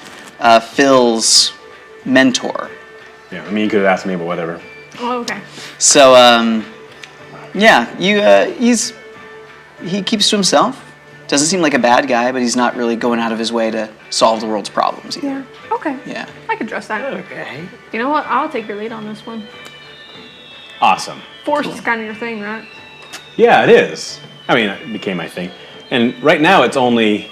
Phil's mentor. Yeah, I mean, you could have asked me, but whatever. Oh, okay. So, yeah, he keeps to himself. Doesn't seem like a bad guy, but he's not really going out of his way to solve the world's problems either. Yeah. Okay. Yeah. I can trust that. Okay. You know what? I'll take your lead on this one. Awesome. Force is kind of your thing, right? Yeah, it is. I mean, it became my thing. And right now it's only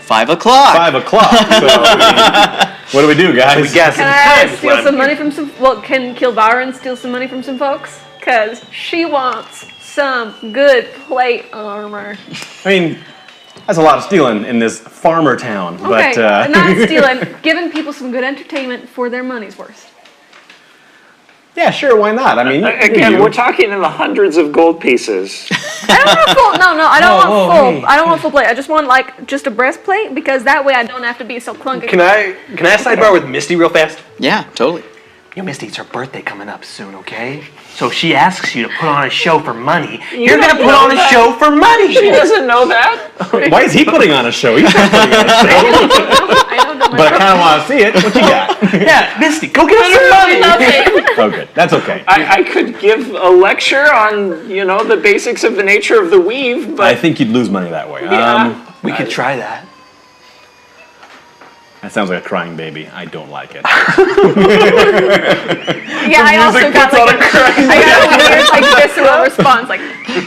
5 o'clock. 5 o'clock. So, I mean, what do we do, guys? We got Can some I time, steal Glenn. some money from some? Well, can Kilvarin steal some money from some folks? Cause she wants some good plate armor. I mean, that's a lot of stealing in this farmer town. Okay, But, not stealing, giving people some good entertainment for their money's worth. yeah, sure, why not? I mean, Again, we're talking in the hundreds of gold pieces. I don't want full. No, I don't Whoa, want whoa, full. hey. I don't want full plate. I just want like just a breastplate because that way I don't have to be so clunky. Can I sidebar with Misty real fast? Yeah, totally. Yo, Misty, it's her birthday coming up soon, okay? So if she asks you to put on a show for money, you're gonna put on a show for money. She doesn't know that. Why is he putting on a show? He's not putting on a show. I don't know my But I kind of want to see it. What you got? Yeah, Misty, go get us some money. Oh, good. That's okay. I could give a lecture on, the basics of the nature of the weave, but I think you'd lose money that way. Yeah. We could try that. That sounds like a crying baby. I don't like it. Yeah, I also got like a weird like visceral response, like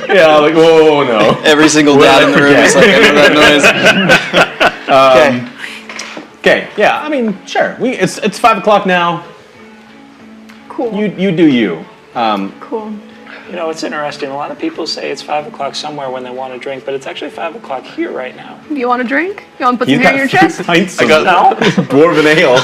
Yeah, like, oh no. Every single What dad did in I the room is like, I know that noise. Okay, yeah, I mean, sure. It's 5 o'clock now. cool, You do you. cool. You know, it's interesting. A lot of people say it's 5 o'clock somewhere when they want to drink, but it's actually 5 o'clock here right now. Do you want a drink? You want to put some hair in your chest? Pints I of got dwarven ale.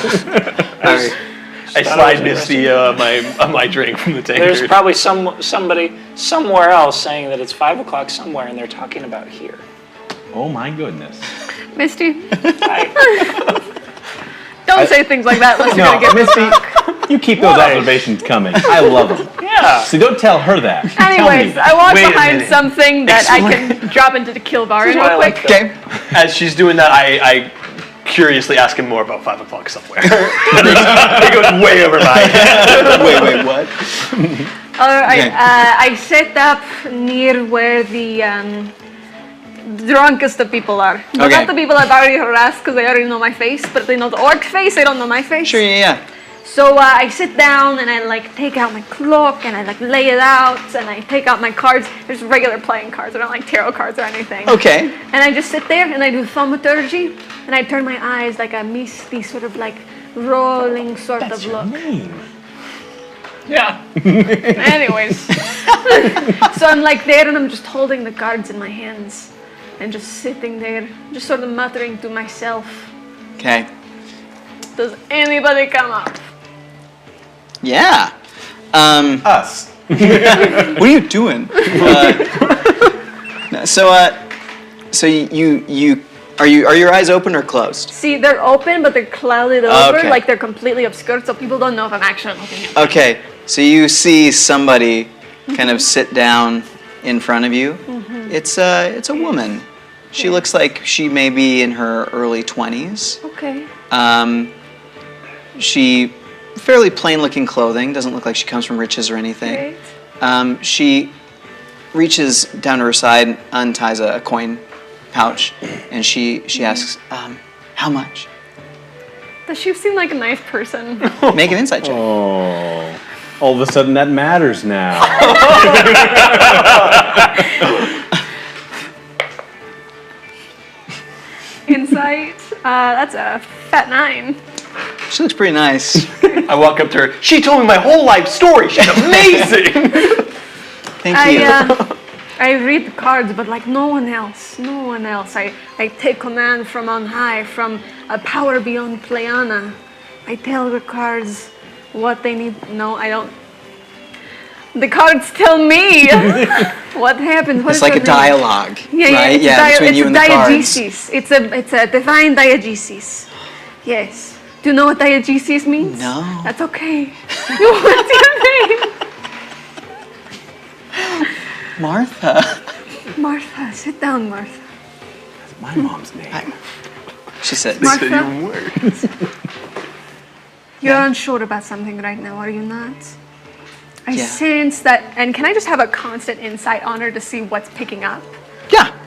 I slide Misty my drink from the tankard. There's probably somebody somewhere else saying that it's 5 o'clock somewhere, and they're talking about here. Oh my goodness. Misty, Hi. don't say things like that unless you're No, going to get Misty, Misty. you keep those observations coming. I love them. Yeah. So don't tell her that. Anyways, Tell me. I want Wait to a find minute. something that I can drop into the kill bar This is real why I quick. like them. Okay. As she's doing that, I curiously ask him more about 5 o'clock somewhere. It goes way over my head. Wait, what? All right, Okay. I set up near where the drunkest of people are. But Okay. not the people I've already harassed because they already know my face, but they know the orc face, they don't know my face. Sure, yeah. So I sit down and I like take out my cloak and I like lay it out and I take out my cards. There's regular playing cards. I don't like tarot cards or anything. Okay. And I just sit there and I do thaumaturgy and I turn my eyes like a misty sort of like rolling sort That's of your look. name. Yeah. Anyways. So I'm like there and I'm just holding the cards in my hands and just sitting there, just sort of muttering to myself. Okay. Does anybody come up? Yeah. Us. What are you doing? So you are your eyes open or closed? See, they're open, but they're clouded over, Okay. like they're completely obscured, so people don't know if I'm actually looking at them. Okay. So you see somebody kind of sit down in front of you. It's a woman. She looks like she may be in her early 20s. Okay. She fairly plain looking clothing, doesn't look like she comes from riches or anything. Great. She reaches down to her side, unties a coin pouch, and she asks, how much? Does she seem like a nice person? Make an insight check. Oh. All of a sudden that matters now. Insight. That's a fat 9. She looks pretty nice. I walk up to her. She told me my whole life story. She's amazing. Thank you. I read the cards, but like no one else. No one else. I take command from on high, from a power beyond Pleiana. I tell the cards what they need. No, I don't. The cards tell me what happens. What It's is like your a name? dialogue, Yeah, right? it's Between you and the cards. diegesis. It's a divine diegesis. Yes. Do you know what diegesis means? No. That's okay. What's your name? Martha. Martha. Sit down, Martha. That's my mom's name. She said, Martha. You're unsure about something right now, are you not? I Yeah. sense that, and can I just have a constant insight on her to see what's picking up?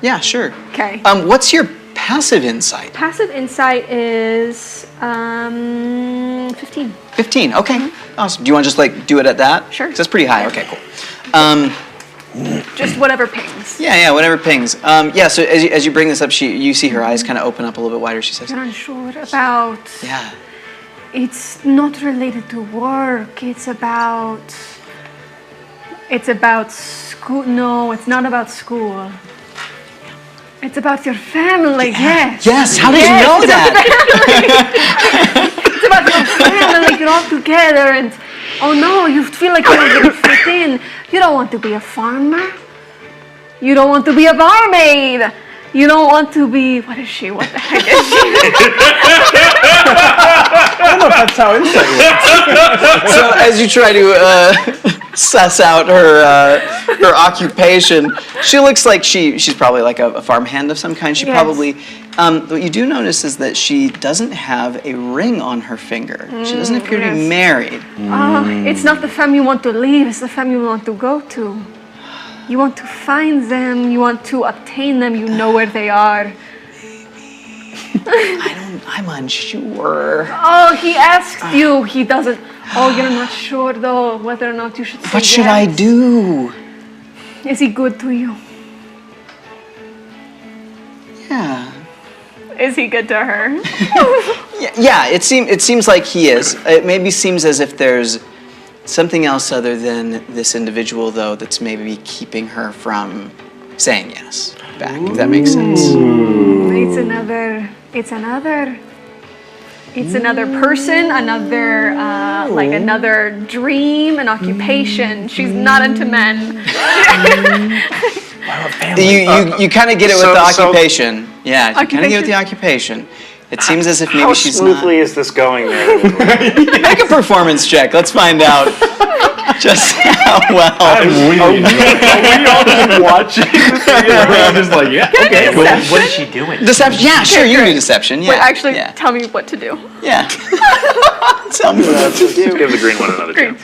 yeah, sure. Okay. What's your passive insight? Passive insight is 15. 15. Okay. Awesome. Do you want to just like do it at that? Sure. 'Cause that's pretty high. Okay, cool. Just whatever pings. Yeah, whatever pings. Yeah. So as you bring this up, you see her eyes kind of open up a little bit wider. She says, You're unsure about. "Yeah, It's not related to work. It's about school. No, it's not about school. It's about your family. Yes. yes. How did you know it's that? It's about your family. You're all together, and oh no, you feel like you're not going to fit in. You don't want to be a farmer. You don't want to be a barmaid. You don't want to be. What is she? What the heck is she? I don't know if that's how insight works. So as you try to suss out her occupation, she looks like she's probably like a farmhand of some kind. She Yes. probably. What you do notice is that she doesn't have a ring on her finger. She doesn't appear to be yes. married. It's not the family you want to leave. It's the family you want to go to. You want to find them. You want to obtain them. You know where they are. I'm unsure. Oh, he asked you. He doesn't. Oh, you're not sure though whether or not you should say What should I yes. do? Is he good to you? Yeah. Is he good to her? Yeah, it seems like he is. It maybe seems as if there's something else other than this individual, though, that's maybe keeping her from saying yes back, if that makes sense. It's another person, another another dream, an occupation. She's not into men. You kind of get it with the occupation. Yeah, you kind of get it with the occupation. It seems as if maybe How she's not. smoothly is this going there? Make a performance check. Let's find out just how well. Are we all just watching? I'm just like, yeah, okay, cool. What is she doing? Deception. Yeah, sure. You can do deception. Yeah. Wait, actually, yeah. tell me what to do. Yeah. Tell me what to do. Give the green one another chance.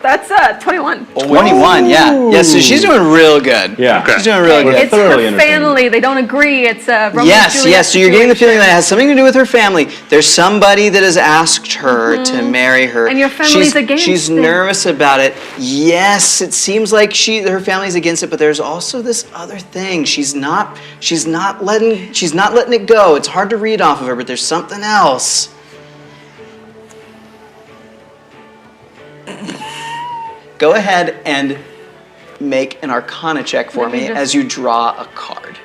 That's 21. 21. Yeah. Yeah. So she's doing real good. Yeah. She's doing really good. It's thoroughly her entertaining. family. They don't agree. It's a Romeo Yes, Juliet yes. So you're getting the feeling situation. that it has something to do with her family. There's somebody that has asked her to marry her. And your family's against She's it. nervous about it. Yes, it seems like her family's against it, but there's also this other thing. She's not letting it go. It's hard to read off of her, but there's something else. Go ahead and make an Arcana check for me as you draw a card.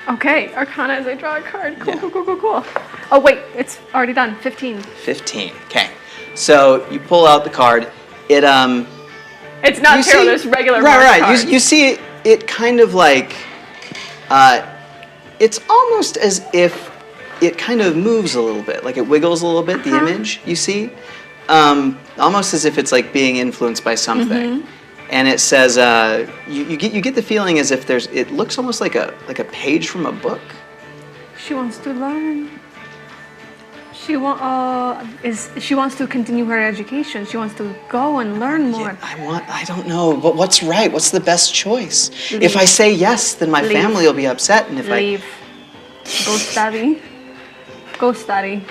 Okay, Arcana as I draw a card. Cool, cool. Oh, wait, it's already done. 15. 15. Okay. So you pull out the card. It's not perilous, regular Right. card. You see it kind of like, it's almost as if it kind of moves a little bit, like it wiggles a little bit, the image, you see? Almost as if it's like being influenced by something. And it says, you get the feeling as if it looks almost like a page from a book. She wants to learn. She wants to continue her education. She wants to go and learn more. Yeah, I don't know, but what's right? What's the best choice? If I say yes, then my family will be upset, and if Leave. Go study. Go study.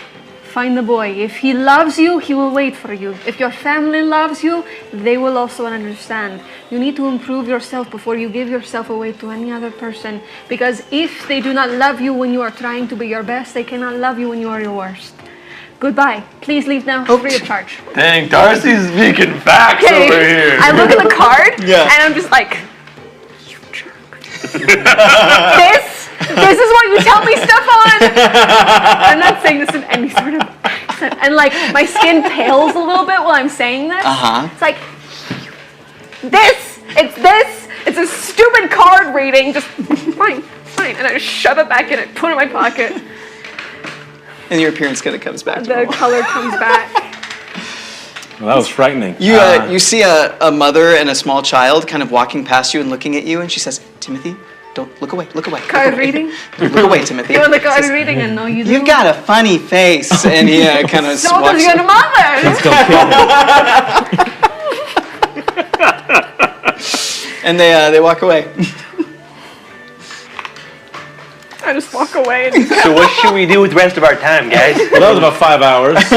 Find the boy. If he loves you, he will wait for you. If your family loves you, they will also understand. You need to improve yourself before you give yourself away to any other person. Because if they do not love you when you are trying to be your best, they cannot love you when you are your worst. Goodbye. Please leave now, free of charge. Dang, Darcy's speaking facts Okay. over here. I look at the card, Yeah. and I'm just like, you jerk. This is what you tell me stuff on. I'm not saying this in any sort of accent. And like, my skin pales a little bit while I'm saying this. It's like, it's a stupid card reading, just fine. And I just shove it back in it, put it in my pocket. And your appearance kind of comes back. The color comes back. Well, that was frightening. You see a mother and a small child kind of walking past you and looking at you, and she says, "Timothy, don't look away. Look away. Card look away. reading? Look away, Timothy." You want the card reading? And no, you do. You've got a funny face, and he kind of So does walks. your mother. And they walk away. I just walk away. So what should we do with the rest of our time, guys? Well, that was about 5 hours. So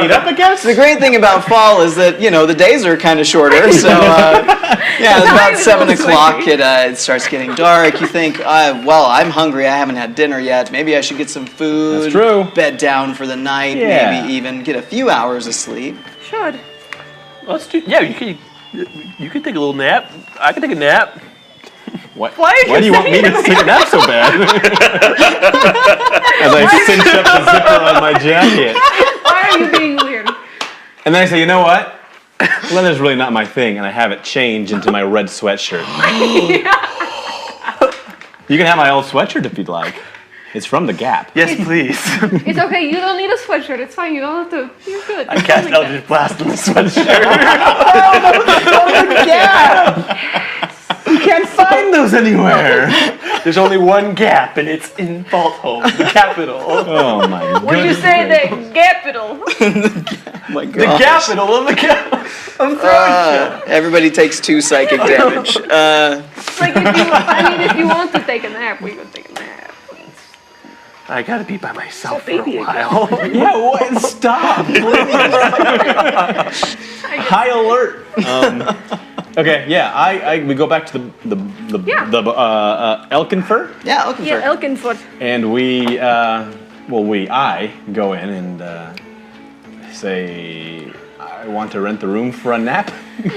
meet up, I guess. The great thing about fall is that the days are kind of shorter. So it's about 7 o'clock. It starts getting dark. You think, well, I'm hungry. I haven't had dinner yet. Maybe I should get some food. That's true. Bed down for the night. Yeah. Maybe even get a few hours of sleep. Should. Let's do. Yeah, you could take a little nap. I could take a nap. Why Why do you want me to take a nap so bad? As I cinch up the zipper on my jacket. Why are you being weird? And then I say, you know what? Leather's really not my thing, and I have it change into my red sweatshirt. You can have my old sweatshirt if you'd like. It's from the Gap. Yes, please. It's okay. You don't need a sweatshirt. It's fine. You don't have to. You're good. I cast Eldritch Blast on the sweatshirt. You can't find those anywhere. There's only one gap, and it's in Vault Home, the capital. Oh my god. Would you say the capital? Oh my The God. capital of the capital of Throssia. Everybody takes 2 psychic damage. Like if you want to take a nap, we could take a nap. I gotta be by myself for a while. Yeah, what? Stop. High alert. Okay, yeah, we go back to the Elkenford, Yeah, Elkinford. Yeah, Elkenford. and I go in and say, I want to rent the room for a nap. Don't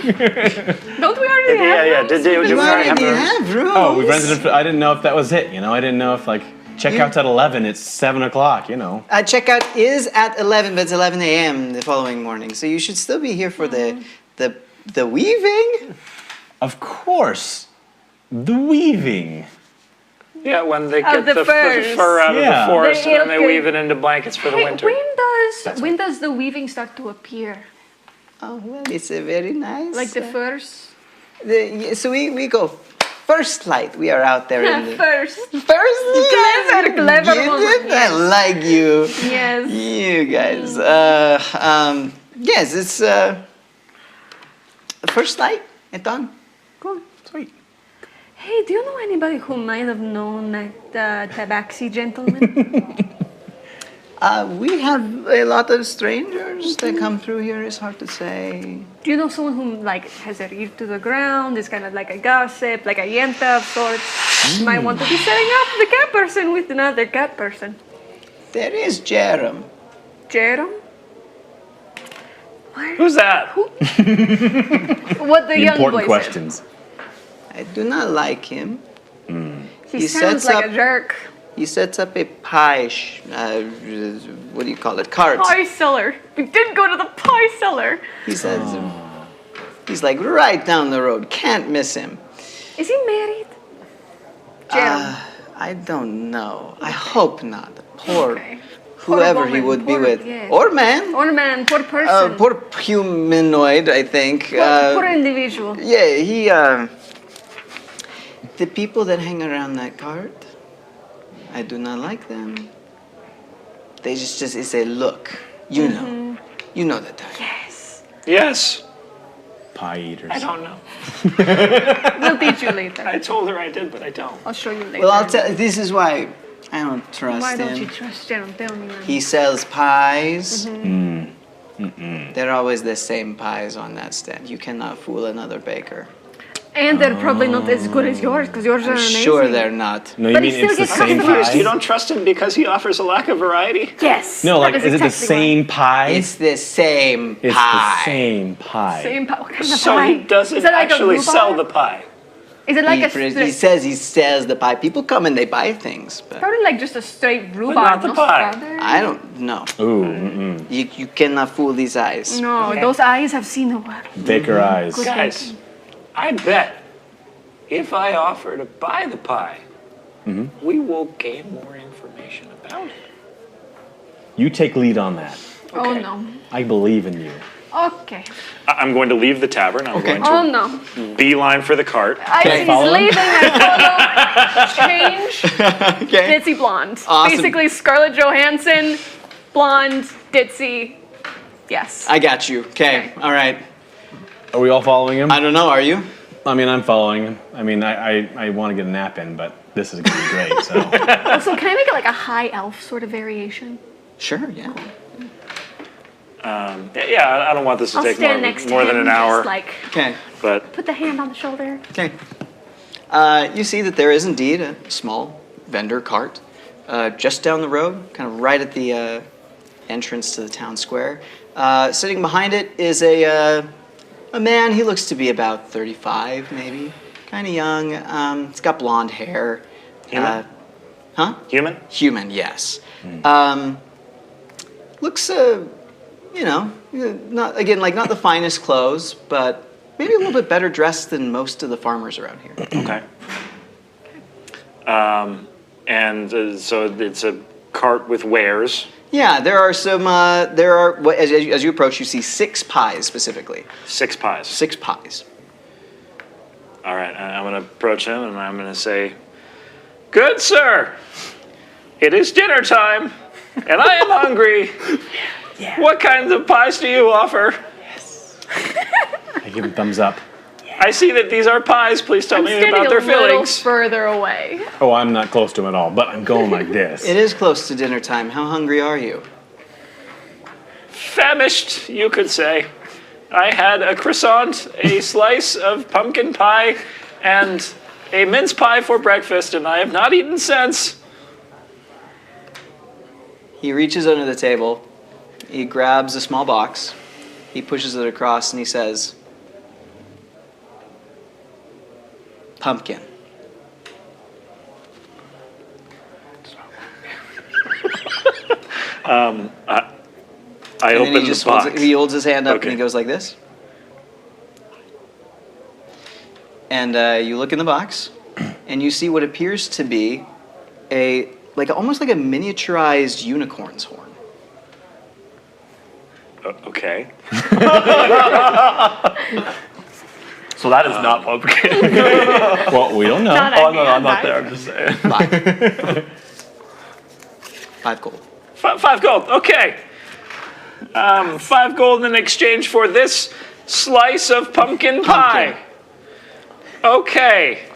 we already have rooms? Did we already have rooms? have rooms. Oh, we rented it. I didn't know if that was it. You know, I didn't know if like checkout's at 11. It's 7 o'clock. You know. Checkout is at 11, but it's 11 a.m. the following morning, so you should still be here for the weaving. Of course, the weaving. Yeah, when they get the the furs. fur out of Yeah. the forest The and then they Elkin- weave it into blankets for the winter. When does the weaving start to appear? Oh, well, it's a very nice. Like the furs? So we go first light. We are out there in the First. first Clever, clever You woman, did that, yes. like you. Yes. You guys. Yes, it's first light at dawn. Cool. Sweet. Hey, do you know anybody who might have known that tabaxi gentleman? We have a lot of strangers that come through here. It's hard to say. Do you know someone who like has their ear to the ground, is kind of like a gossip, like a yenta of sorts? Might want to be setting up the cat person with another cat person. There is Jerem. Jerem? Who's that? What the young Important boy questions. I do not like him. said. He He sounds sets like up- a jerk. He sets up a pie, what do you call it, cart. Pie seller. We did go to the pie seller. He says, he's like right down the road. Can't miss him. Is he married? Jerem. I don't know. I hope not. Poor, Okay. whoever Poor he woman, would be poor- with. yeah. Or man. Or man, poor person. Poor humanoid, I think. Poor individual. Yeah, he, the people that hang around that cart, I do not like them. They just it's a look. You know. You know the type. Yes. Yes. Pie eaters. I don't know. We'll teach you later. I told her I did, but I don't. I'll show you later. Well, I'll tell. This is why I don't trust Why don't him. you trust Jerem? Tell me. Man. He sells pies. Mm-hmm. They're always the same pies on that stand. You cannot fool another baker. And they're probably not as good as yours, because yours are I'm amazing. sure they're not. No, you But he mean still it's the gets same customers. pie? You don't trust him because he offers a lack of variety? Yes. No, like, that is it the exactly same pie? It's the same It's pie. the same pie. why. Same pie. What kind of So pie? he doesn't Is it like actually a sell rhubarb? the pie. Is it like He, a he says he sells the pie. People come and they buy things, but probably like just a straight rhubarb, not the no pie. strawberry? I don't know. Ooh, You cannot fool these eyes. No, those eyes have seen the world. baker eyes. Good. Guys, I bet if I offer to buy the pie, we will gain more information about it. You take lead on that. Oh Okay. no. I believe in you. Okay. I'm going to leave the tavern. I'm going Oh to no. beeline for the cart. He's follow him? leaving. I follow. Change. Okay. Ditzy blonde. Awesome. Basically Scarlett Johansson, blonde, ditzy. Yes. I got you. Okay. All right. Are we all following him? I don't know. Are you? I mean, I'm following him. I mean, I want to get a nap in, but this is going to be great. So Also, can I make it like a high elf sort of variation? Sure. Yeah. Yeah, I don't want this to I'll take stand next more to than him, an hour. just like Okay. But put the hand on the shoulder. Okay. You see that there is indeed a small vendor cart just down the road, kind of right at the entrance to the town square. Sitting behind it is a man. He looks to be about 35, maybe, kind of young. He's got blonde hair. Human? Huh? human? Human, yes. Looks, not not the finest clothes, but maybe a little bit better dressed than most of the farmers around here. Okay. So it's a cart with wares. Yeah, there are some. As you approach, you see 6 pies specifically. 6 pies. 6 pies. All right, I'm going to approach him and I'm going to say, "Good sir, it is dinner time, and I am hungry. What kinds of pies do you offer?" I give him thumbs up. I see that these are pies. Please tell I'm me standing about a their little fillings. further away. Oh, I'm not close to him at all, but I'm going like this. It is close to dinner time. How hungry are you? Famished, you could say. I had a croissant, a slice of pumpkin pie, and a mince pie for breakfast, and I have not eaten since. He reaches under the table. He grabs a small box. He pushes it across and he says, pumpkin. I And open then he the just box. he holds his hand up Okay. and he goes like this. And you look in the box and you see what appears to be almost like a miniaturized unicorn's horn. Okay. So that is not pumpkin. Well, we don't know. Oh, no, I'm not there. I'm just saying. 5 gold. 5 gold. Okay. 5 gold in exchange for this slice of pumpkin pie. Okay.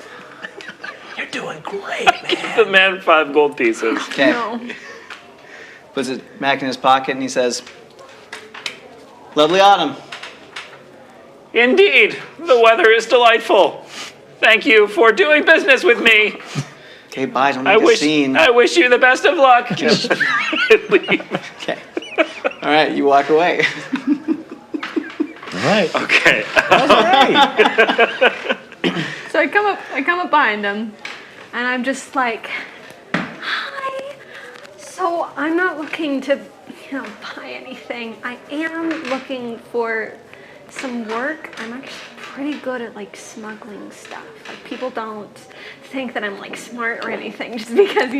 You're doing great, Give the man 5 gold pieces. Okay. No. Puts it back in his pocket and he says, lovely autumn. Indeed, the weather is delightful. Thank you for doing business with me. Okay, bye. Don't make a scene. I wish you the best of luck. Leave. Okay. All right, you walk away. All right. Okay. So I come up behind him, and I'm just like, hi. So I'm not looking to, buy anything. I am looking for some work. I'm actually pretty good at smuggling stuff. Like people don't think that I'm smart or anything just because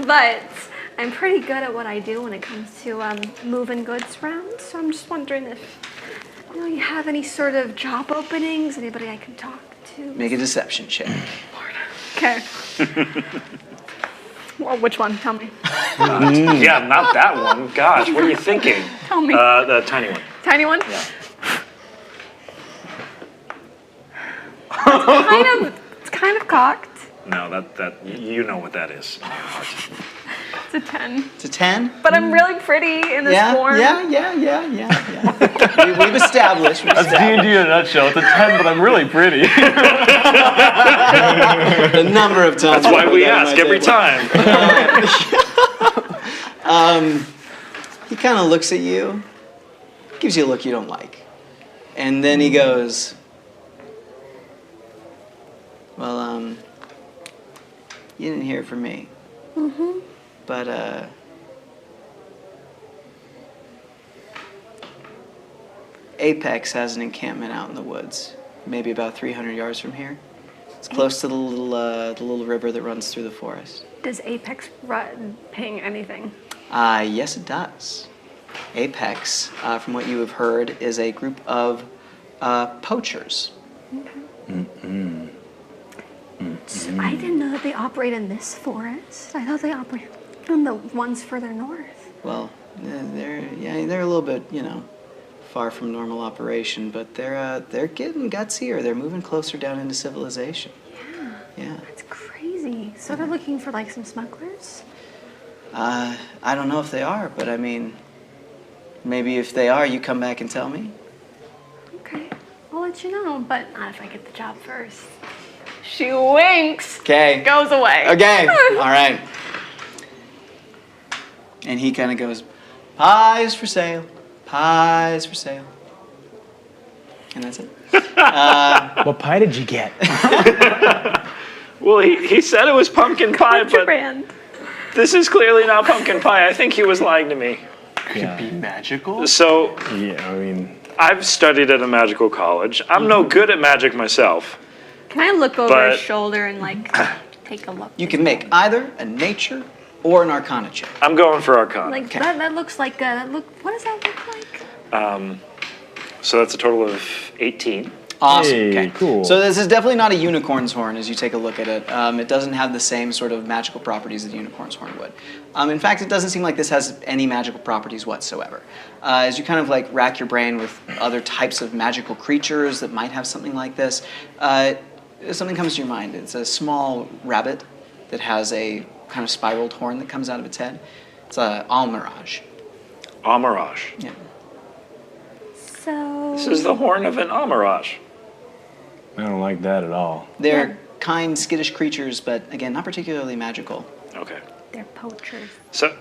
but I'm pretty good at what I do when it comes to moving goods around. So I'm just wondering if you have any sort of job openings, anybody I can talk to. Make a deception check. Okay. Well, which one? Tell me. Yeah, not that one. Gosh, what are you thinking? Tell me. The tiny one. Tiny one? Yeah. It's kind of cocked. No, that you know what that is. It's a 10. It's a 10? But I'm really pretty in this form. Yeah. We've established. That's D&D in a nutshell. It's a 10, but I'm really pretty. The number of times. That's why we ask every time. He kind of looks at you, gives you a look you don't like. And then he goes, well, you didn't hear it from me. Mm-hmm. But, Apex has an encampment out in the woods, maybe about 300 yards from here. It's close to the little river that runs through the forest. Does Apex ping anything? Yes, it does. Apex, from what you have heard, is a group of poachers. So I didn't know that they operate in this forest. I thought they operate in the ones further north. Well, they're a little bit, far from normal operation, but they're getting gutsier. They're moving closer down into civilization. Yeah. That's crazy. So they're looking for some smugglers? I don't know if they are, but I mean, maybe if they are, you come back and tell me. Okay, I'll let you know, but not if I get the job first. She winks. Okay. Goes away. Okay. All right. And he kind of goes, pies for sale, pies for sale. And that's it. What pie did you get? Well, he said it was pumpkin pie, but Contraband. this is clearly not pumpkin pie. I think he was lying to me. Yeah. Be magical? So, Yeah, I mean, I've studied at a magical college. I'm no good at magic myself. Can I look over But- his shoulder and take a look? You can make either a nature or an arcana check. I'm going for Arcana. That looks like what does that look like? So that's a total of 18. Awesome. Hey, Okay. cool. So this is definitely not a unicorn's horn as you take a look at it. It doesn't have the same sort of magical properties that a unicorn's horn would. In fact, it doesn't seem like this has any magical properties whatsoever. As you kind of rack your brain with other types of magical creatures that might have something like this, something comes to your mind. It's a small rabbit that has a kind of spiraled horn that comes out of its head. It's a almirage. Amarage. Yeah. So This is the horn of an Amarage. I don't like that at all. They're kind, skittish creatures, but again, not particularly magical. Okay. They're poachers. So,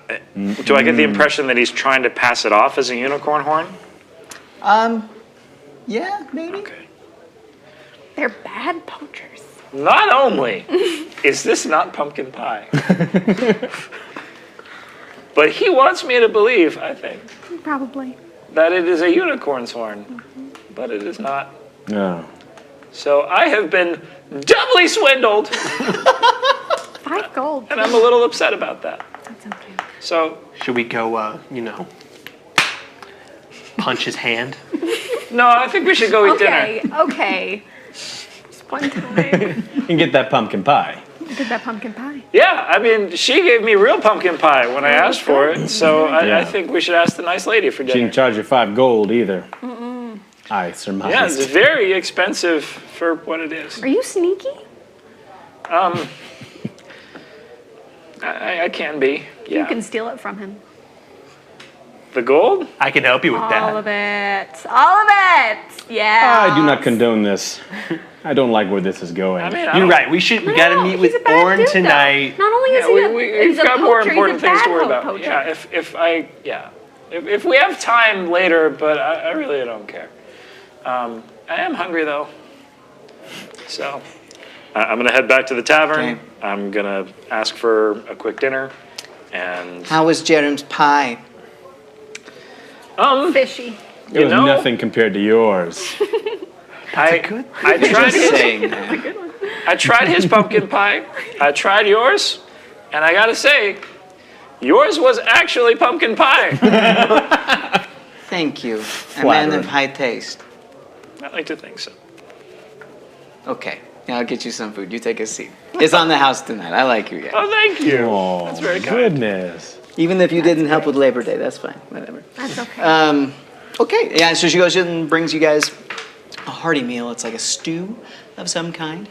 do I get the impression that he's trying to pass it off as a unicorn horn? Yeah, maybe. Okay. They're bad poachers. Not only is this not pumpkin pie, but he wants me to believe, I think, Probably. that it is a unicorn's horn, but it is not. No. So I have been doubly swindled, 5 gold. and I'm a little upset about that. That's okay. So, Should we go, punch his hand? no, I think we should go eat dinner. Okay. Just one time. And get that pumpkin pie. Did that pumpkin pie. Yeah, I mean, she gave me real pumpkin pie when I asked for it, so I Yeah. think we should ask the nice lady for She dinner. didn't charge you 5 gold either. I surmised. Yeah, it's very expensive for what it is. Are you sneaky? I can be, You yeah. can steal it from him. The gold? I can help you with All that. of it. All of it. Yeah. I do not condone this. I don't like where this is going. I mean, You're right. We gotta meet with Orn tonight. Not only is Yeah, he we've he's a got more poacher, important he's a things to bad worry about. poacher. Yeah, if we have time later, but I really don't care. I am hungry though, so I'm gonna head back to the tavern. Okay. I'm gonna ask for a quick dinner, and How was Jerem's pie? Fishy. it was nothing compared to yours. I tried Just his, saying that. I tried his pumpkin pie. I tried yours, and I gotta say, yours was actually pumpkin pie. Thank you. A man of Flattering. high taste. I like to think so. Okay, yeah, I'll get you some food. You take a seat. It's on the house tonight. I like you guys. Oh, thank you. Oh, That's very kind. goodness. Even if you didn't help with Labor Day, that's fine. Whatever. That's okay. Okay, yeah, so she goes in and brings you guys a hearty meal. It's like a stew of some kind.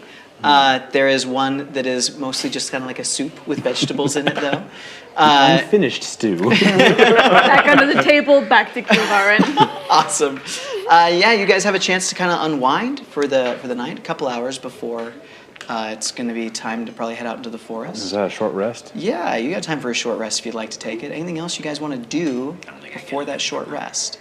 There is one that is mostly just kind of like a soup with vegetables in it, though. Unfinished stew. Back under the table, back to Kilvaren. Awesome. Yeah, you guys have a chance to kind of unwind for the night, a couple hours before it's going to be time to probably head out into the forest. Is that a short rest? Yeah, you got time for a short rest if you'd like to take it. Anything else you guys want to do before that short rest?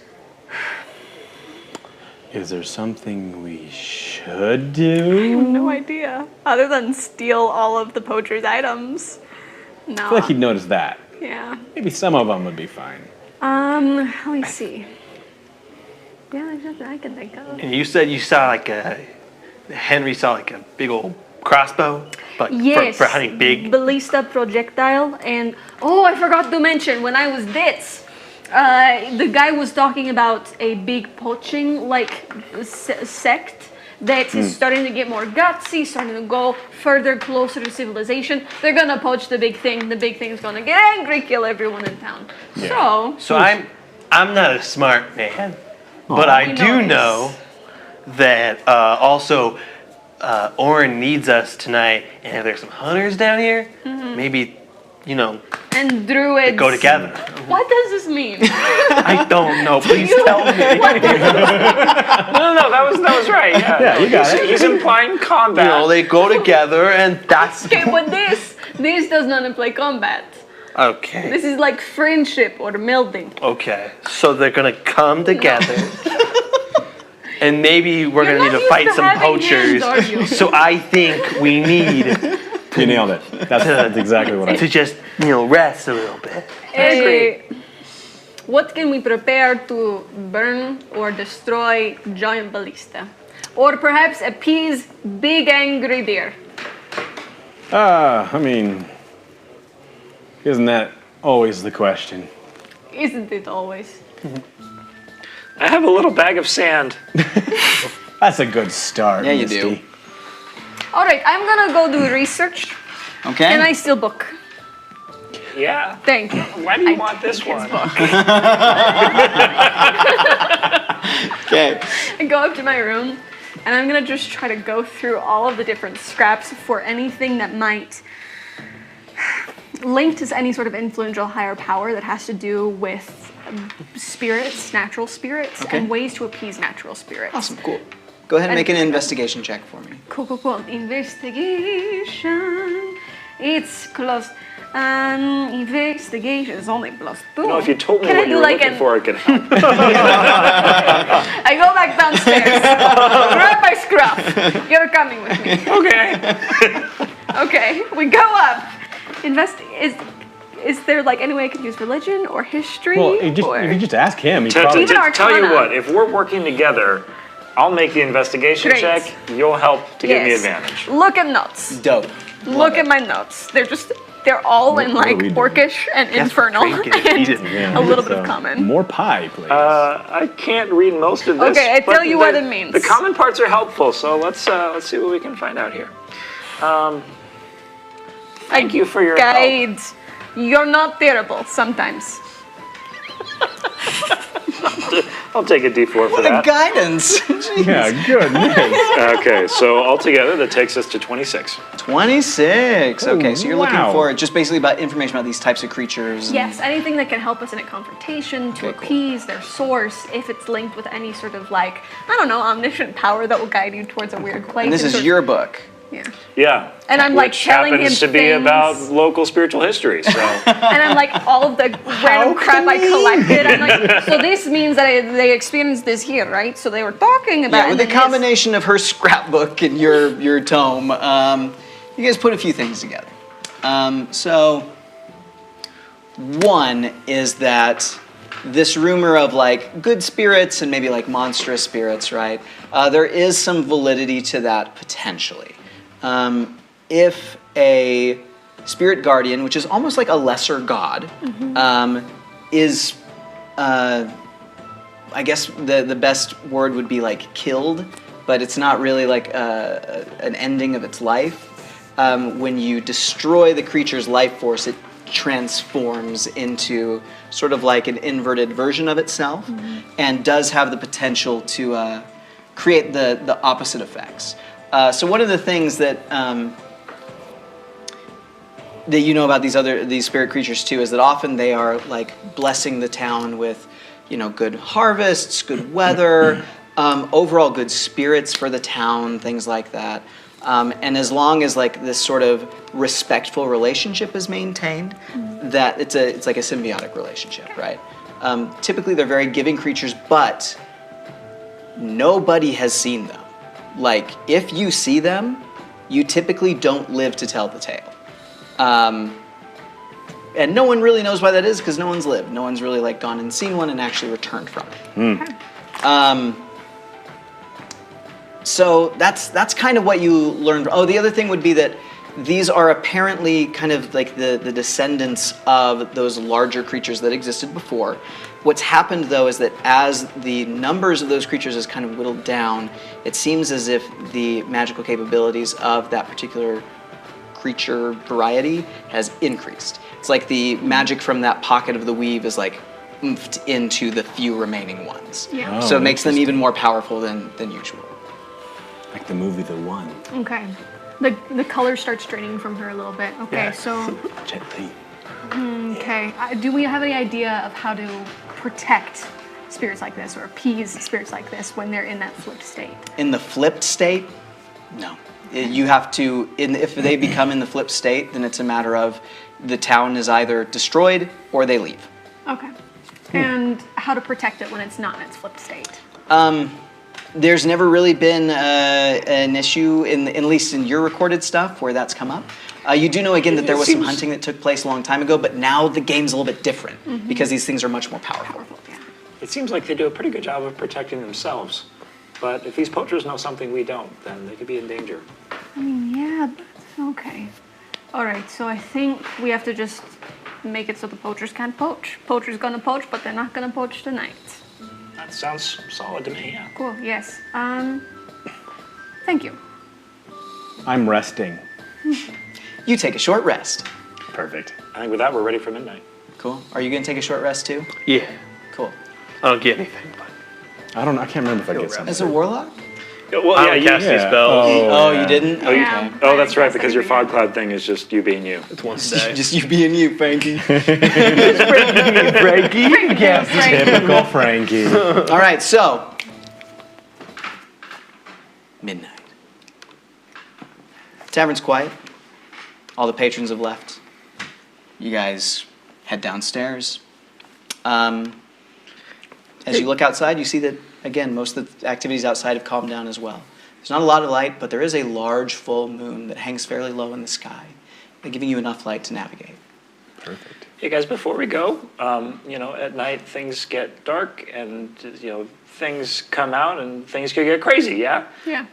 Is there something we should do? No idea. Other than steal all of the poacher's items. No. I feel like he'd notice that. Yeah. Maybe some of them would be fine. Let me see. Yeah, there's nothing I can think of. And you said you saw Henry saw like a big old crossbow, but Yes. for hunting big. Ballista projectile, and I forgot to mention when I was this. The guy was talking about a big poaching sect that is starting to get more gutsy, starting to go further closer to civilization. They're gonna poach the big thing. The big thing's gonna get angry, kill everyone in town. Yeah. So I'm not a smart man, but I do know that also Oren needs us tonight, and if there's some hunters down here, maybe And druids. go together. What does this mean? I don't know. Please tell me. No, that was right. Yeah, you got it. He's implying combat. They go together, and that's Okay, but this does not imply combat. okay. This is like friendship or melding. Okay, so they're gonna come together, and maybe we're You're gonna need not to fight used to some having poachers. hands, are you? So I think we need You nailed it. That's exactly what I to just rest a little bit. What can we prepare to burn or destroy giant ballista? Or perhaps appease big angry deer? I mean, isn't that always the question? Isn't it always? I have a little bag of sand. That's a good start. Yeah, you Misty. do. All right, I'm gonna go do research. Okay. Can I steal book? Yeah. Thank you. Why do you want this one? Okay. I go up to my room, and I'm gonna just try to go through all of the different scraps for anything that might link to any sort of influential higher power that has to do with spirits, natural spirits, Okay. and ways to appease natural spirits. Awesome. Cool. Go ahead and make an investigation check for me. Cool. Investigation. It's closed. Investigation is only +2. You know, if you told me Can I what do you were like looking for, it could help. I go back downstairs. Grab my scruff. You're coming with me. Okay. Okay, we go up. Is there like any way I could use religion or history? Well, if or... you just ask him, he Tell probably. Even tell you Arcana. what, if we're working together, I'll make the investigation Great. check. You'll help to give me Yes. advantage. Look at notes. Dope. Look at my notes. They're all in What are like we doing? Orcish and Infernal and a little bit of Common. More pie, please. I can't read most of this. Okay, I but tell you what it means. The common parts are helpful, so let's see what we can find out here. Thank you for your help. Guides. You're not terrible sometimes. I'll take a D4 for What a that. guidance. yeah, good. Nice. Okay, so altogether that takes us to 26. 26. Okay, so you're looking wow. for just basically about information about these types of creatures. Yes, anything that can help us in a confrontation to Okay, cool. appease their source, if it's linked with any sort of like, I don't know, omniscient power that will guide you towards a weird place. And this and is sort of- your book. Yeah. Yeah. And I'm like which telling him happens to be things. about local spiritual history. So And I'm like, all of the random crap I collected. I'm like, so this means that they experienced this here, right? So they were talking about Yeah, it. with and the then combination of her scrapbook and your tome, you guys put a few things together. So one is that this rumor of like good spirits and maybe like monstrous spirits, right? There is some validity to that potentially. If a spirit guardian, which is almost like a lesser god, is, I guess the best word would be like killed, but it's not really like an ending of its life. When you destroy the creature's life force, it transforms into sort of like an inverted version of itself, and does have the potential to create the opposite effects. So one of the things that that you know about these spirit creatures too is that often they are like blessing the town with, good harvests, good weather, overall good spirits for the town, things like that. And as long as like this sort of respectful relationship is maintained, that it's like a symbiotic relationship, right? Typically they're very giving creatures, but nobody has seen them. Like if you see them, you typically don't live to tell the tale. And no one really knows why that is because no one's lived. No one's really like gone and seen one and actually returned from it. So that's kind of what you learned. Oh, the other thing would be that these are apparently kind of like the descendants of those larger creatures that existed before. What's happened though is that as the numbers of those creatures has kind of whittled down, it seems as if the magical capabilities of that particular creature variety has increased. It's like the magic from that pocket of the weave is like oomphed into the few remaining ones. Yeah. So it makes them even more powerful than usual. Like the movie The One. Okay. The color starts draining from her a little bit. Okay, Yeah. so Gently. okay. Do we have any idea of how to protect spirits like this or appease spirits like this when they're in that flipped state? In the flipped state, no. You have to, if they become in the flipped state, then it's a matter of the town is either destroyed or they leave. Okay. And how to protect it when it's not in its flipped state? There's never really been an issue, at least in your recorded stuff, where that's come up. You do know, again, that there was some hunting that took place a long time ago, but now the game's a little bit different because these things are much more powerful. it seems like they do a pretty good job of protecting themselves. But if these poachers know something we don't, then they could be in danger. I mean, yeah, but okay. All right, so I think we have to just make it so the poachers can't poach. Poachers gonna poach, but they're not gonna poach tonight. That sounds solid to me, yeah. Cool, yes. Thank you. I'm resting. You take a short rest. Perfect. I think with that, we're ready for midnight. Cool. Are you going to take a short rest too? Yeah. Cool. I don't get anything, but I can't remember if I get something. As a warlock? Well, I don't cast these spells. Oh, yeah. you didn't? Oh, you- Yeah. oh, that's right, because your fog cloud thing is just you being you. It's one day. Just you being you, Frankie. Frankie? Yes, Typical Frankie. All right, so midnight. Tavern's quiet. all the patrons have left. You guys head downstairs. As you look outside, you see that, again, most of the activities outside have calmed down as well. There's not a lot of light, but there is a large full moon that hangs fairly low in the sky, giving you enough light to navigate. Perfect. Hey guys, before we go, at night things get dark and, things come out and things could get crazy, yeah? Yeah.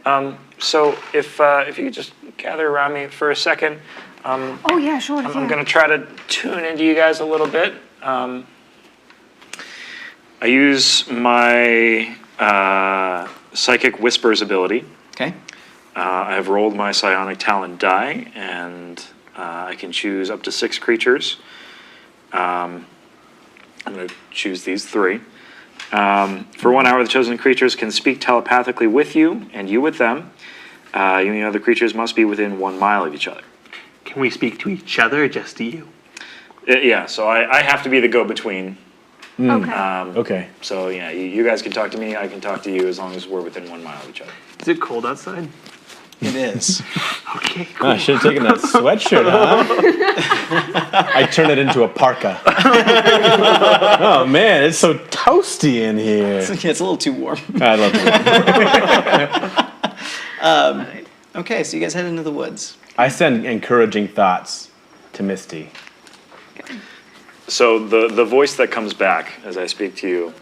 So if you could just gather around me for a second. Oh, yeah, sure. I'm going to try to tune into you guys a little bit. I use my Psychic Whispers ability. Okay. I have rolled my Psionic Talent die, and I can choose up to 6 creatures. I'm going to choose these 3. For 1 hour, the chosen creatures can speak telepathically with you, and you with them. You and the other creatures must be within 1 mile of each other. Can we speak to each other or just to you? Yeah, so I have to be the go-between. Okay. Okay. So, yeah, you guys can talk to me, I can talk to you, as long as we're within 1 mile of each other. Is it cold outside? It is. Okay, Oh, cool. I should have taken that sweatshirt, huh? I turned it into a parka. Oh, man, it's so toasty in here. Yeah, it's a little too warm. I love it. Okay, so you guys head into the woods. I send encouraging thoughts to Misty. So the voice that comes back as I speak to you,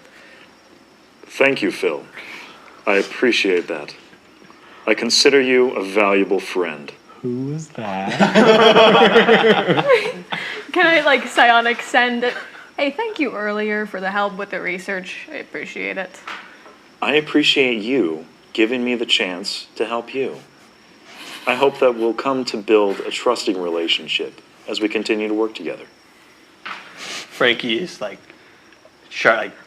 thank you, Phil. I appreciate that. I consider you a valuable friend. Who was that? Can I, psionic send it? Hey, thank you earlier for the help with the research. I appreciate it. I appreciate you giving me the chance to help you. I hope that we'll come to build a trusting relationship as we continue to work together. Frankie is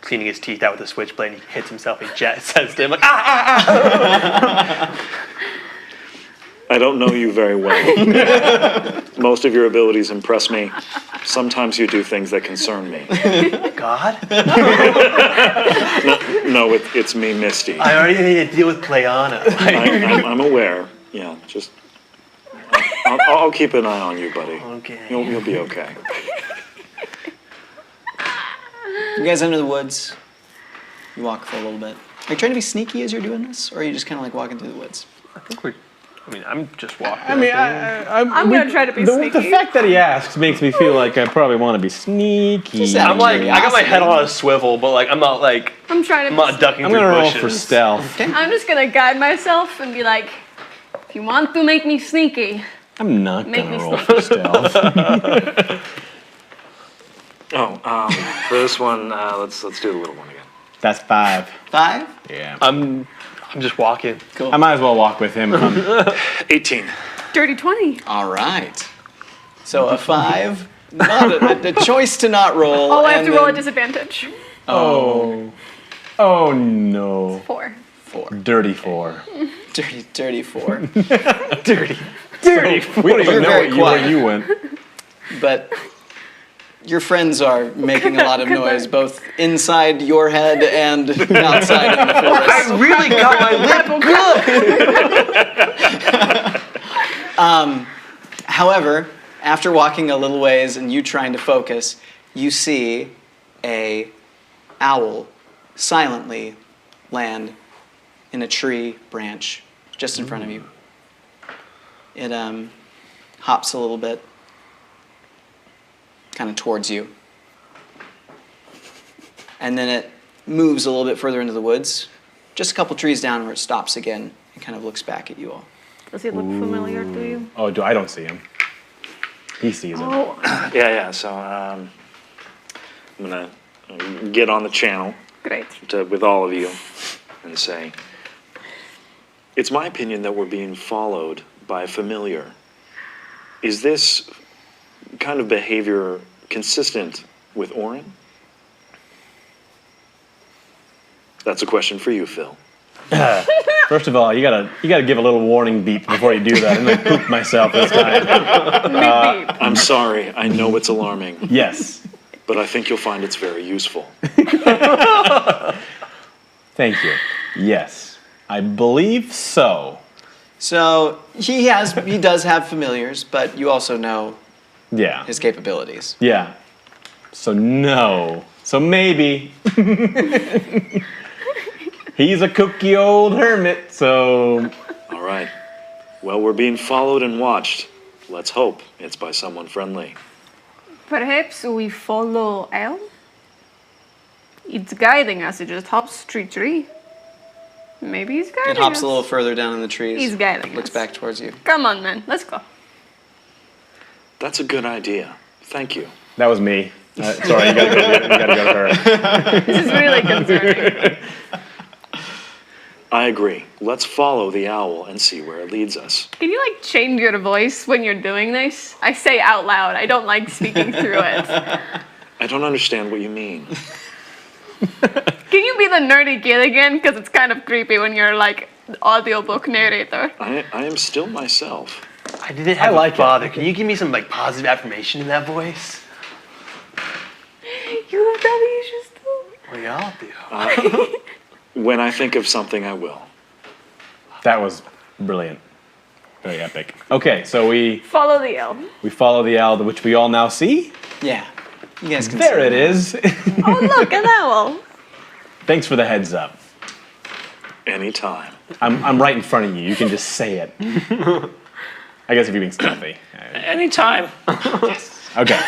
cleaning his teeth out with a switchblade, and he hits himself, he says to him, I don't know you very well. Most of your abilities impress me. Sometimes you do things that concern me. God? No, it's me, Misty. I already made a deal with Playana. I'm aware. Yeah, just I'll keep an eye on you, buddy. Okay. You'll be okay. You guys enter the woods. You walk for a little bit. Are you trying to be sneaky as you're doing this, or are you just kind of walking through the woods? I'm just walking. I'm going to try to be the sneaky. fact that he asks makes me feel like I probably want to be sneaky. Just out of I got my head on a swivel, but I'm not I'm trying to I'm not ducking I'm through going to roll bushes. for stealth. I'm just going to guide myself and be like, if you want to make me sneaky, I'm not Make going to me roll for stealth. For this one, let's do the little one again. That's 5. 5? Yeah. I'm just walking. Cool. I might as well walk with him. 18. dirty 20. All right. So a 5, not a choice to not roll. Oh, I have and to roll a then- disadvantage. Oh. Oh, no. 4. 4. Dirty 4. Dirty 4. Dirty. We don't even You're know very where quiet. you went. But your friends are making a lot of noise, both inside your head and outside in the forest. I really got my lip good. However, after walking a little ways and you trying to focus, you see a owl silently land in a tree branch just in front of you. It hops a little bit, kind of towards you. And then it moves a little bit further into the woods, just a couple trees down where it stops again and kind of looks back at you all. Does he look familiar to you? Oh, I don't see him. He sees him. Oh, Yeah. So I'm gonna get on the channel great. with all of you and say, it's my opinion that we're being followed by a familiar. Is this kind of behavior consistent with Orin? That's a question for you, Phil. First of all, you gotta give a little warning beep before you do that. I'm gonna poop myself this time. I'm sorry. I know it's alarming, Yes. but I think you'll find it's very useful. Thank you. Yes. I believe so. So he does have familiars, but you also know Yeah. his capabilities. Yeah. So no. So maybe. He's a kooky old hermit, so... All right. Well, we're being followed and watched. Let's hope it's by someone friendly. Perhaps we follow L? It's guiding us. It just hops tree. Maybe he's guiding us. It hops a little further down in the trees. He's guiding Looks us. back towards you. Come on, man. Let's go. That's a good idea. Thank you. That was me. Sorry, you gotta go to her. This is really concerning. I agree. Let's follow the owl and see where it leads us. Can you, like, change your voice when you're doing this? I say out loud. I don't like speaking through it. I don't understand what you mean. Can you be the nerdy kid again? Because it's kind of creepy when you're, like, audiobook narrator. I am still myself. I didn't have like a father. Can you give me some like positive affirmation in that voice? You have daddy issues too? Well, y'all do. When I think of something, I will. That was brilliant. Very epic. Okay, so we Follow the L. follow the owl, which we all now see. Yeah. You guys can There see it is. Oh, look, an owl. Thanks for the heads up. Anytime. I'm right in front of you. You can just say it. I guess if you're being stealthy. Anytime. Okay.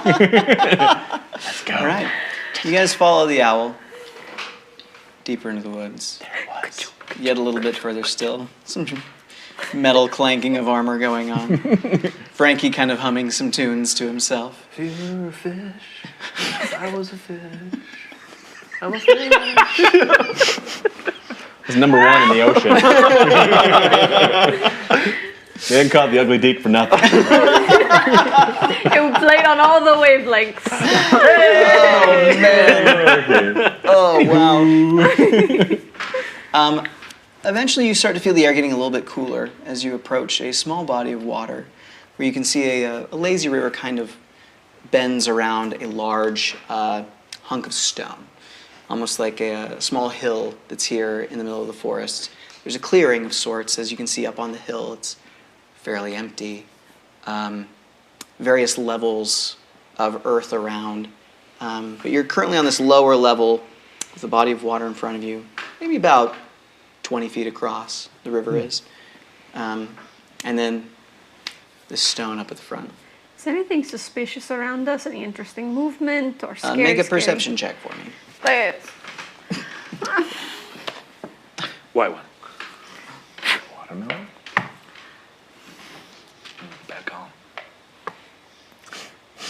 Let's go. All right. You guys follow the owl deeper into the woods. There it was. Yet a little bit further still. Some metal clanking of armor going on. Frankie kind of humming some tunes to himself. If you were a fish, I was a fish. I'm a fish. It's number one in the ocean. They didn't call it the Ugly Deep for nothing. It played on all the wavelengths. Oh, man. Oh, wow. Eventually, you start to feel the air getting a little bit cooler as you approach a small body of water where you can see a lazy river kind of bends around a large hunk of stone, almost like a small hill that's here in the middle of the forest. There's a clearing of sorts, as you can see up on the hill. It's fairly empty. Various levels of earth around. But you're currently on this lower level with a body of water in front of you, maybe about 20 feet across, the river is. And then this stone up at the front. Is anything suspicious around us? Any interesting movement or scary? Make a perception check for me. Play it. White one. Watermelon? Back on.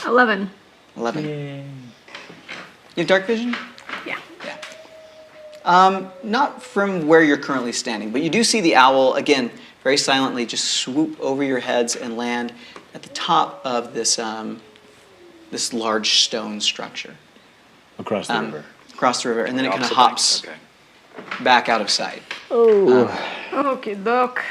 11. 11. You have dark vision? Yeah. Yeah. Not from where you're currently standing, but you do see the owl, again, very silently just swoop over your heads and land at the top of this, this large stone structure. Across the river. Across the river, and then it kind of Opposite hops bank? Okay. back out of sight. Okay, doc.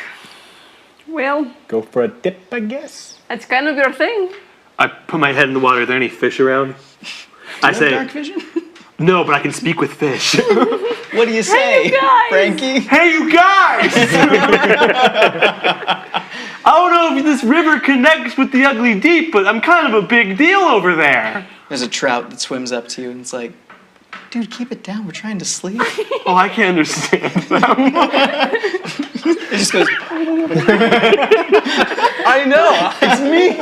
Well, Go for a dip, I guess. that's kind of your thing. I put my head in the water. Are there any fish around? I Do you have say, dark vision? no, but I can speak with fish. What do you say, you guys! Frankie? Hey, you guys! I don't know if this river connects with the Ugly Deep, but I'm kind of a big deal over there. There's a trout that swims up to you and it's like, dude, keep it down. We're trying to sleep. Oh, I can't understand that. It just goes, I know, it's me.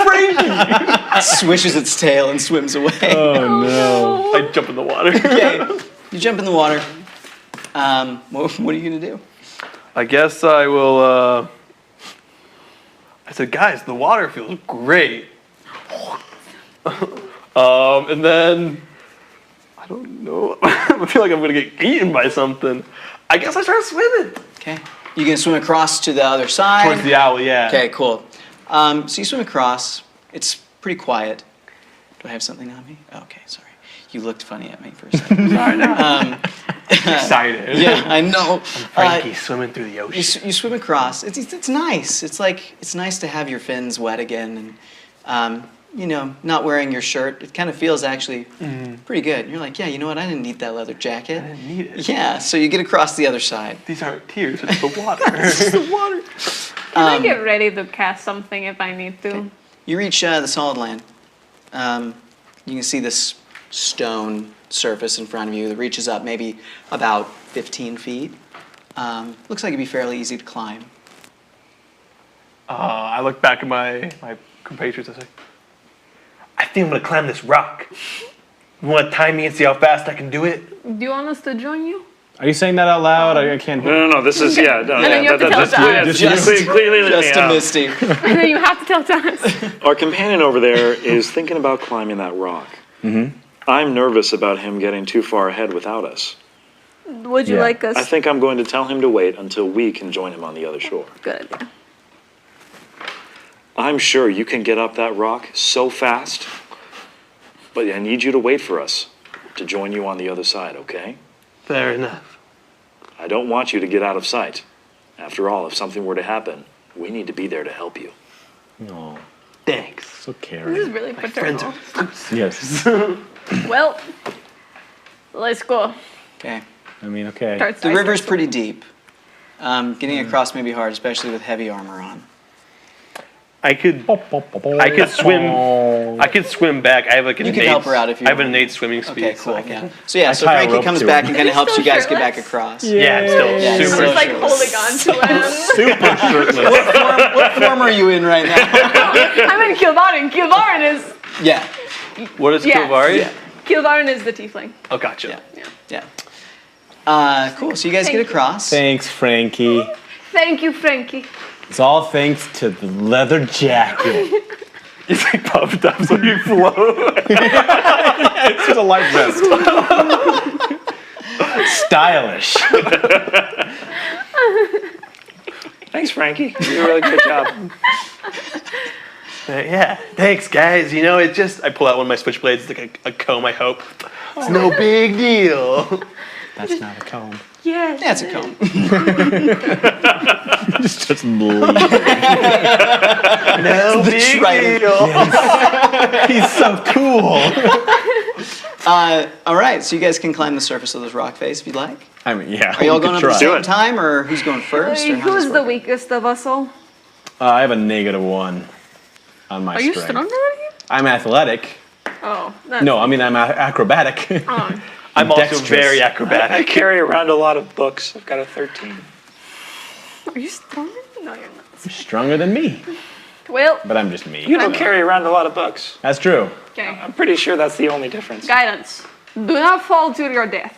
Frankie. swishes its tail and swims away. Oh no. I jump in the water. Okay, you jump in the water. What are you gonna do? I guess I will, I said, guys, the water feels great. And then, I don't know, I feel like I'm gonna get eaten by something. I guess I start swimming. Okay, you gonna swim across to the other side? Towards the owl, yeah. Okay, cool. So you swim across. It's pretty quiet. Do I have something on me? Okay, sorry. You looked funny at me for a second. Sorry, now. Excited. Yeah, I know. Frankie swimming through the ocean. You swim across. It's nice. It's nice to have your fins wet again, and not wearing your shirt, it kind of feels actually pretty good. And you're like, yeah, you know what? I didn't need that leather jacket. I didn't need it. Yeah, so you get across the other side. These aren't tears, it's the water. It's the water. Can I get ready to cast something if I need to? You reach the solid land. You can see this stone surface in front of you that reaches up maybe about 15 feet. Looks like it'd be fairly easy to climb. I look back at my compatriots and say, I think I'm going to climb this rock. You want to time me and see how fast I can do it? Do you want us to join you? Are you saying that out loud? I can't hear. No. This is And then you have to tell us. Clearly let me Just a out. misty. And then you have to tell us. Our companion over there is thinking about climbing that rock. Mm-hmm. I'm nervous about him getting too far ahead without us. Would you Yeah. like us? I think I'm going to tell him to wait until we can join him on the other shore. Good idea. I'm sure you can get up that rock so fast, but I need you to wait for us to join you on the other side, okay? Fair enough. I don't want you to get out of sight. After all, if something were to happen, we need to be there to help you. Oh, Thanks. so This is caring. really Friends paternal. are Yes. Well, let's go. Okay. I mean, okay. Starts The ice river's cream. pretty deep. Getting across may be hard, especially with heavy armor on. I could swim. I could swim back. I have like an You can innate, help her out if you I have an want. innate swimming speed. Okay, so cool. I can- Yeah. So yeah, so tie a Frankie rope comes to back him. and kind of helps you still guys get back shirtless? across. Yeah, I'm still Yeah, super so Just like shirtless. holding on to him. super shirtless. What form are you in right now? I'm in Kilvarin. Kilvarin is Yeah. What is Yes. Kilvari? Yeah. Kilvarin is the tiefling. Oh, gotcha. Yeah. Cool. So you guys Thank get you. across. Thanks, Frankie. Thank you, Frankie. It's all thanks to the leather jacket. It's like puffed up so you float. It's just a light vest. Stylish. Thanks, Frankie. You did a really good job. Yeah, thanks, guys. It's just, I pull out one of my switchblades, it's like a comb, I hope. It's no big deal. That's not a comb. Yes. Yeah, it's a comb. Just bleed. No big deal. He's so cool. All right. So you guys can climb the surface of this rock face if you'd like. I mean, yeah. Are you all we going could up at the try. same time, or who's going first? Or how does Who's this the work? weakest of us all? I have a -1 on my Are you strength. stronger than him? I'm athletic. Oh. That's No, I mean I'm acrobatic. Oh. I'm also Dexterous. very I acrobatic. carry around a lot of books. I've got a 13. Are you stronger? No, you're not. Stronger than me, Well, but I'm just me. You don't carry around a lot of books. That's true. okay. I'm pretty sure that's the only difference. Guidance. Do not fall to your death.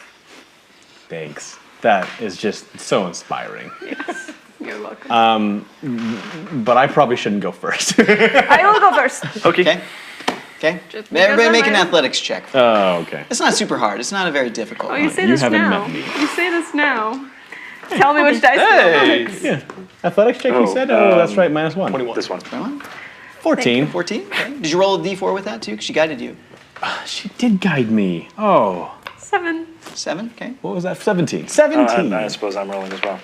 Thanks. That is just so inspiring. You're welcome. But I probably shouldn't go first. I will go first. Okay. Okay. Just because Everybody I'm make an my- athletics check. Oh, okay. It's not super hard. It's not a very difficult Oh, one. you say You this haven't now. met me. You say this now. Tell me which dice Hey! Yeah. Athletics check, you said? Oh, that's right, -1. 21. This one. 14. 14. Okay. Did you roll a d4 with that too? Because she guided you. She did guide me. Oh. 7. 7. Okay. What was that? 17. 17. I suppose I'm rolling as well.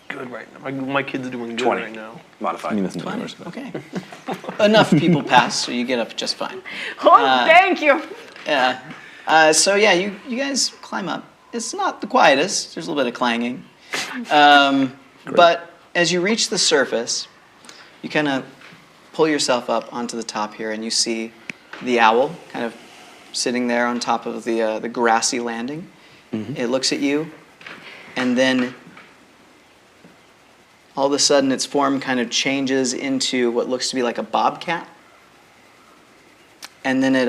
Good right now. My kid's doing good 20. right now. Modified. I mean, that's not numbers. Okay. Enough people pass, so you get up just fine. Oh, thank you. Yeah. So yeah, you guys climb up. It's not the quietest. There's a little bit of clanging. But as you reach the surface, you kind of pull yourself up onto the top here, and you see the owl kind of sitting there on top of the grassy landing. It looks at you, and then all of a sudden its form kind of changes into what looks to be like a bobcat. And then it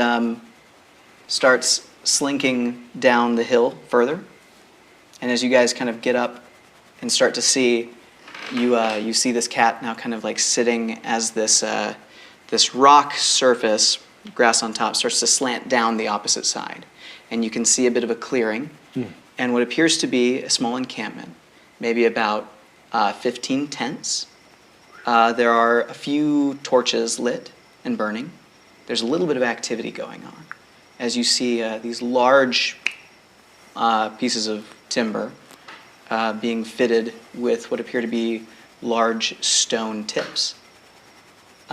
starts slinking down the hill further. And as you guys kind of get up and start to see, you see this cat now kind of like sitting as this rock surface, grass on top, starts to slant down the opposite side. And you can see a bit of a clearing and what appears to be a small encampment, maybe about 15 tents. There are a few torches lit and burning. There's a little bit of activity going on as you see these large pieces of timber being fitted with what appear to be large stone tips.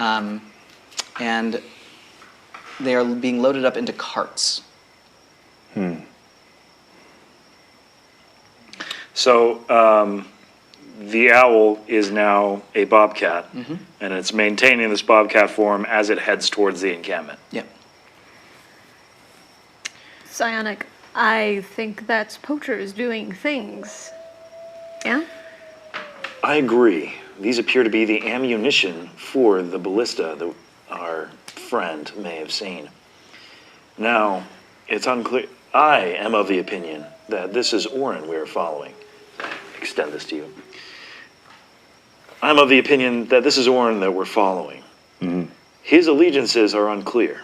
and they are being loaded up into carts. So the owl is now a bobcat, and it's maintaining this bobcat form as it heads towards the encampment. Yep. Psionic, I think that's poachers doing things. Yeah? I agree. These appear to be the ammunition for the ballista that our friend may have seen. Now, it's unclear. I am of the opinion that this is Orin we are following. Extend this to you. I'm of the opinion that this is Orin that we're following. His allegiances are unclear.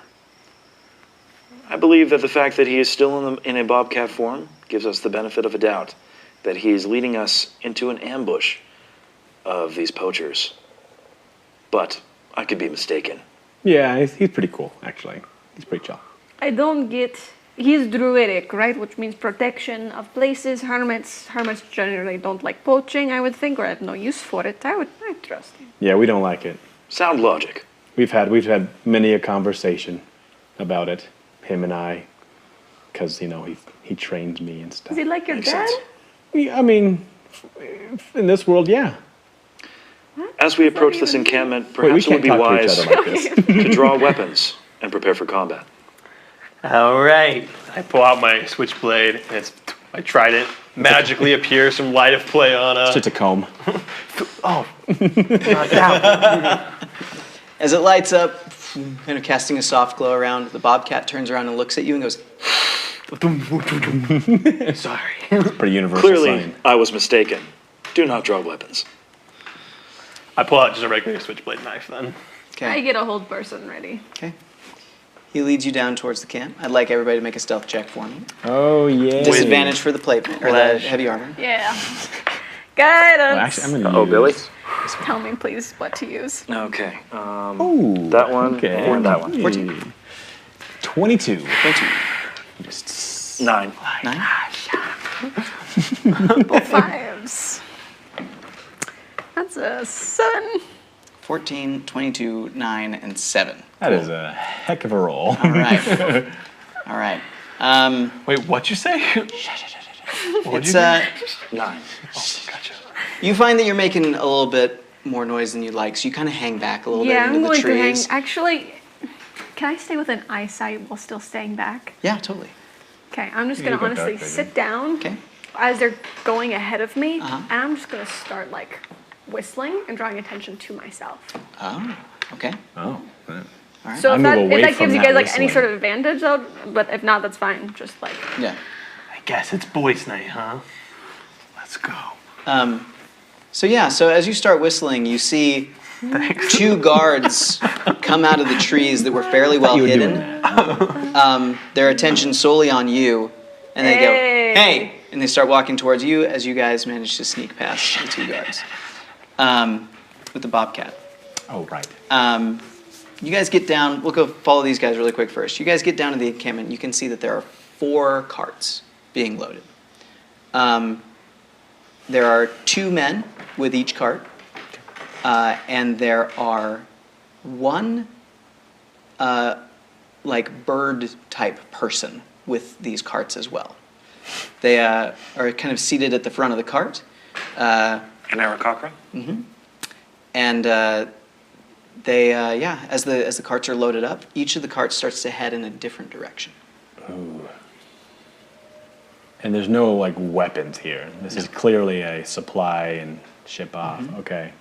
I believe that the fact that he is still in a bobcat form gives us the benefit of a doubt that he is leading us into an ambush of these poachers. But I could be mistaken. Yeah, he's pretty cool, actually. He's pretty chill. I don't get. He's druidic, right? Which means protection of places. Hermits generally don't like poaching, I would think, or have no use for it. I trust him. Yeah, we don't like it. Sound logic. We've had many a conversation about it, him and I, because he trains me and stuff. Is he like your Makes dad? sense. Yeah, I mean, in this world, yeah. As we approach this encampment, Wait, we perhaps it would can't be talk to wise each other like this. to draw weapons and prepare for combat. All right. I pull out my switchblade. And I tried it. Magically appears some light of play on It's just a comb. Oh, not that As it lights up, kind of casting a soft glow around, the bobcat turns around and looks at you and goes, Sorry. Pretty universal Clearly, sign. I was mistaken. Do not draw weapons. I pull out just a regular switchblade knife then. okay. I get a hold person ready. Okay. He leads you down towards the camp. I'd like everybody to make a stealth check for me. Oh, yeah. Disadvantage for the plate or the heavy armor. Yeah. Guidance. Well, actually, I'm going to use... Billy? Tell me, please, what to use. Okay. Ooh, That one okay. or that one? 14. 22. 22. Just 9. 9. Both fives. That's a 7. 14, 22, 9, and 7. That is a heck of a roll. All right. All right. Wait, what'd you say? It's 9. Gotcha. you find that you're making a little bit more noise than you'd like, so you kind of hang back a little Yeah, bit I'm into the going to hang. trees. Actually, can I stay within eyesight while still staying back? Yeah, totally. Okay, I'm just Yeah, going to you got dark honestly vision. sit down Okay. as they're going ahead of me, Uh-huh. and I'm just going to start, whistling and drawing attention to myself. Oh, okay. Oh. right. So I if move that away gives from you that guys, any whistling. sort of advantage, but if not, that's fine. Just, Yeah. I guess it's boys' night, huh? Let's go. So as you start whistling, you see two guards come out of the trees that were fairly well you were hidden. doing Their attention solely on you, and they go, Hey. "Hey!" and they start walking towards you as you guys manage to sneak past the two guards with the bobcat. Oh, right. You guys get down. We'll go follow these guys really quick first. You guys get down to the encampment. You can see that there are 4 carts being loaded. There are 2 men with each cart, and there are 1 bird type person with these carts as well. They are kind of seated at the front of the cart. An Aarakocra? And they, as the carts are loaded up, each of the carts starts to head in a different direction. Ooh. And there's no, weapons here. This is clearly a supply and ship off. Okay.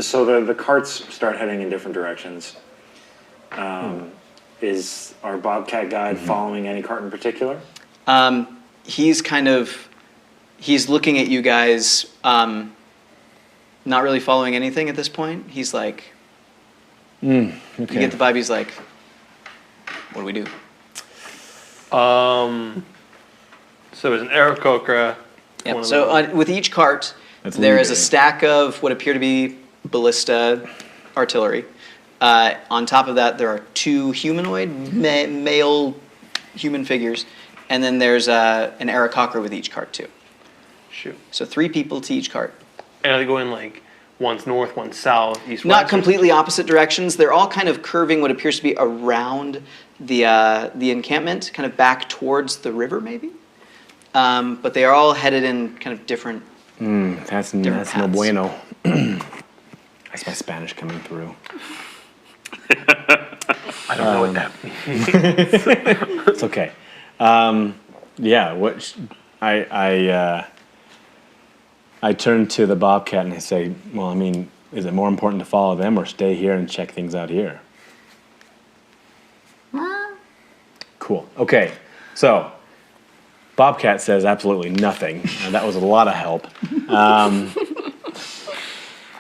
So the carts start heading in different directions. Is our Bobcat guide following any cart in particular? He's looking at you guys, not really following anything at this point. He's like, Okay. you get the vibe. He's like, what do we do? So there's an Aarakocra. Yeah. So with each cart, That's there is a leading. stack of what appear to be ballista artillery. On top of that, there are 2 humanoid male human figures, and then there's an Aarakocra with each cart too. Shoot. So 3 people to each cart. And are they going One's north, one's south, east, Not west. completely opposite directions. They're all kind of curving what appears to be around the encampment, kind of back towards the river, maybe. But they are all headed in kind of different. That's no paths. bueno. That's my Spanish coming through. I don't know what that means. It's okay. Yeah, I turn to the bobcat and I say, well, I mean, is it more important to follow them or stay here and check things out here? Cool. Okay, so Bobcat says absolutely nothing. That was a lot of help.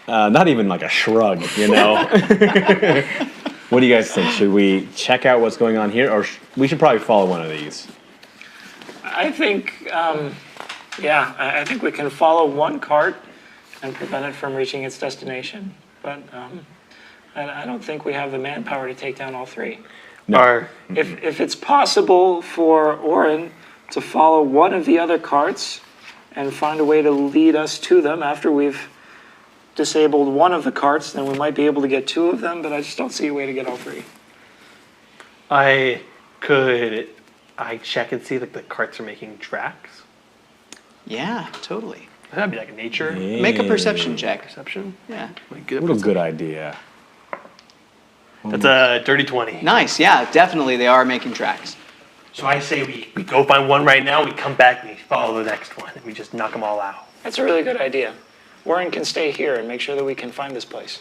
Not even like a shrug, you know? What do you guys think? Should we check out what's going on here, or we should probably follow one of these? I think, I think we can follow one cart and prevent it from reaching its destination. But I don't think we have the manpower to take down all three. No. If it's possible for Orin to follow one of the other carts and find a way to lead us to them after we've disabled one of the carts, then we might be able to get two of them, but I just don't see a way to get all three. I check and see like the carts are making tracks. Yeah, totally. That'd be like nature. Yeah. Make a perception check. Perception. Yeah. What a good idea. That's a dirty 20. Nice. Yeah, definitely they are making tracks. So I say we go find one right now, we come back and we follow the next one, and we just knock them all out. That's a really good idea. Warren can stay here and make sure that we can find this place.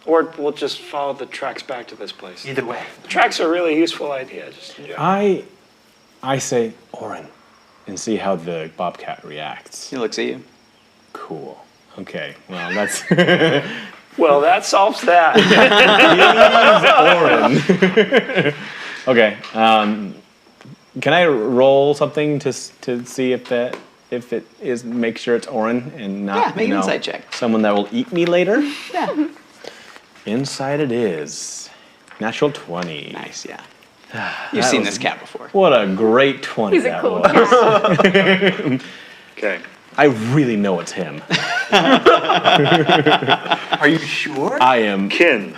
Or we'll just follow the tracks back to this place. Either way. The tracks are a really useful idea. Just in general. I say Orin and see how the bobcat reacts. He looks at you. Cool. Okay. Well, that's Well, that solves that. Orin. Okay. Can I roll something to see if it is, make sure it's Orin and not Make an insight check. someone that will eat me later? Yeah. Insight it is. Natural 20. Nice. Yeah. You've seen this cat before. What a great 20 He's a that cool was. cat. Okay. I really know it's him. Are you sure? I am. Kin,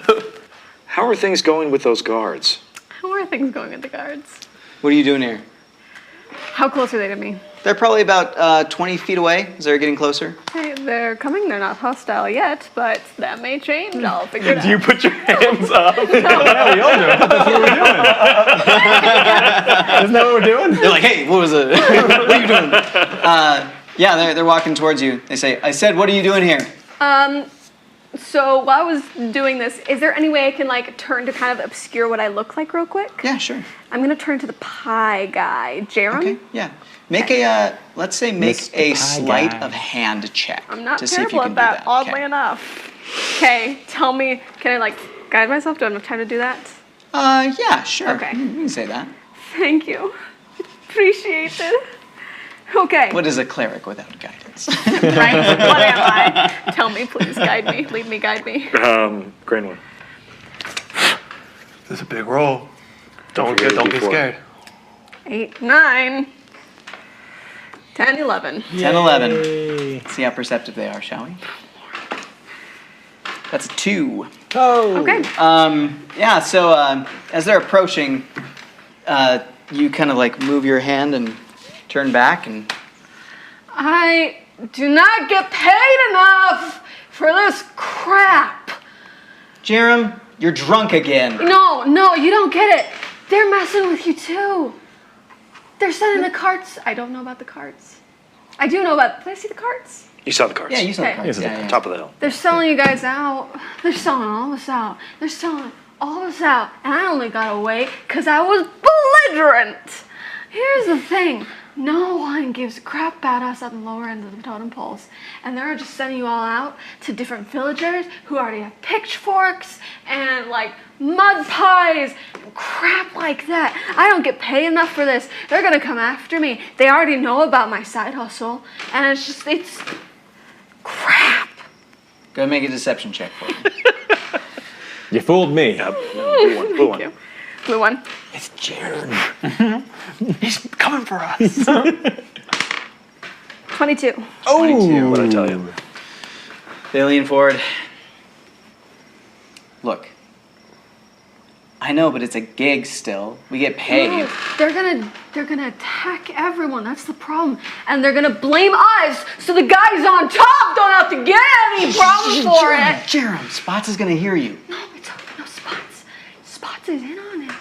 how are things going with those guards? How are things going with the guards? What are you doing here? How close are they to me? They're probably about 20 feet away as they're getting closer. Hey, they're coming. They're not hostile yet, but that may change. I'll figure it out. Do you put your hands up? Yeah, we all do. That's what we're doing. Isn't that what we're doing? They're like, hey, what was it? What are you doing? Yeah, they're walking towards you. They say, I said, what are you doing here? So while I was doing this, is there any way I can like turn to kind of obscure what I look like real quick? Yeah, sure. I'm gonna turn to the pie guy, Jerem. Okay, yeah. Make a, let's say, make Mr. a Pie sleight Guy. of hand check. I'm not to see if you terrible can at do that, oddly Okay. enough. Okay, tell me, can I like guide myself? Do I have enough time to do that? Yeah, sure. Okay. You can say that. Thank you. Appreciate it. Okay. What is a cleric without guidance? Right? What am I? Tell me, please. Guide me. Lead me, guide me. Green one. This is a big roll. Don't forget get to do scared. 8, 9, 10, 11. 10, 11. Let's see how perceptive they are, shall we? That's a 2. Okay. Yeah, so as they're approaching, you kind of like move your hand and turn back and... I do not get paid enough for this crap. Jerem, you're drunk again. No, you don't get it. They're messing with you too. They're sending the carts. I don't know about the carts. I do know about. Did I see the carts? You saw the cards. Yeah, you saw the Okay. cards. Yeah, yeah. Top of the hill. They're selling you guys out. They're selling all of us out. They're selling all of us out. And I only got away because I was belligerent. Here's the thing. No one gives a crap about us at the lower end of the totem poles. And they're just sending you all out to different villagers who already have pitchforks and like mud pies and crap like that. I don't get paid enough for this. They're gonna come after me. They already know about my side hustle. And it's crap. Go make a deception check for me. You fooled me. Yep. Blue one. Blue one. Thank you. Blue one. It's Jared. He's coming for us. 22. Oh, What'd I tell you? They lean forward. Look. I know, but it's a gig still. We get paid. No, they're gonna attack everyone. That's the problem. And they're gonna blame us, so the guys on top don't have to get any problem for it. Jerem, Spots is gonna hear you. No, Spots. Spots is in on it.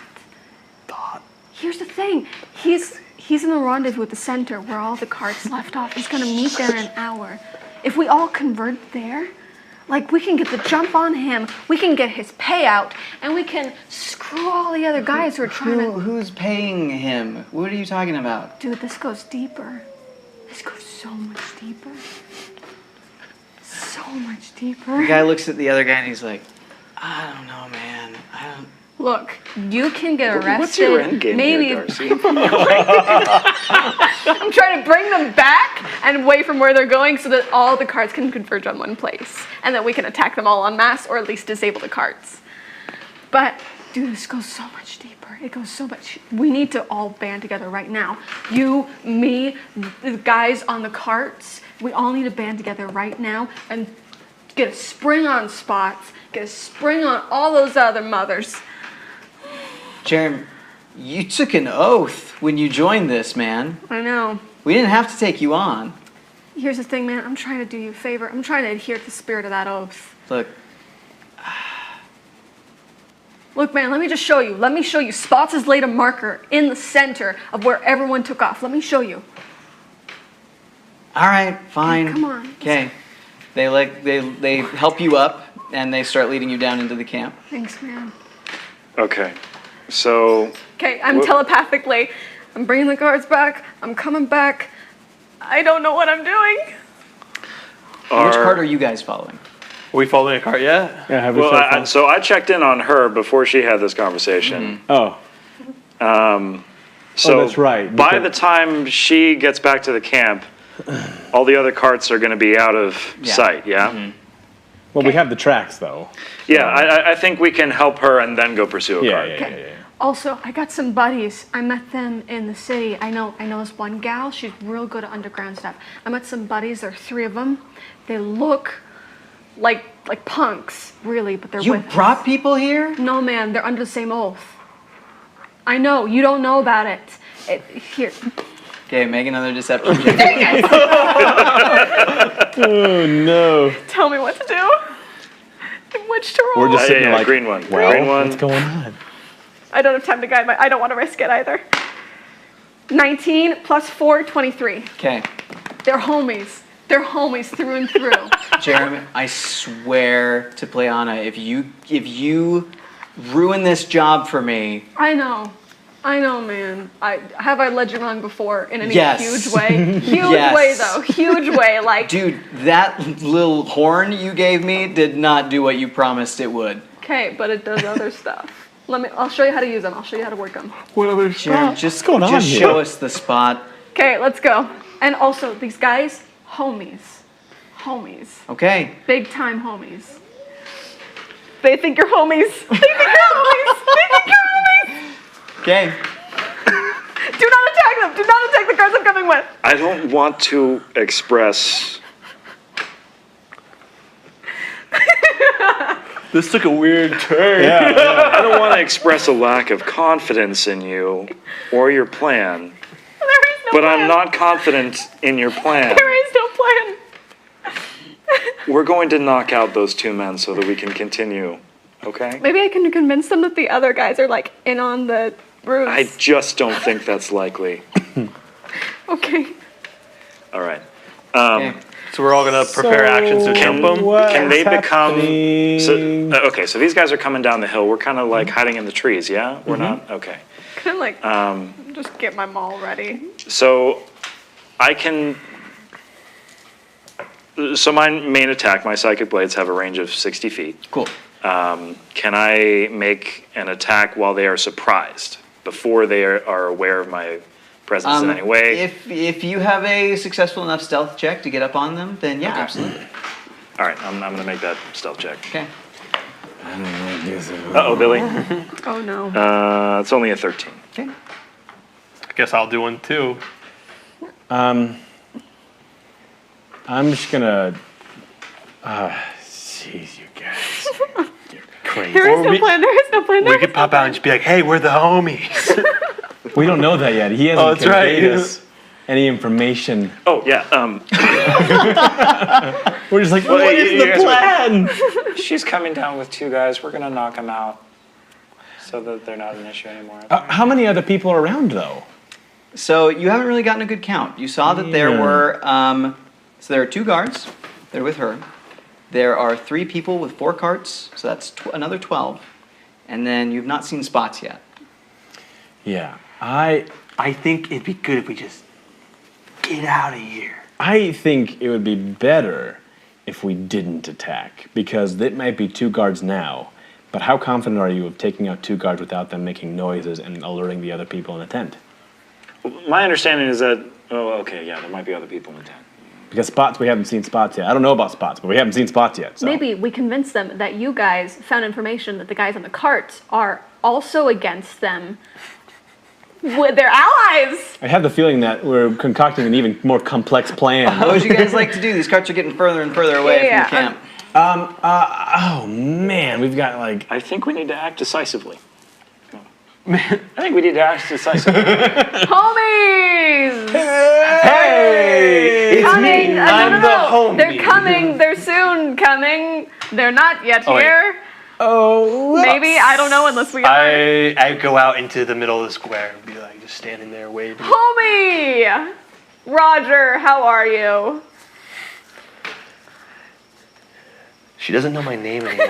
Here's the thing. He's in the rendezvous at the center where all the carts left off. He's gonna meet there in an hour. If we all convert there, like, we can get the jump on him, we can get his payout, and we can screw all the other guys who are trying to... Who's paying him? What are you talking about? Dude, this goes deeper. This goes so much deeper. So much deeper. The guy looks at the other guy and he's like, I don't know, man. I don't... Look, you can get arrested. What's your end game maybe here, Darcy? I'm trying to bring them back and away from where they're going so that all the carts can converge on one place. And that we can attack them all en masse or at least disable the carts. But, dude, this goes so much deeper. It goes so much. We need to all band together right now. You, me, the guys on the carts. We all need to band together right now and get a spring on Spots. Get a spring on all those other mothers. Jerem, you took an oath when you joined this, man. I know. We didn't have to take you on. Here's the thing, man. I'm trying to do you a favor. I'm trying to adhere to the spirit of that oath. Look. Look, man, let me just show you. Let me show you. Spots has laid a marker in the center of where everyone took off. Let me show you. All right, fine. Okay, come on. Okay. They help you up and they start leading you down into the camp. Thanks, man. Okay. So. Okay, I'm telepathically. I'm bringing the guards back. I'm coming back. I don't know what I'm doing. Which cart are you guys following? Are we following a cart yet? Yeah, have Well, so I checked in on her before she had this conversation. Oh. So that's right. By the time she gets back to the camp, all the other carts are going to be out of sight, yeah? Mm-hmm. Well, we have the tracks, though. Yeah, I think we can help her and then go pursue a cart. Yeah. Also, I got some buddies. I met them in the city. I know this one gal. She's real good at underground stuff. I met some buddies. There are 3 of them. They look like punks, really, but they're You with brought us. people here? No, man. They're under the same oath. I know. You don't know about it. Here. Okay, make another deception check. Oh, no. Tell me what to do. Which to roll? We're just sitting there like, green one. Well, Green one. what's going on? I don't have time to guide I don't want to risk it either. 19 plus 4, 23. Okay. They're homies. They're homies through and through. Jeremy, I swear to Playana, if you ruin this job for me. I know, man. Have I led you wrong before in any Yes. huge way? Huge Yes. way though. Huge way. Like, Dude, that little horn you gave me did not do what you promised it would. okay, but it does other stuff. I'll show you how to use them. I'll show you how to work them. Jeremy, just going on just here? show us the spot. Okay, let's go. And also, these guys, homies. Okay. Big time homies. They think you're homies. They think you're homies. Okay. Do not attack them. Do not attack the guards I'm coming with. I don't want to express. This took a weird turn. I don't want to express a lack of confidence in you or your plan, There is no but plan. I'm not confident in your plan. There is no plan. We're going to knock out those 2 men so that we can continue, okay? Maybe I can convince them that the other guys are like in on the ruse. I just don't think that's likely. Okay. All right. Okay. So we're all gonna prepare actions to jump them. Can they become? happening? Okay, so these guys are coming down the hill. We're kind of like hiding in the trees, yeah? We're not? Okay. Kind of like just get my maul ready. So I can. So my main attack, my psychic blades have a range of 60 feet. Cool. Can I make an attack while they are surprised, before they are aware of my presence in any way? If you have a successful enough stealth check to get up on them, then yeah, absolutely. All right, I'm going to make that stealth check. Okay. Uh-oh, Billy. Oh no. It's only a 13. Okay. I guess I'll do one too. I'm just gonna Jeez, you guys. You're crazy. There is no plan. There is no plan. We could pop out and just be like, hey, we're the homies. We don't know that yet. He hasn't that's right. conveyed us any information. Oh, yeah. We're just like, what is the plan? She's coming down with 2 guys. We're going to knock them out so that they're not an issue anymore. How many other people are around, though? So you haven't really gotten a good count. You saw that there were, so there are 2 guards. They're with her. There are 3 people with 4 carts, so that's another 12. And then you've not seen spots yet. Yeah, I think it'd be good if we just get out of here. I think it would be better if we didn't attack, because it might be 2 guards now, but how confident are you of taking out 2 guards without them making noises and alerting the other people in the tent? My understanding is that, there might be other people in the tent. Because spots, we haven't seen spots yet. I don't know about spots, but we haven't seen spots yet. So. Maybe we convince them that you guys found information that the guys on the carts are also against them with their allies. I have the feeling that we're concocting an even more complex plan. What would you guys like to do? These carts are getting further and further away from the camp. Oh man, we've got like... I think we need to act decisively. I think we need to act decisively. Homies! Hey! It's Coming! me. No. I'm the homie. They're coming. They're soon coming. They're not yet here. Oh, Maybe, I don't know unless we I go out into the middle of the square and be like, just standing there waiting. Homie! Roger, how are you? She doesn't know my name anymore.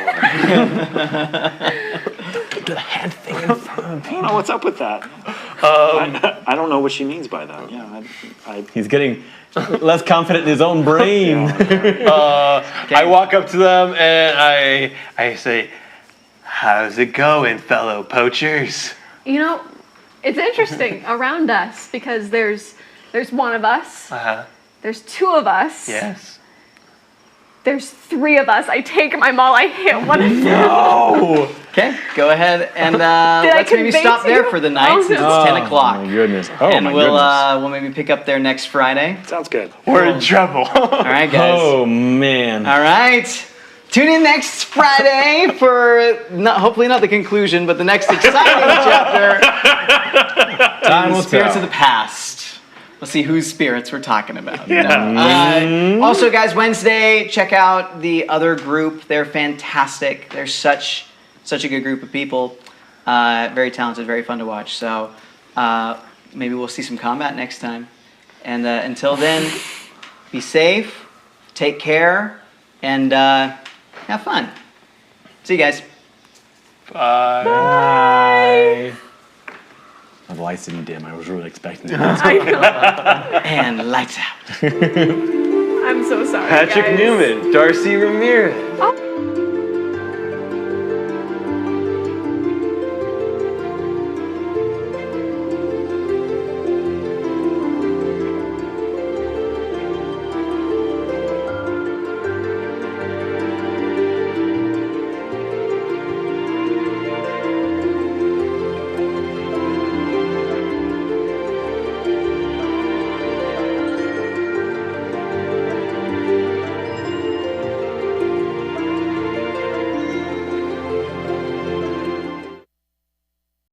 Do the hand thing in front of I don't know what's up with that. I don't know what she means by that. Yeah, He's getting less confident in his own brain. I walk up to them and I say, how's it going, fellow poachers? You know, it's interesting around us because there's one of us. Uh-huh. There's 2 of us. Yes. There's 3 of us. I take my maul, I hit one of them. No! Okay, go ahead and let's maybe stop there for the night since it's 10 o'clock. Oh my goodness. Oh and my we'll maybe pick up there next Friday. sounds good. We're in trouble. All right, guys. Oh man. All right. Tune in next Friday for hopefully not the conclusion, but the next exciting chapter. Time will Spirits tell. of the Past. We'll see whose spirits we're talking about. Yeah. Also, guys, Wednesday, check out the other group. They're fantastic. They're such a good group of people. Very talented, very fun to watch. So maybe we'll see some combat next time. And until then, be safe, take care, and have fun. See you guys. Bye. Bye. My lights didn't dim. I was really expecting that. I know. And lights out. I'm so sorry, Patrick guys. Newman, Darcy Ramirez. Oh.